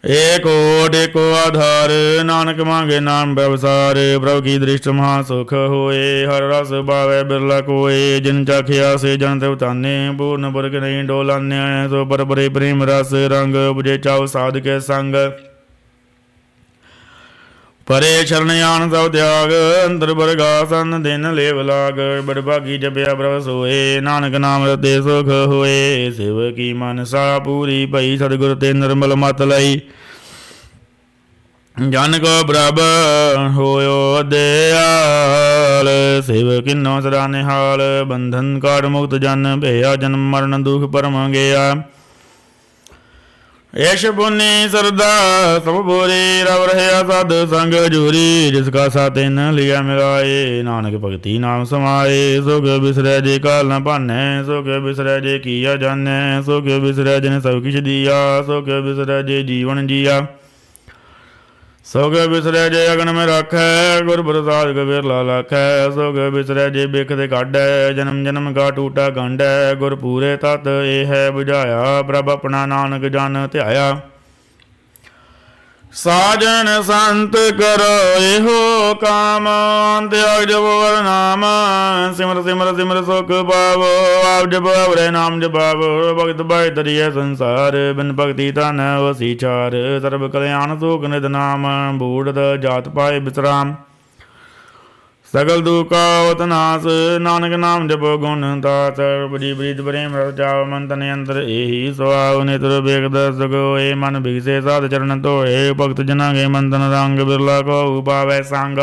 ਏਕ ਓਟ ਏਕੋ ਆਧਾਰ, ਨਾਨਕ ਮਾਂਗੇ ਨਾਮ ਬਵਸਾਰ। ਪ੍ਰਭ ਕੀ ਦ੍ਰਿਸ਼ਟ ਮਹਾ ਸੁਖ ਹੋਏ, ਹਰ ਰਸ ਭਾਵੈ ਬਿਰਲਾ ਕੋਏ। ਜਿਨ ਚਾਖਿਆ ਸੇ ਜਨ ਤੇ ਉਤਾਨੇ, ਪੂਰਨ ਪੁਰਖ ਨਹੀਂ ਡੋਲਾਨਿਆ। ਸੋ ਪਰ ਪਰੇ ਪ੍ਰੇਮ ਰਸ ਰੰਗ, ਉਪਜੇ ਚਾਉ ਸਾਧ ਕੇ ਸੰਗ। ਪਰੇ ਸ਼ਰਨ ਆਣ ਸਭ ਤਿਆਗ, ਅੰਦਰ ਬਰਗਾਸਨ ਦਿਨ ਲੇਵ ਲਾਗ। ਬੜ ਭਾਗੀ ਜਪਿਆ ਪ੍ਰਭ ਸੋਏ, ਨਾਨਕ ਨਾਮ ਰਤੇ ਸੁਖ ਹੋਏ। ਸਿਵ ਕੀ ਮਨਸਾ ਪੂਰੀ ਭਈ, ਸਤਿਗੁਰ ਤੇ ਨਿਰਮਲ ਮਤ ਲਈ। ਜਨ ਕੋ ਪ੍ਰਭ ਹੋਇਓ ਦਿਆਲ, ਸਿਵ ਕਿਨੋ ਸਦਾ ਨਿਹਾਲ। ਬੰਧਨ ਕਾਟ ਮੁਕਤ ਜਨ ਭਇਆ, ਜਨਮ ਮਰਨ ਦੁਖ ਪਰਮ ਗਿਆ। ਏਸ਼ ਪੁੰਨੀ ਸਰਦਾ ਸਭ ਬੋਰੀ, ਰਵ ਰਹਿਆ ਸਦ ਸੰਗ ਜੂਰੀ। ਜਿਸ ਕਾ ਸਾ ਤਿਨ ਲਿਆ ਮਿਲਾਏ, ਨਾਨਕ ਭਗਤੀ ਨਾਮ ਸਮਾਏ। ਸੁਖ ਬਿਸਰੈ ਜੇ ਕਾਲ ਨ ਭਾਨੈ, ਸੁਖ ਬਿਸਰੈ ਜੇ ਕੀਆ ਜਾਣੈ। ਸੁਖ ਬਿਸਰੈ ਜਿਨ ਸਭ ਕਿਛ ਦੀਆ, ਸੁਖ ਬਿਸਰੈ ਜੇ ਜੀਵਨ ਜੀਆ। ਸੁਖ ਬਿਸਰੈ ਜੇ ਅਗਨ ਮੈਂ ਰਾਖੈ, ਗੁਰ ਪ੍ਰਸਾਦ ਬਿਰਲਾ ਲਾਖੈ। ਸੁਖ ਬਿਸਰੈ ਜੇ ਬਿਖ ਤੇ ਕਾਢੈ, ਜਨਮ ਜਨਮ ਕਾ ਟੂਟਾ ਗੰਢੈ। ਗੁਰ ਪੂਰੇ ਤਤ ਇਹ ਹੈ ਬੁਝਾਇਆ, ਪ੍ਰਭ ਆਪਣਾ ਨਾਨਕ ਜਨ ਧਿਆਇਆ। ਸਾਜਨ ਸੰਤ ਕਰੋ ਇਹੋ ਕਾਮ, ਤਿਆਗ ਜਪੋ ਹਰਿ ਨਾਮ। ਸਿਮਰ ਸਿਮਰ ਸਿਮਰ ਸੁਖ ਪਾਵੋ, ਆਪ ਜਪੋ ਹਰਿ ਨਾਮ ਜਪਾਵੋ। ਭਗਤ ਭਾਇ ਤਰੀਐ ਸੰਸਾਰ, ਬਿਨ ਭਗਤੀ ਧਨ ਵਸੀ ਚਾਰ। ਸਰਬ ਕਲਿਆਣ ਸੁਖ ਨਿਤ ਨਾਮ, ਬੂੜਤ ਜਾਤ ਪਾਏ ਬਿਸਰਾਮ। ਸਗਲ ਦੁਖ ਹੋਤ ਨਾਸ, ਨਾਨਕ ਨਾਮ ਜਪੋ ਗੁਣ ਦਾਸ। ਬੜੀ ਪ੍ਰੀਤ ਪ੍ਰੇਮ ਰਸ ਚਾਵ, ਮਨ ਤਨ ਅੰਦਰ ਇਹੀ ਸੁਆਵ। ਨੇਤਰ ਵੇਖਦ ਸੁਖ ਹੋਏ, ਮਨ ਬਿਗਸੇ ਸਾਧ ਚਰਨ ਧੋਏ। ਭਗਤ ਜਨਾਂ ਕੇ ਮਨ ਤਨ ਰੰਗ, ਬਿਰਲਾ ਕੋ ਪਾਵੈ ਸੰਗ।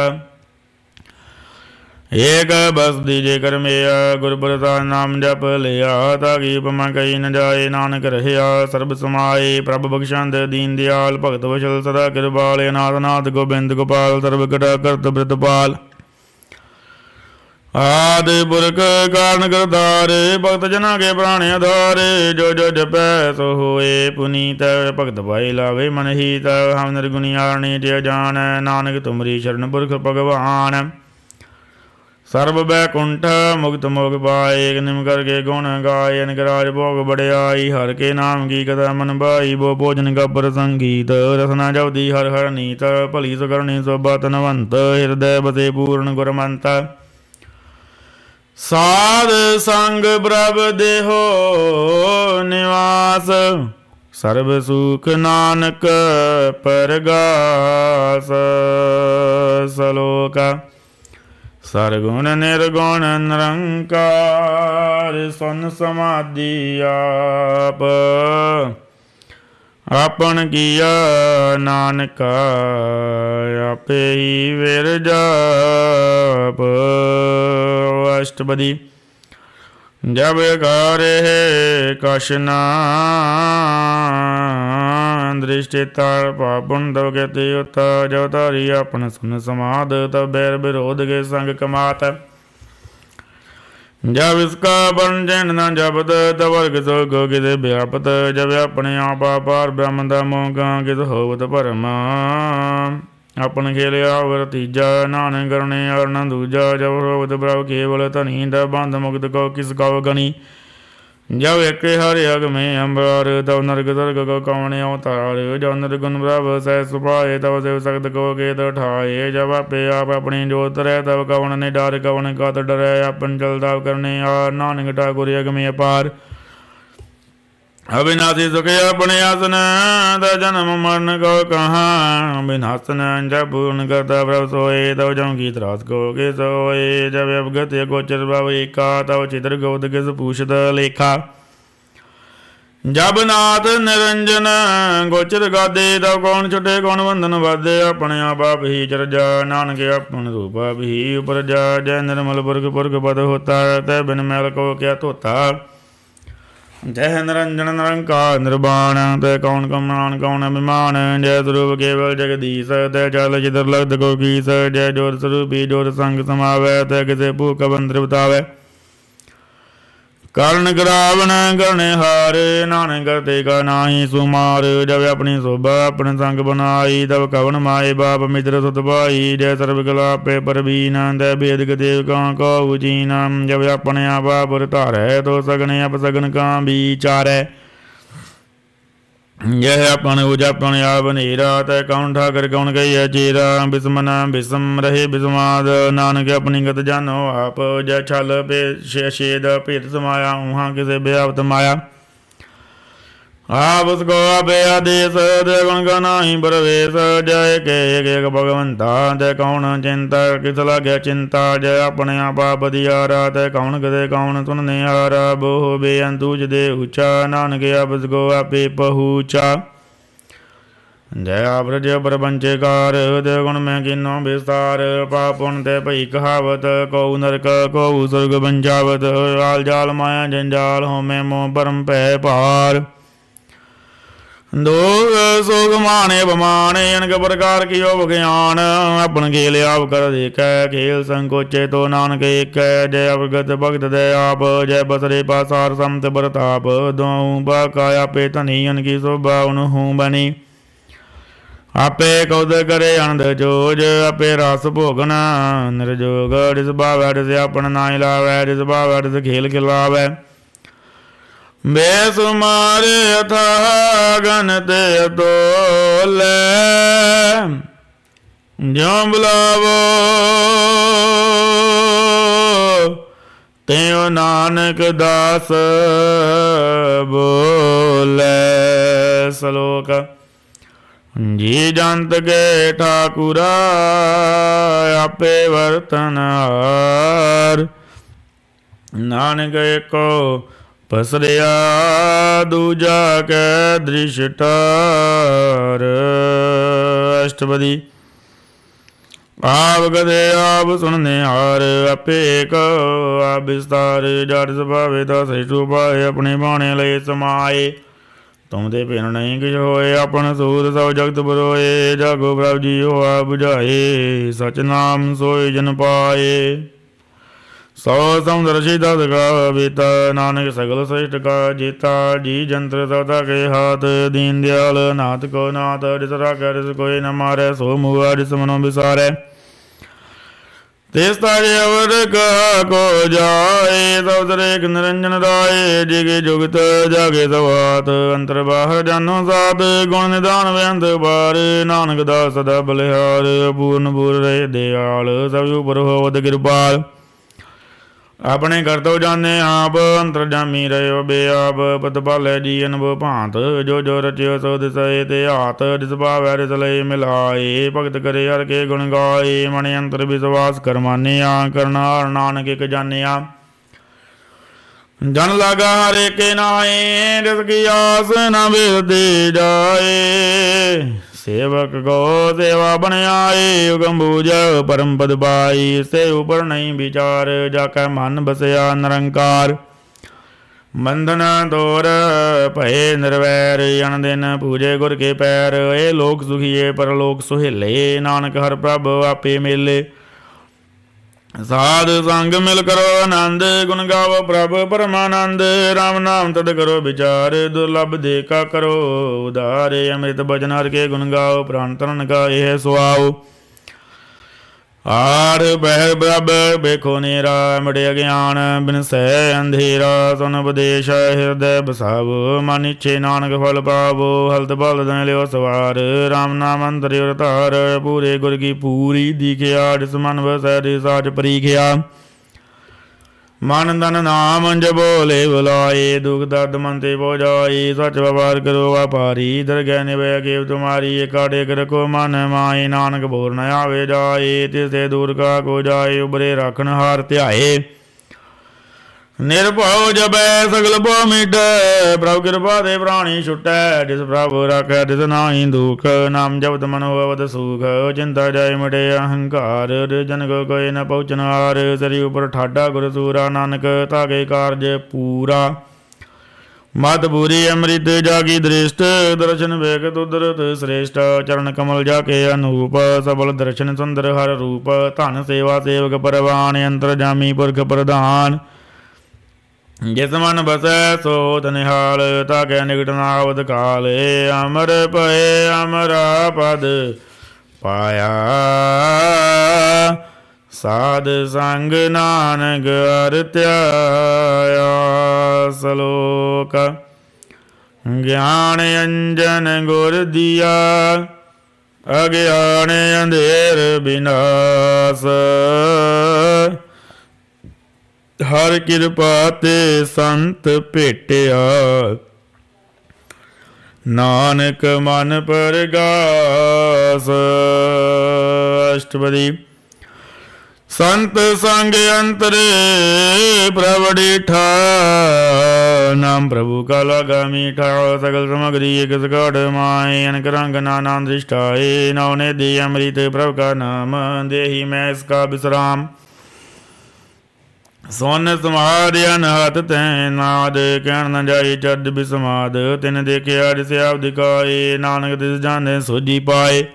ਏਕ ਬਸ ਦੀਜੇ ਕਰਮਿਆ, ਗੁਰ ਪ੍ਰਸਾਦ ਨਾਮ ਜਪ ਲਿਆ। ਤਾਕੀ ਉਪਮਾ ਕਹੀ ਨ ਜਾਏ, ਨਾਨਕ ਰਹਿਆ ਸਰਬ ਸਮਾਏ। ਪ੍ਰਭ ਬਖਸ਼ੰਦ ਦੀਨ ਦਿਆਲ, ਭਗਤ ਵਸ਼ਲ ਸਦਾ ਕਿਰਪਾਲ। ਅਨਾਥ ਨਾਥ ਗੋਬਿੰਦ ਗੋਪਾਲ, ਸਰਬ ਕਟਾ ਕਰਤ ਬ੍ਰਿਤਪਾਲ। ਆਦਿ ਪੁਰਖ ਕਾਰਨ ਕਰਤਾਰ, ਭਗਤ ਜਨਾਂ ਕੇ ਪ੍ਰਾਣ ਆਧਾਰ। ਜੋ ਜੋ ਜਪੈ ਸੋ ਹੋਏ ਪੁਨੀਤ, ਭਗਤ ਭਾਈ ਲਾਵੇ ਮਨ ਹੀਤ। ਹਮ ਨਿਰਗੁਣੀ ਆਰਣੀ ਤੇ ਜਾਣ, ਨਾਨਕ ਤੁਮਰੀ ਸ਼ਰਨ ਪੁਰਖ ਭਗਵਾਨ। ਸਰਬ ਬੈਕੁੰਠ ਮੁਕਤ ਮੋਗ ਪਾਏ, ਨਿਮ ਕਰਕੇ ਗੁਣ ਗਾਏ। ਅਨਕ ਰਾਜ ਭੋਗ ਬੜਿਆਈ, ਹਰ ਕੇ ਨਾਮ ਕੀ ਕਥਾ ਮਨ ਭਾਈ। ਬੋ ਭੋਜਨ ਗੱਬਰ ਸੰਗੀਤ, ਰਸਨਾ ਜਪਦੀ ਹਰ ਹਰ ਨੀਤ। ਭਲੀ ਸੁਕਰਣੀ ਸੋਭਾ ਤਨਵੰਤ, ਹਿਰਦੈ ਬਸੇ ਪੂਰਨ ਗੁਰਮੰਤ। ਸਾਧ ਸੰਗ ਪ੍ਰਭ ਦੇਹੋ ਨਿਵਾਸ, ਸਰਬ ਸੁਖ ਨਾਨਕ ਪਰਗਾਸ। ਸਲੋਕ ਸਰਗੁਣ ਨਿਰਗੁਣ ਨਿਰੰਕਾਰ, ਸੁਨ ਸਮਾਧੀ ਆਪ। ਆਪਨ ਕੀਆ ਨਾਨਕਾ, ਆਪੇ ਹੀ ਵਿਰ ਜਾਪ। ਅਸ਼ਟਪਦੀ ਜਬ ਕਰੇ ਕਛ ਨਾ, ਦ੍ਰਿਸ਼ਟਿ ਤਾਰ ਪਾਪੁਨ ਤਵ ਕੇਤੇ ਉਤਾ। ਜੋ ਧਾਰੀ ਆਪਨ ਸੁਨ ਸਮਾਧ, ਤਬ ਬੈਰ ਵਿਰੋਧ ਕੇ ਸੰਗ ਕਮਾਤ। ਜਬ ਇਸਕਾ ਬਰਨ ਜੈਨ ਨਾ ਜਪਤ, ਤਬ ਵਰਗ ਸੋ ਗੋ ਕਿਤੇ ਵਿਆਪਤ। ਜਬ ਆਪਣੇ ਆਪ ਆਪਾਰ ਬ੍ਰਹਮ ਦਾ ਮੋਗਾ, ਕਿਤ ਹੋਵਤ ਭਰਮ। ਆਪਨ ਖੇਲਿਆ ਵਰ ਤੀਜਾ, ਨਾਨਕ ਕਰਨੇ ਅਰ ਨ ਦੂਜਾ। ਜਬ ਹੋਵਤ ਪ੍ਰਭ ਕੇਵਲ ਧਨੀ, ਤਬ ਬੰਧ ਮੁਕਤ ਕੋ ਕਿਸ ਕਉ ਗਣੀ। ਜਬ ਇੱਕ ਹਰਿ ਅਗਮੇ ਅੰਬਰ, ਤਬ ਨਰਕ ਸਰਗ ਕੋ ਕੌਣ ਅਵਤਾਰ। ਜਬ ਨਿਰਗੁਣ ਪ੍ਰਭ ਸਹਿ ਸੁਭਾਏ, ਤਬ ਸਿਵ ਸਖਤ ਕੋ ਕੇਤ ਠਾਏ। ਜਬ ਆਪੇ ਆਪ ਆਪਣੀ ਜੋਤ ਰਹਿ, ਤਬ ਕਵਣ ਨੇ ਡਰ ਕਵਣ ਕਤ ਡਰੈ। ਆਪਨ ਚਲਦਾ ਕਰਨੇ ਆਰ, ਨਾਨਕ ਠਾਕੁਰ ਅਗਮੇ ਅਪਾਰ। ਅਬਿਨਾਸੀ ਸੁਖ ਆਪਣੇ ਆਸਨ, ਤ ਜਨਮ ਮਰਨ ਕੋ ਕਹਾਂ। ਬਿਨਾਸਨ ਜਬ ਪੂਰਨ ਕਰਤਾ ਪ੍ਰਭ ਸੋਏ, ਤਬ ਜਮ ਕੀ ਤਰਾਸ ਕੋ ਕੇ ਸੋਏ। ਜਬ ਅਵਗਤ ਗੋਚਰ ਭਵ ਏਕਾ, ਤਬ ਚਿਤਰ ਗੋਦ ਕਿਸ ਪੂਛਤ ਲੇਖਾ। ਜਬ ਨਾਥ ਨਿਰੰਜਨ ਗੋਚਰ ਗਾਦੇ, ਤਬ ਕੌਣ ਛੁਟੇ ਕੌਣ ਬੰਧਨ ਬਾਧੇ। ਆਪਣੇ ਆਪ ਆਪ ਹੀ ਚਰਜਾ, ਨਾਨਕ ਆਪਨ ਰੂਪ ਆਪ ਹੀ ਉਪਰਜਾ। ਜੈ ਨਿਰਮਲ ਪੁਰਖ ਪੁਰਖ ਪਦ ਹੋਤਾ, ਤੈ ਬਿਨ ਮੈਲ ਕੋ ਕਿਆ ਧੋਤਾ। ਜੈ ਨਿਰੰਜਨ ਨਿਰੰਕਾਰ ਨਿਰਵਾਣ, ਤੈ ਕੌਣ ਕਮਾਨ ਕੌਣ ਅਭਿਮਾਨ। ਜੈ ਸਰੂਪ ਕੇਵਲ ਜਗਦੀਸ਼, ਤੈ ਚਲ ਜਿਦਰ ਲਗਤ ਕੋ ਕੀਸ। ਜੈ ਜੋਤ ਸਰੂਪੀ ਜੋਤ ਸੰਗ ਸਮਾਵੈ, ਤੈ ਕਿਸੇ ਭੂਖ ਬੰਦਰ ਬਤਾਵੈ। ਕਰਨ ਕਰਾਵਨ ਕਰਨੇ ਹਾਰ, ਨਾਨਕ ਕਰਤੇ ਕਾ ਨਾਹੀ ਸੁਮਾਰ। ਜਬ ਆਪਣੀ ਸੋਭਾ ਆਪਣ ਸੰਗ ਬਨਾਈ, ਤਬ ਕਵਨ ਮਾਏ ਬਾਪ ਮਿੱਤਰ ਸੁਤ ਭਾਈ। ਜੈ ਸਰਬ ਕਲਾਪੇ ਪਰਬੀਨ, ਤੈ ਭੇਦ ਦੇਵ ਕਾ ਕਉ ਚੀਨ। ਜਬ ਆਪਣੇ ਆਪ ਪੁਰ ਧਾਰੈ, ਤੋ ਸਗਨ ਅਪ ਸਗਨ ਕਾ ਵਿਚਾਰੈ। ਜਹ ਆਪਨ ਉਜਪਨ ਆਪ ਨੇਰਾ, ਤੈ ਕੌਣ ਠਾਕਰ ਕੌਣ ਕਹੀਐ ਚੇਰਾ। ਬਿਸਮਨ ਬਿਸਮ ਰਹੇ ਬਿਸਮਾਦ, ਨਾਨਕ ਆਪਣੀ ਗਤ ਜਾਨੋ ਆਪ। ਜੈ ਛਲ ਛੇਦ ਭੇਦ ਸਮਾਇਆ, ਉਹਾਂ ਕਿਸੇ ਬਿਆਪਤ ਮਾਇਆ। ਆਪ ਸਕੋ ਆਪੇ ਆਦੇਸ, ਦੇ ਗੁਣ ਗਾ ਨਾਹੀ ਪ੍ਰਵੇਸ਼। ਜੈ ਏਕ ਏਕ ਭਗਵੰਤਾ, ਤੈ ਕੌਣ ਚਿੰਤਾ ਕਿਸ ਲਾਗਿਆ ਚਿੰਤਾ। ਜੈ ਆਪਣੇ ਆਪ ਬਦਿਆਰਾ, ਤੈ ਕੌਣ ਕਦੇ ਕੌਣ ਸੁਨ ਨਿਹਾਰਾ। ਬੋਹ ਬੇਅੰਤੂ ਜਦੇ ਉੱਚਾ, ਨਾਨਕ ਆਪ ਸਕੋ ਆਪੇ ਪਹੁੰਚਾ। ਜੈ ਆਪ ਰਜ ਪ੍ਰਪੰਚਕਾਰ, ਦੇ ਗੁਣ ਮੈਂ ਕਿਨੋ ਵਿਸਤਾਰ। ਪਾਪ ਪੁਨ ਤੇ ਭਈ ਕਹਾਵਤ, ਕਉ ਨਰਕ ਕਉ ਸੁਰਗ ਬੰਜਾਵਤ। ਆਲ ਜਾਲ ਮਾਇਆ ਜੰਜਾਲ, ਹੋਮੈ ਮੋਹ ਭਰਮ ਭੈ ਭਾਰ। ਦੋਗ ਸੋਗ ਮਾਣੇ ਬਮਾਣੇ, ਅਨਕ ਪ੍ਰਕਾਰ ਕੀਓ ਵਿਗਿਆਨ। ਆਪਨ ਖੇਲ ਆਪ ਕਰ ਦੇਖੈ, ਖੇਲ ਸੰਕੋਚੇ ਤੋ ਨਾਨਕ ਏਕੈ। ਜੈ ਅਵਗਤ ਭਗਤ ਦੇ ਆਪ, ਜੈ ਬਸਰੇ ਪਾਸਾਰ ਸਮਤ ਬਰਤਾਪ। ਦੋਉ ਬਾਕਾ ਆਪੇ ਧਨੀ, ਅਨਕੀ ਸੋਭਾ ਉਨਹੂ ਬਣੀ। ਆਪੇ ਕਉਦ ਕਰੇ ਅਨੰਦ ਜੋਜ, ਆਪੇ ਰਸ ਭੋਗਨ ਨਿਰਜੋਗ। ਜਿਸ ਭਾਵੈ ਤਿਸ ਆਪਣ ਨਾਹੀ ਲਾਵੈ, ਜਿਸ ਭਾਵੈ ਤਿਸ ਖੇਲ ਖਿਲਾਵੈ। ਬੇਸੁਮਾਰ ਅਥਾਹ ਗਨ ਤੇ ਅਤੋਲੈ, ਜਿਉ ਬੁਲਾਵੋ ਤਿਉ ਨਾਨਕ ਦਾਸ ਬੋਲੇ। ਸਲੋਕ। ਜੀ ਜੰਤ ਕੇ ਠਾਕੁਰਾ, ਆਪੇ ਵਰਤਨ ਹਾਰ। ਨਾਨਕ ਏਕੋ ਪਸਰਿਆ, ਦੂਜਾ ਕੈ ਦ੍ਰਿਸ਼ਟਾਰ। ਅਸ਼ਟਪਦੀ। ਆਪ ਕਦੇ ਆਪ ਸੁਣਨੇ ਹਾਰ, ਆਪੇ ਏਕ ਆਪ ਵਿਸਤਾਰ। ਜੜ ਸੁਭਾਵੇ ਦਾ ਸ੍ਰਿਸ਼ਟੂ ਪਾਏ, ਆਪਣੇ ਬਾਣੇ ਲਈ ਸਮਾਏ। ਤੁਮ ਤੇ ਭਿੰਨ ਨਹੀਂ ਕਿਛ ਹੋਏ, ਆਪਨ ਸੂਤ ਸਭ ਜਗਤ ਬਰੋਏ। ਜਾਗੋ ਪ੍ਰਭ ਜੀ ਹੋਆ ਬੁਝਾਏ, ਸਚ ਨਾਮ ਸੋਇ ਜਨ ਪਾਏ। ਸੋ ਸਮੁੰਦਰ ਸੀਤਾ ਦਗਾ ਬੀਤਾ, ਨਾਨਕ ਸਗਲ ਸ੍ਰਿਸ਼ਟ ਕਾ ਜੀਤਾ। ਜੀ ਜੰਤਰ ਸਦਾ ਕੇ ਹਾਥ, ਦੀਨ ਦਿਆਲ ਨਾਥ ਕੋ ਨਾਥ। ਜਿਸ ਰਾਖੈ ਤਿਸ ਕੋਈ ਨ ਮਾਰੈ, ਸੋ ਮੂਆ ਜਿਸ ਮਨੋ ਵਿਸਾਰੈ। ਤਿਸ ਤਾਰੇ ਅਵਰ ਕਹਾ ਕੋ ਜਾਏ, ਸਭ ਦਰੇਕ ਨਿਰੰਜਨ ਰਾਏ। ਜਿਗੇ ਜੁਗਤ ਜਾਗੇ ਸਵਾਤ, ਅੰਤਰ ਬਾਹਰ ਜਾਨੋ ਸਾਤ। ਗੁਣ ਨਿਧਾਨ ਬੇਅੰਤ ਬਾਰ, ਨਾਨਕ ਦਾਸ ਸਦਾ ਬਲਿਹਾਰ। ਪੂਰਨ ਪੂਰ ਰਹੇ ਦਿਆਲ, ਸਭ ਉਪਰ ਹੋਵਤ ਕਿਰਪਾਲ। ਆਪਣੇ ਕਰਤਵ ਜਾਣੇ ਆਪ, ਅੰਤਰ ਜਾਮੀ ਰਹਿਓ ਬੇਆਪ। ਪਤ ਪਾਲੇ ਜੀ ਅਨੁਭਵ ਭਾਂਤ, ਜੋ ਜੋ ਰਚਿਓ ਸੋ ਦਿਸਏ ਤੇ ਹਾਤ। ਜਿਸ ਭਾਵੈ ਤਿਸ ਲਏ ਮਿਲਾਏ, ਭਗਤ ਕਰੇ ਹਰਿ ਕੇ ਗੁਣ ਗਾਏ। ਮਨ ਅੰਤਰ ਵਿਸ਼ਵਾਸ ਕਰ ਮਾਨਿਆ, ਕਰਨਾਰ ਨਾਨਕ ਇਕ ਜਾਣਿਆ। ਜਨ ਲਾਗਾ ਹਰਿ ਕੇ ਨਾਏ, ਜਿਸ ਕੀ ਆਸ ਨ ਬਿਰਧੀ ਜਾਏ। ਸੇਵਕ ਕੋ ਸੇਵਾ ਬਣ ਆਏ, ਹੁਕਮ ਬੂਝ ਪਰਮ ਪਦ ਪਾਈ। ਸੇ ਉਪਰ ਨਹੀਂ ਵਿਚਾਰ, ਜਾ ਕੈ ਮਨ ਬਸਿਆ ਨਿਰੰਕਾਰ। ਬੰਧਨ ਤੋਰ ਭਏ ਨਿਰਵੈਰ, ਅਨ ਦਿਨ ਪੂਜੇ ਗੁਰ ਕੇ ਪੈਰ। ਇਹ ਲੋਕ ਸੁਖੀਏ ਪਰਲੋਕ ਸੁਹੇਲੇ, ਨਾਨਕ ਹਰਿ ਪ੍ਰਭ ਆਪੇ ਮੇਲੇ। ਸਾਧ ਸੰਗ ਮਿਲ ਕਰੋ ਆਨੰਦ, ਗੁਣ ਗਾਵੋ ਪ੍ਰਭ ਪਰਮਾਨੰਦ। ਰਾਮ ਨਾਮ ਤਦ ਕਰੋ ਵਿਚਾਰ, ਦੁਰਲਭ ਦੇਖਾ ਕਰੋ ਉਧਾਰ। ਅੰਮ੍ਰਿਤ ਬਚਨ ਹਰਿ ਕੇ ਗੁਣ ਗਾਓ, ਪ੍ਰਾਨ ਤਰਨ ਕਾ ਇਹ ਸੁਆਓ। ਆਠ ਪਹਿਰ ਪ੍ਰਭ ਵੇਖੋ ਨੇਰਾ, ਮਿਟੇ ਅਗਿਆਨ ਬਿਨਸੈ ਅੰਧੇਰਾ। ਸੁਨ ਉਪਦੇਸ਼ ਹਿਰਦੈ ਬਸਾਵੋ, ਮਨ ਇੱਛੇ ਨਾਨਕ ਫਲ ਪਾਵੋ। ਹਲਤ ਬਲਦ ਲਿਓ ਸਵਾਰ, ਰਾਮ ਨਾਮ ਅੰਤਰਿ ਉਰ ਧਾਰ। ਪੂਰੇ ਗੁਰ ਕੀ ਪੂਰੀ ਦੀਖਿਆ, ਜਿਸ ਮਨ ਵਸੈ ਤਿਸ ਸਾਚ ਪਰੀਖਿਆ। ਮਨ ਤਨ ਨਾਮ ਜਪੋ ਬੁਲਾਏ, ਦੁਖ ਦਰਦ ਮਨ ਤੇ ਪੋ ਜਾਏ। ਸੱਚ ਵਪਾਰ ਕਰੋ ਵਾਪਾਰੀ, ਦਰਗਹਿ ਨਿਭੈ ਕੇਵ ਤੁਮਾਰੀ। ਏਕਾ ਟੇਕ ਰਖੋ ਮਨ ਮਾਏ, ਨਾਨਕ ਭੁਰ ਨ ਆਵੇ ਜਾਏ। ਤਿਸੇ ਦੂਰ ਕਾ ਕੋ ਜਾਏ, ਉਬਰੇ ਰਾਖਣ ਹਾਰ ਧਿਆਏ। ਨਿਰਭਉ ਜਪੈ ਸਗਲ ਭਉ ਮਿਟੈ, ਪ੍ਰਭ ਕਿਰਪਾ ਤੇ ਪ੍ਰਾਣੀ ਛੁਟੈ। ਜਿਸ ਪ੍ਰਭ ਰਾਖੈ ਤਿਸ ਨਾਹੀ ਦੁਖ, ਨਾਮ ਜਪਤ ਮਨ ਹੋਵਤ ਸੁਖ। ਚਿੰਤਾ ਜਾਇ ਮਿਟੇ ਅਹੰਕਾਰ, ਜਨ ਕੋ ਕੋਈ ਨ ਪਹੁੰਚਨ ਹਾਰ। ਸਰੀ ਉਪਰ ਠਾਡਾ ਗੁਰ ਸੂਰਾ, ਨਾਨਕ ਤਾਕੇ ਕਾਰਜ ਪੂਰਾ। ਮਤ ਪੂਰੀ ਅੰਮ੍ਰਿਤ ਜਾਗੀ ਦ੍ਰਿਸ਼ਟ, ਦਰਸ਼ਨ ਵੇਖ ਤੁਦਰਤ ਸ੍ਰੇਸ਼ਟ। ਚਰਨ ਕਮਲ ਜਾ ਕੇ ਅਨੂਪ, ਸਬਲ ਦਰਸ਼ਨ ਸੁੰਦਰ ਹਰ ਰੂਪ। ਧਨ ਸੇਵਾ ਸੇਵਕ ਪਰਵਾਨ, ਅੰਤਰ ਜਾਮੀ ਪੁਰਖ ਪ੍ਰਧਾਨ। ਜਿਸ ਮਨ ਬਸੈ ਸੋ ਤਨਿਹਾਲ, ਤਾਕੈ ਨਿਕਟ ਨ ਆਵਤ ਕਾਲ। ਅਮਰ ਭਏ ਅਮਰਾ ਪਦ ਪਾਇਆ, ਸਾਧ ਸੰਗ ਨਾਨਕ ਹਰਿ ਧਿਆਇਆ। ਸਲੋਕ। ਗਿਆਨ ਅੰਜਨ ਗੁਰ ਦੀਆ, ਅਗਿਆਨ ਅੰਧੇਰ ਬਿਨਾਸ਼। ਹਰ ਕਿਰਪਾ ਤੇ ਸੰਤ ਭੇਟਿਆ, ਨਾਨਕ ਮਨ ਪਰਗਾਸ। ਅਸ਼ਟਪਦੀ। ਸੰਤ ਸੰਗ ਅੰਤਰੇ ਪ੍ਰਭ ਡੀਠਾ, ਨਾਮ ਪ੍ਰਭੂ ਕਾ ਲਾਗਾ ਮੀਠਾ। ਸਗਲ ਸਮਗਰੀ ਇਕ ਸਗੜ ਮਾਏ, ਅਨਕ ਰੰਗ ਨਾਨਾ ਦ੍ਰਿਸ਼ਟਾਏ। ਨੌ ਨੇ ਦੇ ਅੰਮ੍ਰਿਤ ਪ੍ਰਭ ਕਾ ਨਾਮ, ਦੇਹੀ ਮੈਂ ਇਸਕਾ ਵਿਸਰਾਮ। ਸੁਨ ਸਮਾਧ ਅਨਹਤ ਤੈ ਨਾਦ, ਕਹਿਣ ਨ ਜਾਈ ਚਰਜ ਬਿਸਮਾਦ। ਤਿਨ ਦੇਖਿਆ ਜਿਸ ਆਪ ਦਿਖਾਏ, ਨਾਨਕ ਤਿਸ ਜਾਣੇ ਸੋਝੀ ਪਾਏ।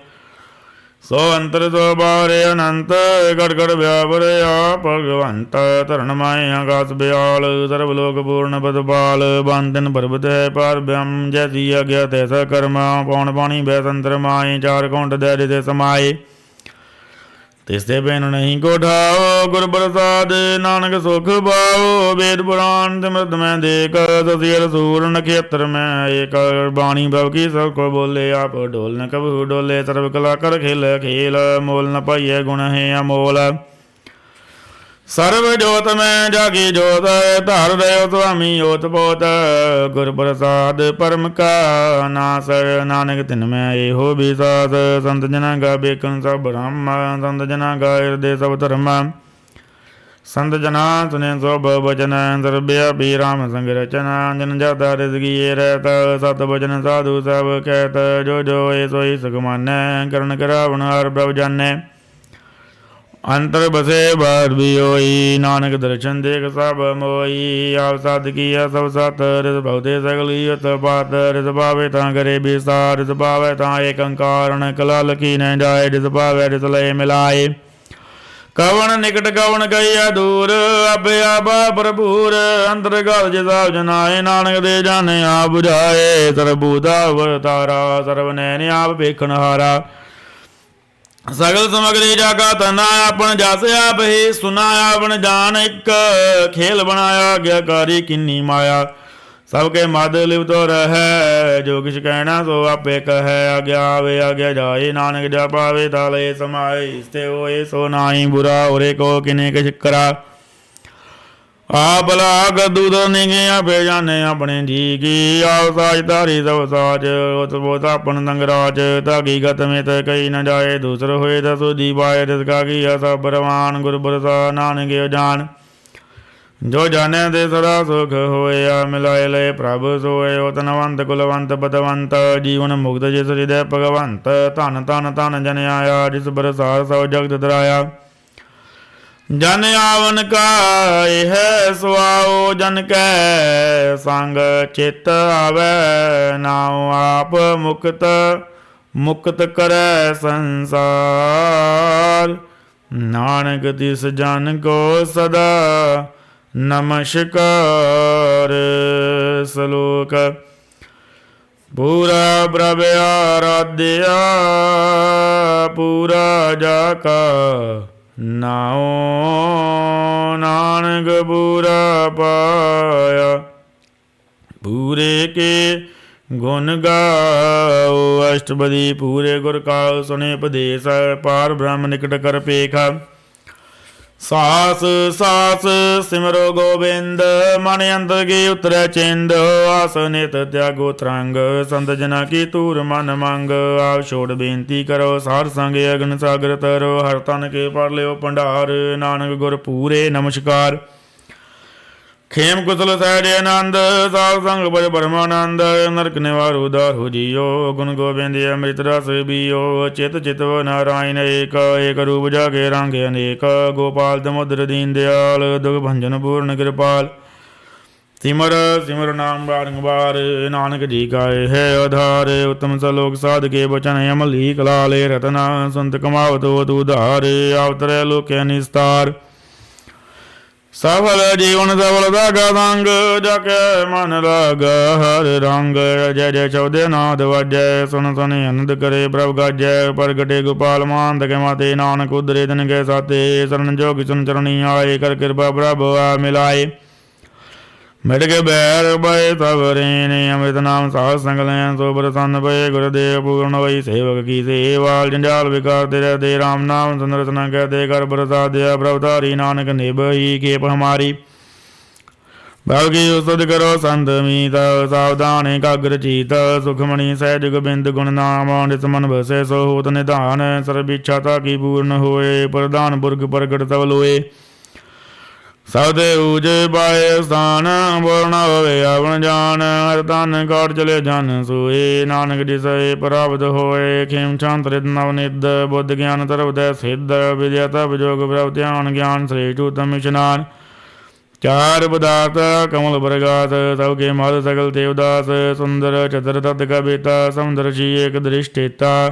ਸੋ ਅੰਤਰ ਸੋ ਬਾਰੇ ਅਨੰਤ ਗੜ ਗੜ ਵਿਆਪਰ ਆਪ ਭਗਵੰਤ ਧਰਨ ਮਾਏ ਆਕਾਸ ਬਿਆਲ ਸਰਬ ਲੋਕ ਪੂਰਨ ਪਦਪਾਲ ਬੰਦਨ ਪਰਬਤ ਹੈ ਪਰ ਬ੍ਰਹਮ ਜੈਸੀ ਆਗਿਆ ਤੈਸਾ ਕਰਮਾ ਪੌਣ ਪਾਣੀ ਬੈਸੰਤਰ ਮਾਏ ਚਾਰ ਕੌਂਟ ਦੈਰੇ ਤੇ ਸਮਾਏ ਤਿਸਤੇ ਬਿਨ ਨਹੀਂ ਕੋ ਠਾਓ ਗੁਰ ਪ੍ਰਸਾਦ ਨਾਨਕ ਸੁਖ ਪਾਓ ਵੇਦ ਪੁਰਾਣ ਸਿਮਰਤ ਮੈਂ ਦੇਖ ਸਤਿ ਰਸੂਲ ਨਖੇਤਰ ਮੈਂ ਏਕ ਬਾਣੀ ਬਵ ਕੀ ਸਭ ਕੋ ਬੋਲੇ ਆਪ ਢੋਲ ਨ ਕਬੂ ਡੋਲੇ ਸਰਬ ਕਲਾ ਕਰ ਖੇਲ ਖੇਲ ਮੋਲ ਨ ਪਾਈਏ ਗੁਣ ਹੈ ਅਮੋਲ ਸਰਬ ਜੋਤ ਮੈਂ ਜਾਗੀ ਜੋਤ ਧਾਰ ਰਹਿਓ ਸੁਆਮੀ ਓਤ ਪੋਤ ਗੁਰ ਪ੍ਰਸਾਦ ਪਰਮ ਕਾ ਨਾਸ ਨਾਨਕ ਤਿਨ ਮੈਂ ਇਹੋ ਵਿਸਾਸ ਸੰਤ ਜਨਾਂ ਗਾ ਬੇਕਨ ਸਭ ਬ੍ਰਹਮ ਸੰਤ ਜਨਾਂ ਗਾ ਹਿਰਦੇ ਸਭ ਧਰਮ ਸੰਤ ਜਨਾ ਸੁਨੇ ਸਭ ਬਚਨ ਸਰਬਿਆ ਪੀ ਰਾਮ ਸੰਗ ਰਚਨਾ ਜਨ ਜਾਤਾ ਰਿਜ਼ਗੀ ਰਹਿਤ ਸਤ ਬਚਨ ਸਾਧੂ ਸਭ ਕਹਿਤ ਜੋ ਜੋ ਏ ਸੋਈ ਸੁਖਮਾਨੈ ਕਰਨ ਕਰਾਵਣ ਹਰ ਪ੍ਰਭ ਜਾਨੈ ਅੰਤਰ ਬਸੇ ਬਾਰ ਵੀ ਹੋਈ ਨਾਨਕ ਦਰਸ਼ਨ ਦੇਖ ਸਭ ਮੋਈ ਆਪ ਸਤ ਕੀਆ ਸਭ ਸਤ ਰਿਸ ਬਹੁਤੇ ਸਗਲੀ ਉਤ ਪਾਤ ਰਿਸ ਪਾਵੇ ਤਾਂ ਕਰੇ ਵਿਸਾਰ ਰਿਸ ਪਾਵੇ ਤਾਂ ਏਕ ਅੰਕਾਰ ਕਲਾ ਲਕੀ ਨ ਜਾਏ ਰਿਸ ਪਾਵੇ ਰਿਸ ਲਏ ਮਿਲਾਏ ਕਵਣ ਨਿਕਟ ਕਵਣ ਗਈਆ ਦੂਰ ਆਪੇ ਆਪਾ ਭਰਪੂਰ ਅੰਤਰ ਗਲ ਜਿਸਾ ਜਨਾਏ ਨਾਨਕ ਦੇ ਜਾਣੇ ਆ ਬੁਝਾਏ ਸਰਬੂਦਾ ਅਵਤਾਰਾ ਸਰਬ ਨੈਣ ਆਪ ਵੇਖਣ ਹਾਰਾ ਸਗਲ ਸਮਗਰੀ ਜਾਗਾ ਤਨਾ ਆਪਣ ਜਸ ਆਪ ਹੀ ਸੁਨਾ ਆਪਣ ਜਾਨ ਇੱਕ ਖੇਲ ਬਣਾਇਆ ਗਿਆਕਾਰੀ ਕਿੰਨੀ ਮਾਇਆ ਸਭ ਕੇ ਮਦ ਲਿਵਤੋ ਰਹਿ ਜੋ ਕਿਛ ਕਹਿਣਾ ਸੋ ਆਪੇ ਕਹੈ ਆਗਿਆ ਆਵੇ ਆਗਿਆ ਜਾਏ ਨਾਨਕ ਜਾ ਪਾਵੇ ਤਾਲੇ ਸਮਾਏ ਇਸਤੇ ਹੋਏ ਸੋ ਨਾਹੀ ਬੁਰਾ ਉਰੇ ਕੋ ਕਿਨੇ ਕਿਛ ਕਰਾ ਆਪ ਲਾਗ ਦੂਧ ਨਿਗਿਆ ਪੇ ਜਾਣੇ ਆਪਣੇ ਜੀ ਕੀ ਆਪ ਸਾਜ ਧਾਰੀ ਸਭ ਸਾਜ ਉਤ ਬੋਤ ਆਪਨ ਦੰਗਰਾਜ ਧਾਗੀ ਗਤ ਮੇਤ ਕਈ ਨ ਜਾਏ ਦੂਸਰ ਹੋਏ ਦਸੋ ਜੀ ਪਾਏ ਰਿਸਕਾ ਕੀ ਸਭ ਬਰਵਾਨ ਗੁਰ ਬਰਸਾ ਨਾਨਕ ਜਾਨ ਜੋ ਜਾਣਿਆ ਦੇ ਸਦਾ ਸੁਖ ਹੋਇਆ ਮਿਲਾਏ ਲਏ ਪ੍ਰਭ ਸੋਏ ਉਹ ਤਨਵੰਤ ਕੁਲਵੰਤ ਪਤਵੰਤ ਜੀਵਨ ਮੁਕਤ ਜਿਸ ਹਿਰਦੈ ਭਗਵੰਤ ਧਨ ਧਨ ਧਨ ਜਨ ਆਇਆ ਜਿਸ ਬਰਸਾਰ ਸਭ ਜਗਤ ਦਰਾਇਆ ਜਨ ਆਵਨ ਕਾ ਇਹ ਸੁਆਓ ਜਨ ਕੈ ਸੰਗ ਚਿਤ ਆਵੈ ਨਾਉ ਆਪ ਮੁਕਤ ਮੁਕਤ ਕਰੈ ਸੰਸਾਰ ਨਾਨਕ ਤਿਸ ਜਨ ਕੋ ਸਦਾ ਨਮਸਕਾਰ ਸਲੋਕ ਪੂਰਾ ਪ੍ਰਭ ਆਰਾਧਿਆ ਪੂਰਾ ਜਾ ਕਾ ਨਾਉ ਨਾਨਕ ਪੂਰਾ ਪਾਇਆ ਪੂਰੇ ਕੇ ਗੁਣ ਗਾਓ ਅਸ਼ਟਪਦੀ ਪੂਰੇ ਗੁਰ ਕਾ ਸੁਨੇ ਉਪਦੇਸ ਪਾਰ ਬ੍ਰਹਮ ਨਿਕਟ ਕਰ ਪੇਖਾ ਸਾਸ ਸਾਸ ਸਿਮਰੋ ਗੋਬਿੰਦ ਮਨ ਅੰਦਰ ਗੇ ਉਤਰੈ ਚਿੰਦ ਆਸ ਨਿਤ ਤਿਆਗੋ ਤਰੰਗ ਸੰਤ ਜਨਾ ਕੀ ਤੂਰ ਮਨ ਮੰਗ ਆਪ ਛੋੜ ਬੇਨਤੀ ਕਰੋ ਸਾਰ ਸੰਗ ਅਗਨ ਸਾਗਰ ਤਰੋ ਹਰ ਤਨ ਕੇ ਪੜ ਲਿਓ ਭੰਡਾਰ ਨਾਨਕ ਗੁਰ ਪੂਰੇ ਨਮਸਕਾਰ ਖੇਮ ਕੁਸਲ ਸਹਿਜੇ ਆਨੰਦ ਸਾਧ ਸੰਗ ਭਜ ਪਰਮਾਨੰਦ ਨਰਕ ਨਿਵਾਰੋ ਉਦਾਰੋ ਜੀਓ ਗੁਣ ਗੋਬਿੰਦ ਅੰਮ੍ਰਿਤ ਰਸ ਪੀਓ ਚਿਤ ਚਿਤਵ ਨਾਰਾਇਣ ਏਕ ਏਕ ਰੂਪ ਜਾਗੇ ਰੰਗ ਅਨੇਕ ਗੋਪਾਲ ਦਮੋਦਰ ਦੀਨ ਦਿਆਲ ਦੁਖ ਭੰਜਨ ਪੂਰਨ ਕਿਰਪਾਲ ਸਿਮਰ ਸਿਮਰ ਨਾਮ ਬਾਰੰਬਾਰ ਨਾਨਕ ਜੀ ਕਾ ਹੈ ਆਧਾਰ ਉਤਮ ਸਲੋਕ ਸਾਧ ਕੇ ਬਚਨ ਅਮਲੀ ਕਲਾਲੇ ਰਤਨਾ ਸੰਤ ਕਮਾਵਤੋ ਤੂ ਧਾਰ ਆਵਤਰੈ ਲੋਕੇ ਨਿਸਤਾਰ ਸਫਲ ਜੀਵਨ ਸਫਲ ਦਾਗਾ ਸੰਗ ਜਕੇ ਮਨ ਲਾਗ ਹਰ ਰੰਗ ਜੈ ਜੈ ਚੌਦੇ ਨਾਦ ਵਾਜੈ ਸੁਨ ਸੁਨ ਅਨੰਦ ਕਰੇ ਪ੍ਰਭ ਗਾਜੈ ਪ੍ਰਗਟੇ ਗੋਪਾਲ ਮਾਨਦ ਕੇ ਮਾਤੇ ਨਾਨਕ ਉਦਰੇ ਦਿਨ ਕੇ ਸਾਤੇ ਸਰਨ ਜੋਗ ਸੁਨ ਚਰਣੀ ਆਏ ਕਰ ਕਿਰਪਾ ਪ੍ਰਭ ਆ ਮਿਲਾਏ ਮਿਟ ਕੇ ਬੈਰ ਬਏ ਸਵਰੇ ਨੇ ਅੰਮ੍ਰਿਤ ਨਾਮ ਸਾਧ ਸੰਗ ਲੈ ਸੋ ਪ੍ਰਸੰਨ ਪਏ ਗੁਰਦੇਵ ਪੂਰਨ ਵਈ ਸੇਵਕ ਕੀ ਸੇਵਾਲ ਜੰਜਾਲ ਵਿਕਾਰ ਤੇ ਰਹਤੇ ਰਾਮ ਨਾਮ ਸੰਦਰਸਨਾ ਕਹਤੇ ਕਰ ਪ੍ਰਸਾਦਿਆ ਪ੍ਰਭ ਧਾਰੀ ਨਾਨਕ ਨਿਭਈ ਕੇਪ ਹਮਾਰੀ ਭਵ ਕੀ ਉਸਤਿ ਕਰੋ ਸੰਤ ਮੀਤ ਸਾਵਧਾਨ ਇਕਾਗਰ ਚੀਤ ਸੁਖਮਣੀ ਸਹਿਜ ਗੋਬਿੰਦ ਗੁਣ ਨਾਮ ਨਿਸ ਮਨ ਬਸੈ ਸੋ ਹੋਤ ਨਿਧਾਨ ਸਰਬ ਇੱਛਾ ਤਾ ਕੀ ਪੂਰਨ ਹੋਏ ਪ੍ਰਧਾਨ ਪੁਰਖ ਪ੍ਰਗਟ ਸਭ ਲੋਏ ਸਭ ਦੇ ਊਜ ਪਾਏ ਸਥਾਨ ਬੋਲਣਾ ਹੋਵੇ ਆਵਣ ਜਾਨ ਹਰ ਤਨ ਕਾਟ ਚਲੇ ਜਨ ਸੋਏ ਨਾਨਕ ਜਿਸਏ ਪ੍ਰਾਪਤ ਹੋਏ ਖੇਮ ਸ਼ਾਂਤ ਰਿਤ ਨਵ ਨਿਦ ਬੁੱਧ ਗਿਆਨ ਤਰਵਦੈ ਸਿੱਧ ਵਿਦਿਆ ਤਪ ਜੋਗ ਪ੍ਰਭ ਧਿਆਨ ਗਿਆਨ ਸ੍ਰੇਸ਼ਟ ਉਤਮ ਇਸ਼ਨਾਨ ਚਾਰ ਪਦਾਰਥ ਕਮਲ ਪ੍ਰਗਾਤ ਸਭ ਕੇ ਮਦ ਸਗਲ ਦੇਵਦਾਸ ਸੁੰਦਰ ਚਤਰ ਤਤ ਕਾ ਬੇਤਾ ਸਮੁੰਦਰ ਸ਼ੀ ਏਕ ਦ੍ਰਿਸ਼ਟੇਤਾ